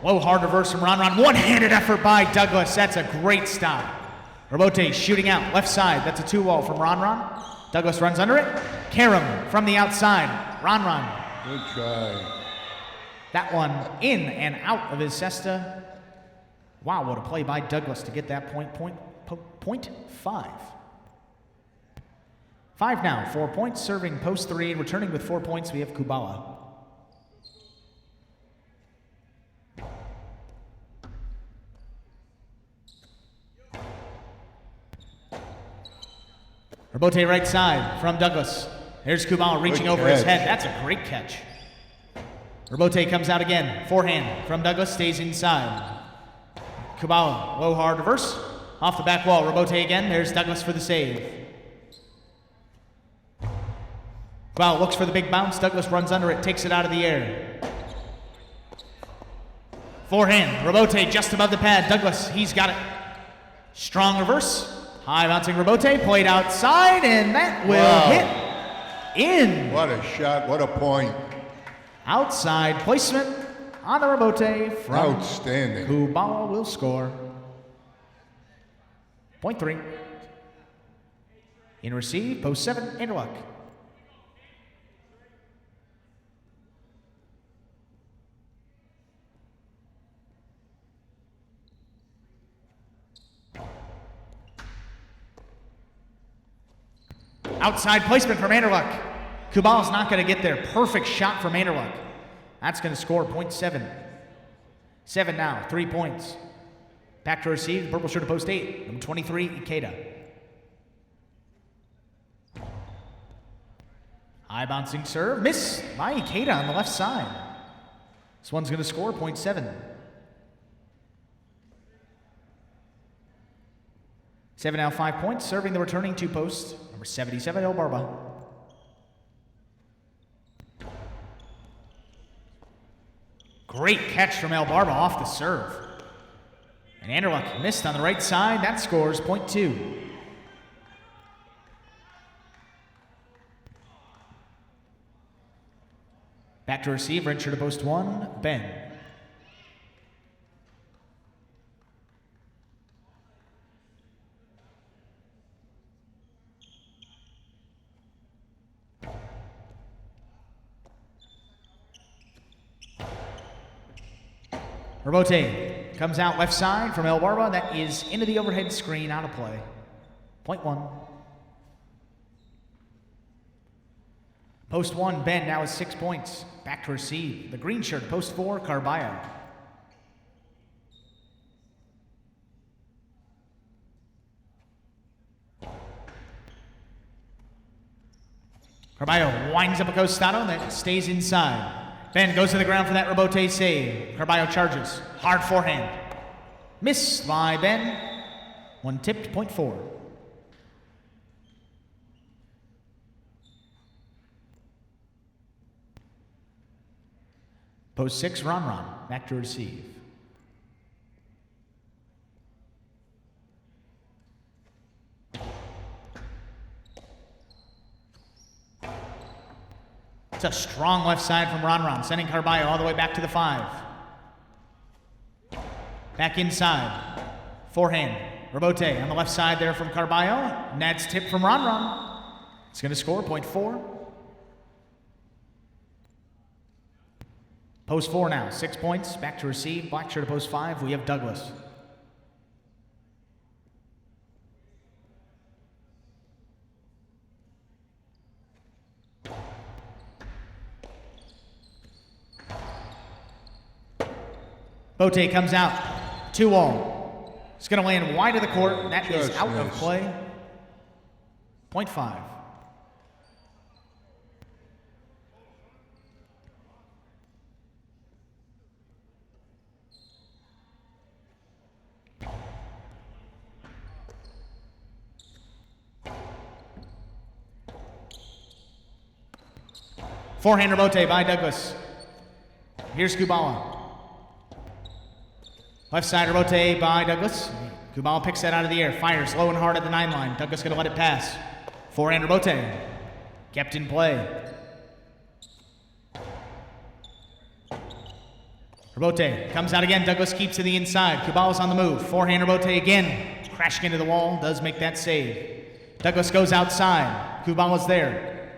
Low hard reverse from Ron Ron. One-handed effort by Douglas. That's a great stop. Robote shooting out, left side. That's a 2-wall from Ron Ron. Douglas runs under it. Karam from the outside. Ron Ron. Good try. That one in and out of his cesta. Wow, what a play by Douglas to get that point 5. 5 now, 4 points, serving post 3, and returning with 4 points, we have Kubala. Robote right side from Douglas. There's Kubala reaching over his head. That's a great catch. Robote comes out again. Forehand from Douglas, stays inside. Kubala, low hard reverse. Off the back wall, Robote again. There's Douglas for the save. Wow, looks for the big bounce. Douglas runs under it, takes it out of the air. Forehand, Robote just above the pad. Douglas, he's got it. Strong reverse. High bouncing Robote, played outside, and that will hit in. What a shot, what a point. Outside placement on the Robote from Outstanding. Kubala will score. Point 3. In receive, post 7, Anderluck. Outside placement from Anderluck. Kubala's not going to get there. Perfect shot from Anderluck. That's going to score point 7. 7 now, 3 points. Back to receive, purple shirt to post 8. Number 23, Ikeda. High bouncing serve, miss by Ikeda on the left side. This one's going to score point 7. 7 now, 5 points, serving the returning 2 posts. Number 77, El Barba. Great catch from El Barba off the serve. And Anderluck missed on the right side. That scores point 2. Back to receive, red shirt to post 1, Ben. Robote comes out left side from El Barba. That is into the overhead screen, out of play. Point 1. Post 1, Ben now is 6 points. Back to receive. The green shirt, post 4, Carballo. Carballo winds up a costado that stays inside. Ben goes to the ground for that Robote save. Carballo charges. Hard forehand. Missed by Ben. One tipped, point 4. Post 6, Ron. Back to receive. It's a strong left side from Ron, sending Carballo all the way back to the 5. Back inside. Forehand. Robote on the left side there from Carballo. And that's tip from Ron. It's going to score, point 4. Post 4 now, 6 points. Back to receive. Black shirt to post 5. We have Douglas. Bote comes out. 2-all. It's going to land wide of the court. That is out of play. Point 5. Forehand Robote by Douglas. Here's Kubala. Left side Robote by Douglas. Kubala picks that out of the air. Fires low and hard at the 9 line. Douglas going to let it pass. Forehand Robote. Kept in play. Robote comes out again. Douglas keeps to the inside. Kubala's on the move. Forehand Robote again. Crashing into the wall. Does make that save. Douglas goes outside. Kubala's there.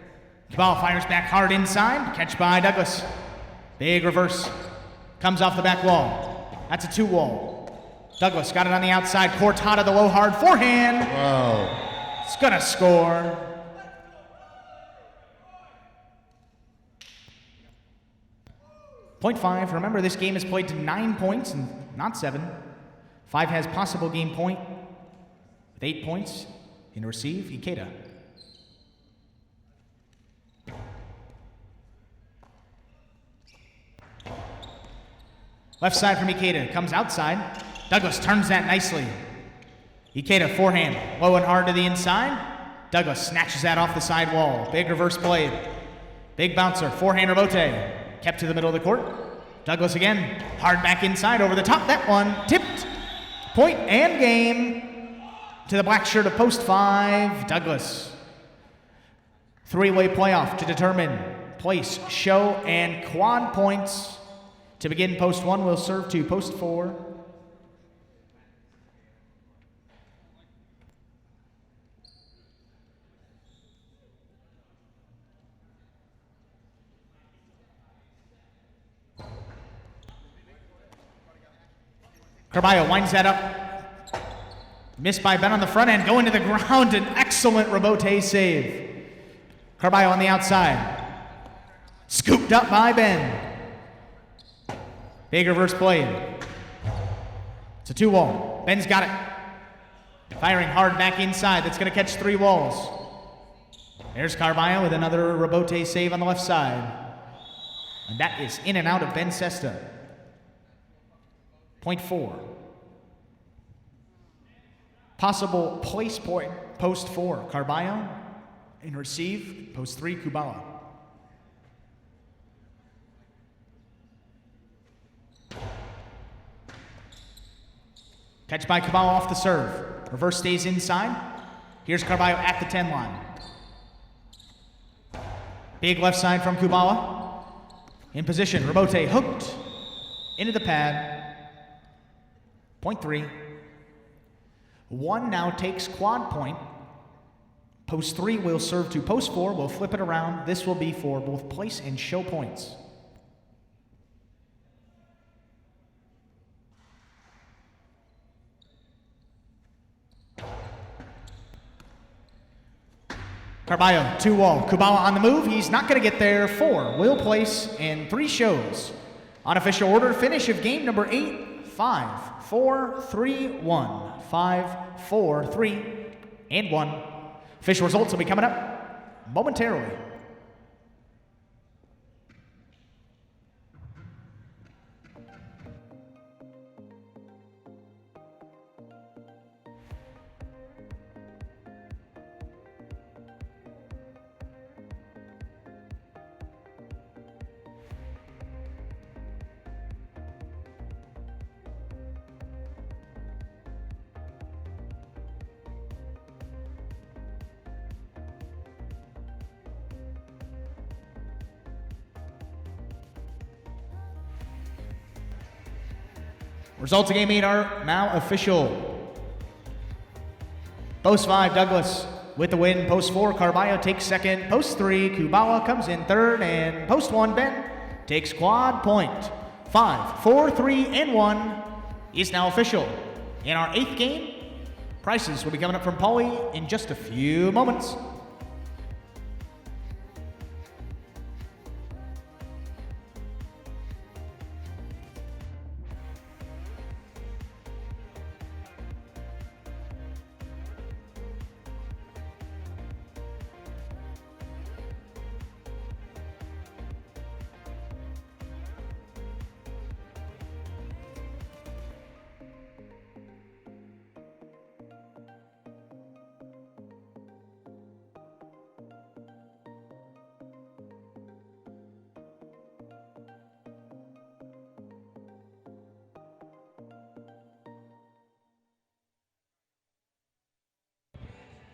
Kubala fires back hard inside. Catch by Douglas. Big reverse. Comes off the back wall. That's a 2-wall. Douglas got it on the outside. Cortada the low hard forehand. Wow. It's gonna score. Point 5. Remember, this game is played to 9 points and not 7. 5 has possible game point with 8 points. In receive, Ikeda. Left side from Ikeda, comes outside. Douglas turns that nicely. Ikeda forehand, low and hard to the inside. Douglas snatches that off the side wall. Big reverse play. Big bouncer, forehand Robote. Kept to the middle of the court. Douglas again, hard back inside over the top. That one tipped. Point and game to the black shirt of post 5, Douglas. 3-way playoff to determine place, show, and quad points. To begin post 1, we'll serve to post 4. Carballo winds that up. Missed by Ben on the front end. Going to the ground. An excellent Robote save. Carballo on the outside. Scooped up by Ben. Big reverse play. It's a 2-wall. Ben's got it. Firing hard back inside. That's going to catch 3 walls. There's Carballo with another Robote save on the left side. And that is in and out of Ben Sesta. Point 4. Possible place point, post 4, Carballo. In receive, post 3, Kubala. Catch by Kubala off the serve. Reverse stays inside. Here's Carballo at the 10 line. Big left side from Kubala. In position, Rabote hooked into the pad. Point 3. 1 now takes quad point. Post 3 will serve to post 4. We'll flip it around. This will be for both place and show points. Carballo, 2 wall. Kubawa on the move. He's not going to get there. 4 will place and 3 shows. Unofficial order finish of game number 8. 5, 4, 3, 1. 5, 4, 3, and 1. Official results will be coming up momentarily. Results of game 8 are now official. Post 5, Douglas with the win. Post 4, Carballo takes second. Post 3, Kubawa comes in third. And post 1, Ben takes quad point. 5, 4, 3, and 1 is now official. In our 8th game, prices will be coming up from Paulie in just a few moments.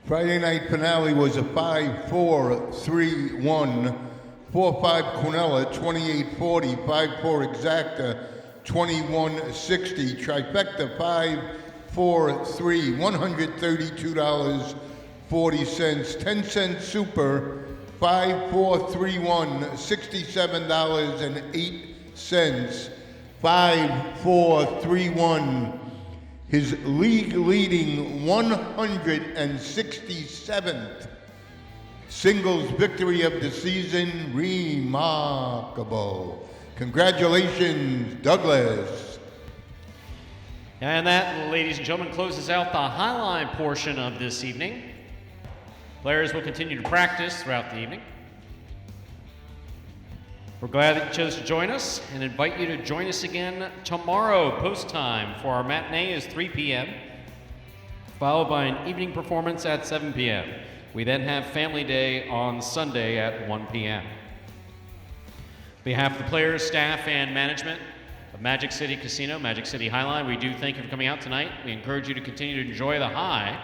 Friday night finale was a 5-4-3-1, 4-5 Quinella, 28-40, 5-4 Exacta, 21-60, trifecta 5-4-3, $132.40, 10-cent super, 5-4-3-1, $67.08, 5-4-3-1. His league-leading 167th singles victory of the season. Remarkable. Congratulations, Douglas. And that, ladies and gentlemen, closes out the highline portion of this evening. Players will continue to practice throughout the evening. We're glad that you chose to join us and invite you to join us again tomorrow. Post time for our matinee is 3 p.m., followed by an evening performance at 7 p.m. We then have Family Day on Sunday at 1 p.m. On behalf of the players, staff, and management of Magic City Casino, Magic City Highline, we do thank you for coming out tonight. We encourage you to continue to enjoy the high.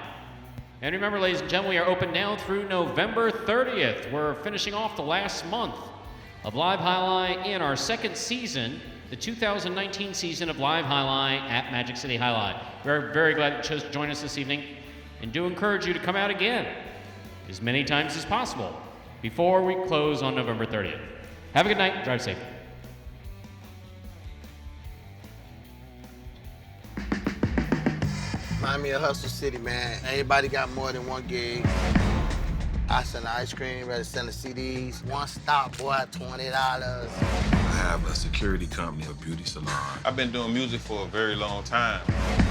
And remember, ladies and gentlemen, we are open now through November 30th. We're finishing off the last month of Live Highline in our second season, the 2019 season of Live Highline at Magic City Highline. We're very glad that you chose to join us this evening and do encourage you to come out again as many times as possible before we close on November 30th. Have a good night. Drive safe. Miami a hustle city, man. Everybody got more than one gig. I sell ice cream, ready to sell CDs. One stop, boy, $20. I have a security company, a beauty salon. I've been doing music for a very long time.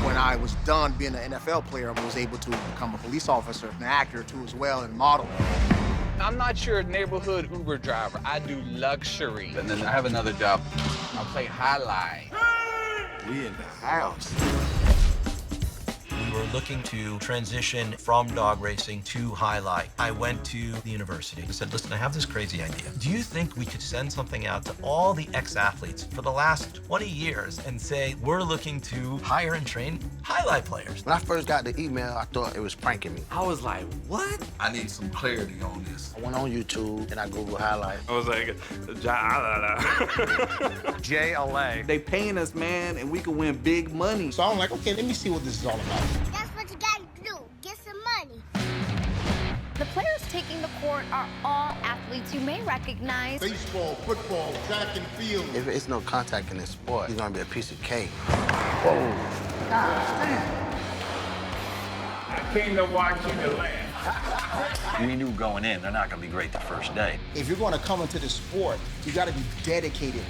When I was done being an NFL player, I was able to become a police officer, an actor too as well, and model. I'm not your neighborhood Uber driver. I do luxury. And then I have another job. I play highlight. We in the house. were looking to transition from dog racing to highlight, I went to the university. I said, listen, I have this crazy idea. Do you think we could send something out to all the ex-athletes for the last 20 years and say, we're looking to hire and train highlight players? When I first got the email, I thought it was pranking me. I was like, what? I need some clarity on this. I went on YouTube and I Googled highlight. I was like, Jai-Alai. Jai-Alai. They paying us, man, and we can win big money. So I'm like, okay, let me see what this is all about. That's what you gotta do. Get some money. The players taking the court are all athletes you may recognize. Baseball, football, track and field. If it's no contact in this sport, it's gonna be a piece of cake. I came to watch you to laugh. We knew going in, they're not going to be great the first day. If you're going to come into the sport, you got to be dedicated.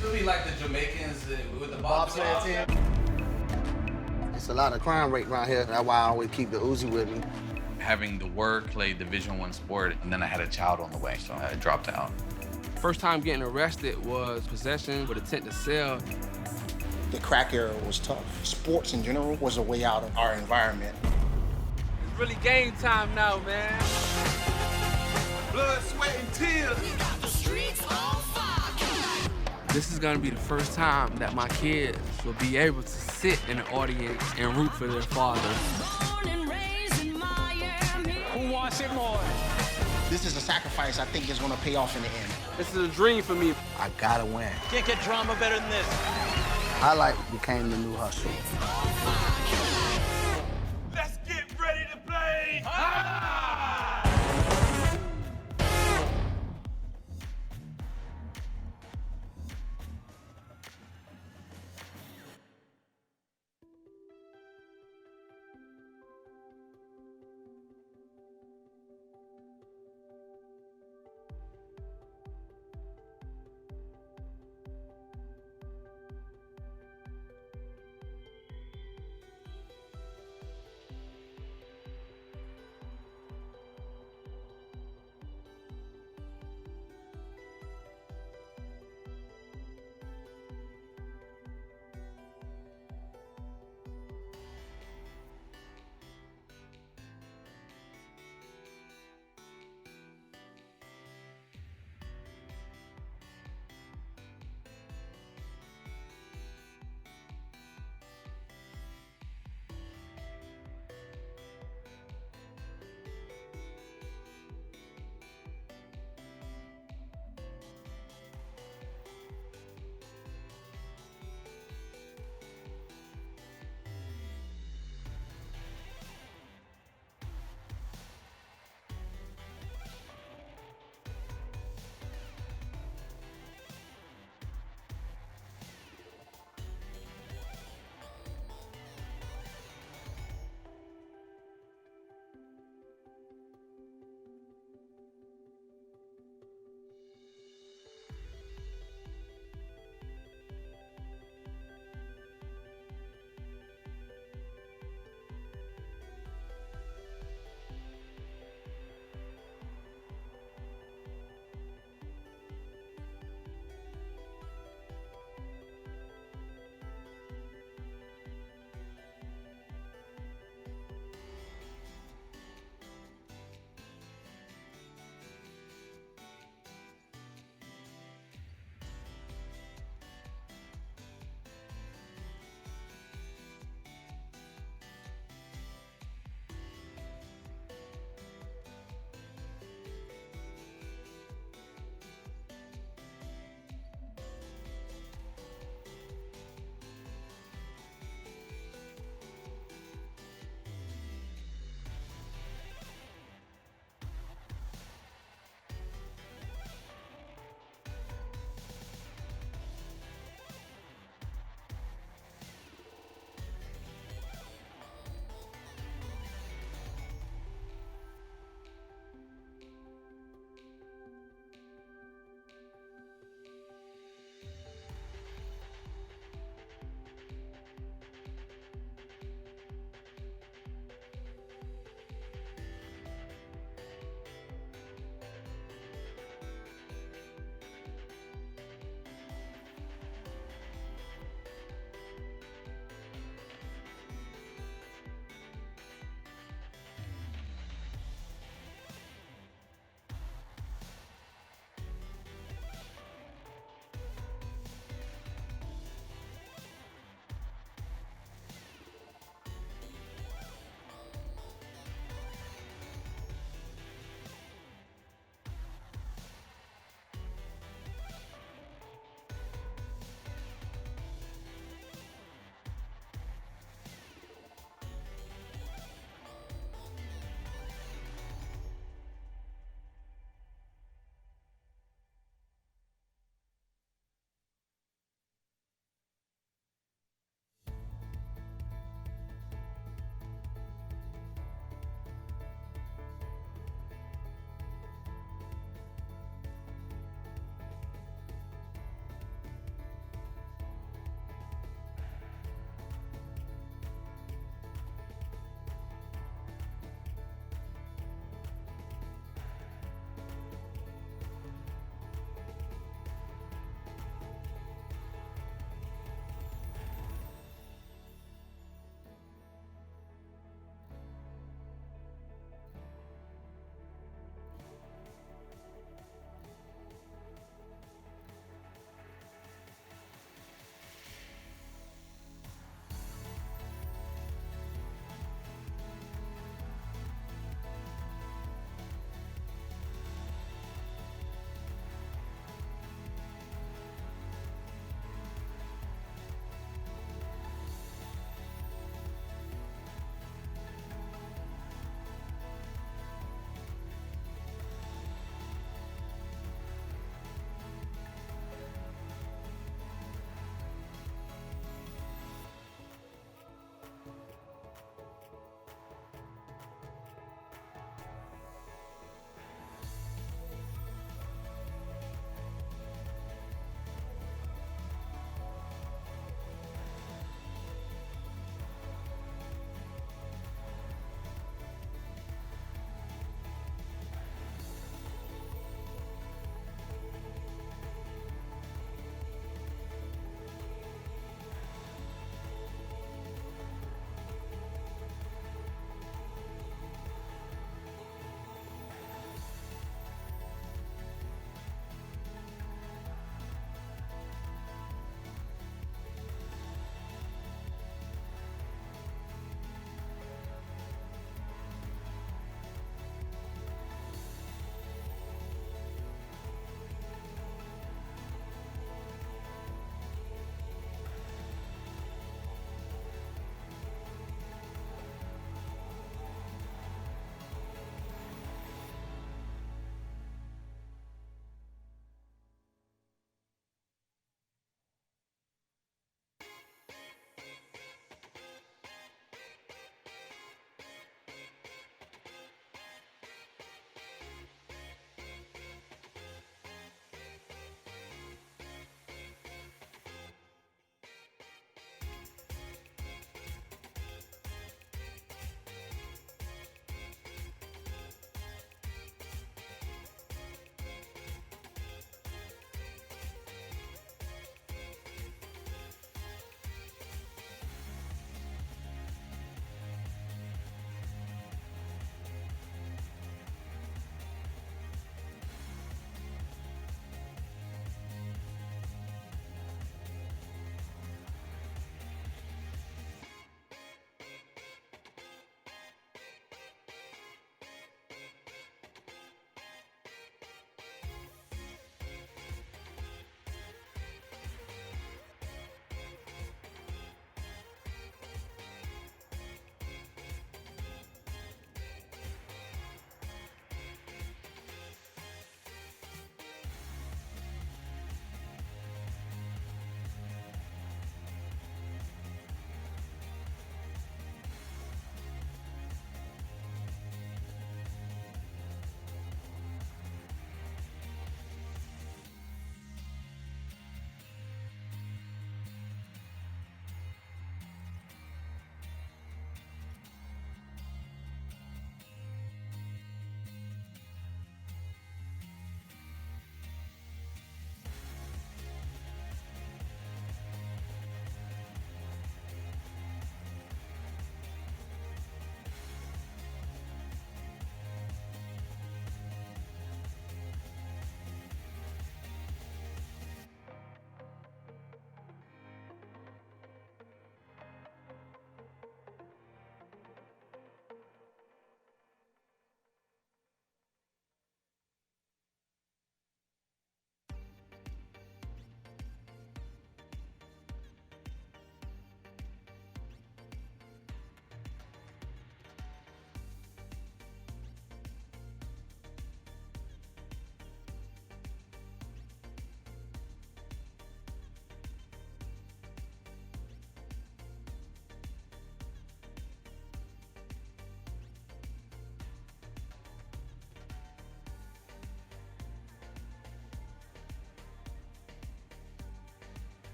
Really like the Jamaicans with the bobsled team. It's a lot of crime rate around here. That's why I always keep the Uzi with me. Having to work, play Division I sport, and then I had a child on the way, so I dropped out. First time getting arrested was possession with intent to sell. The crack era was tough. Sports in general was a way out of our environment. It's really game time now, man. Blood, sweat, and tears. This is gonna be the first time that my kids will be able to sit in the audience and root for their father. Who wants it more? This is a sacrifice I think is going to pay off in the end. This is a dream for me. I gotta win. Can't get drama better than this. Highlight became the new hustle.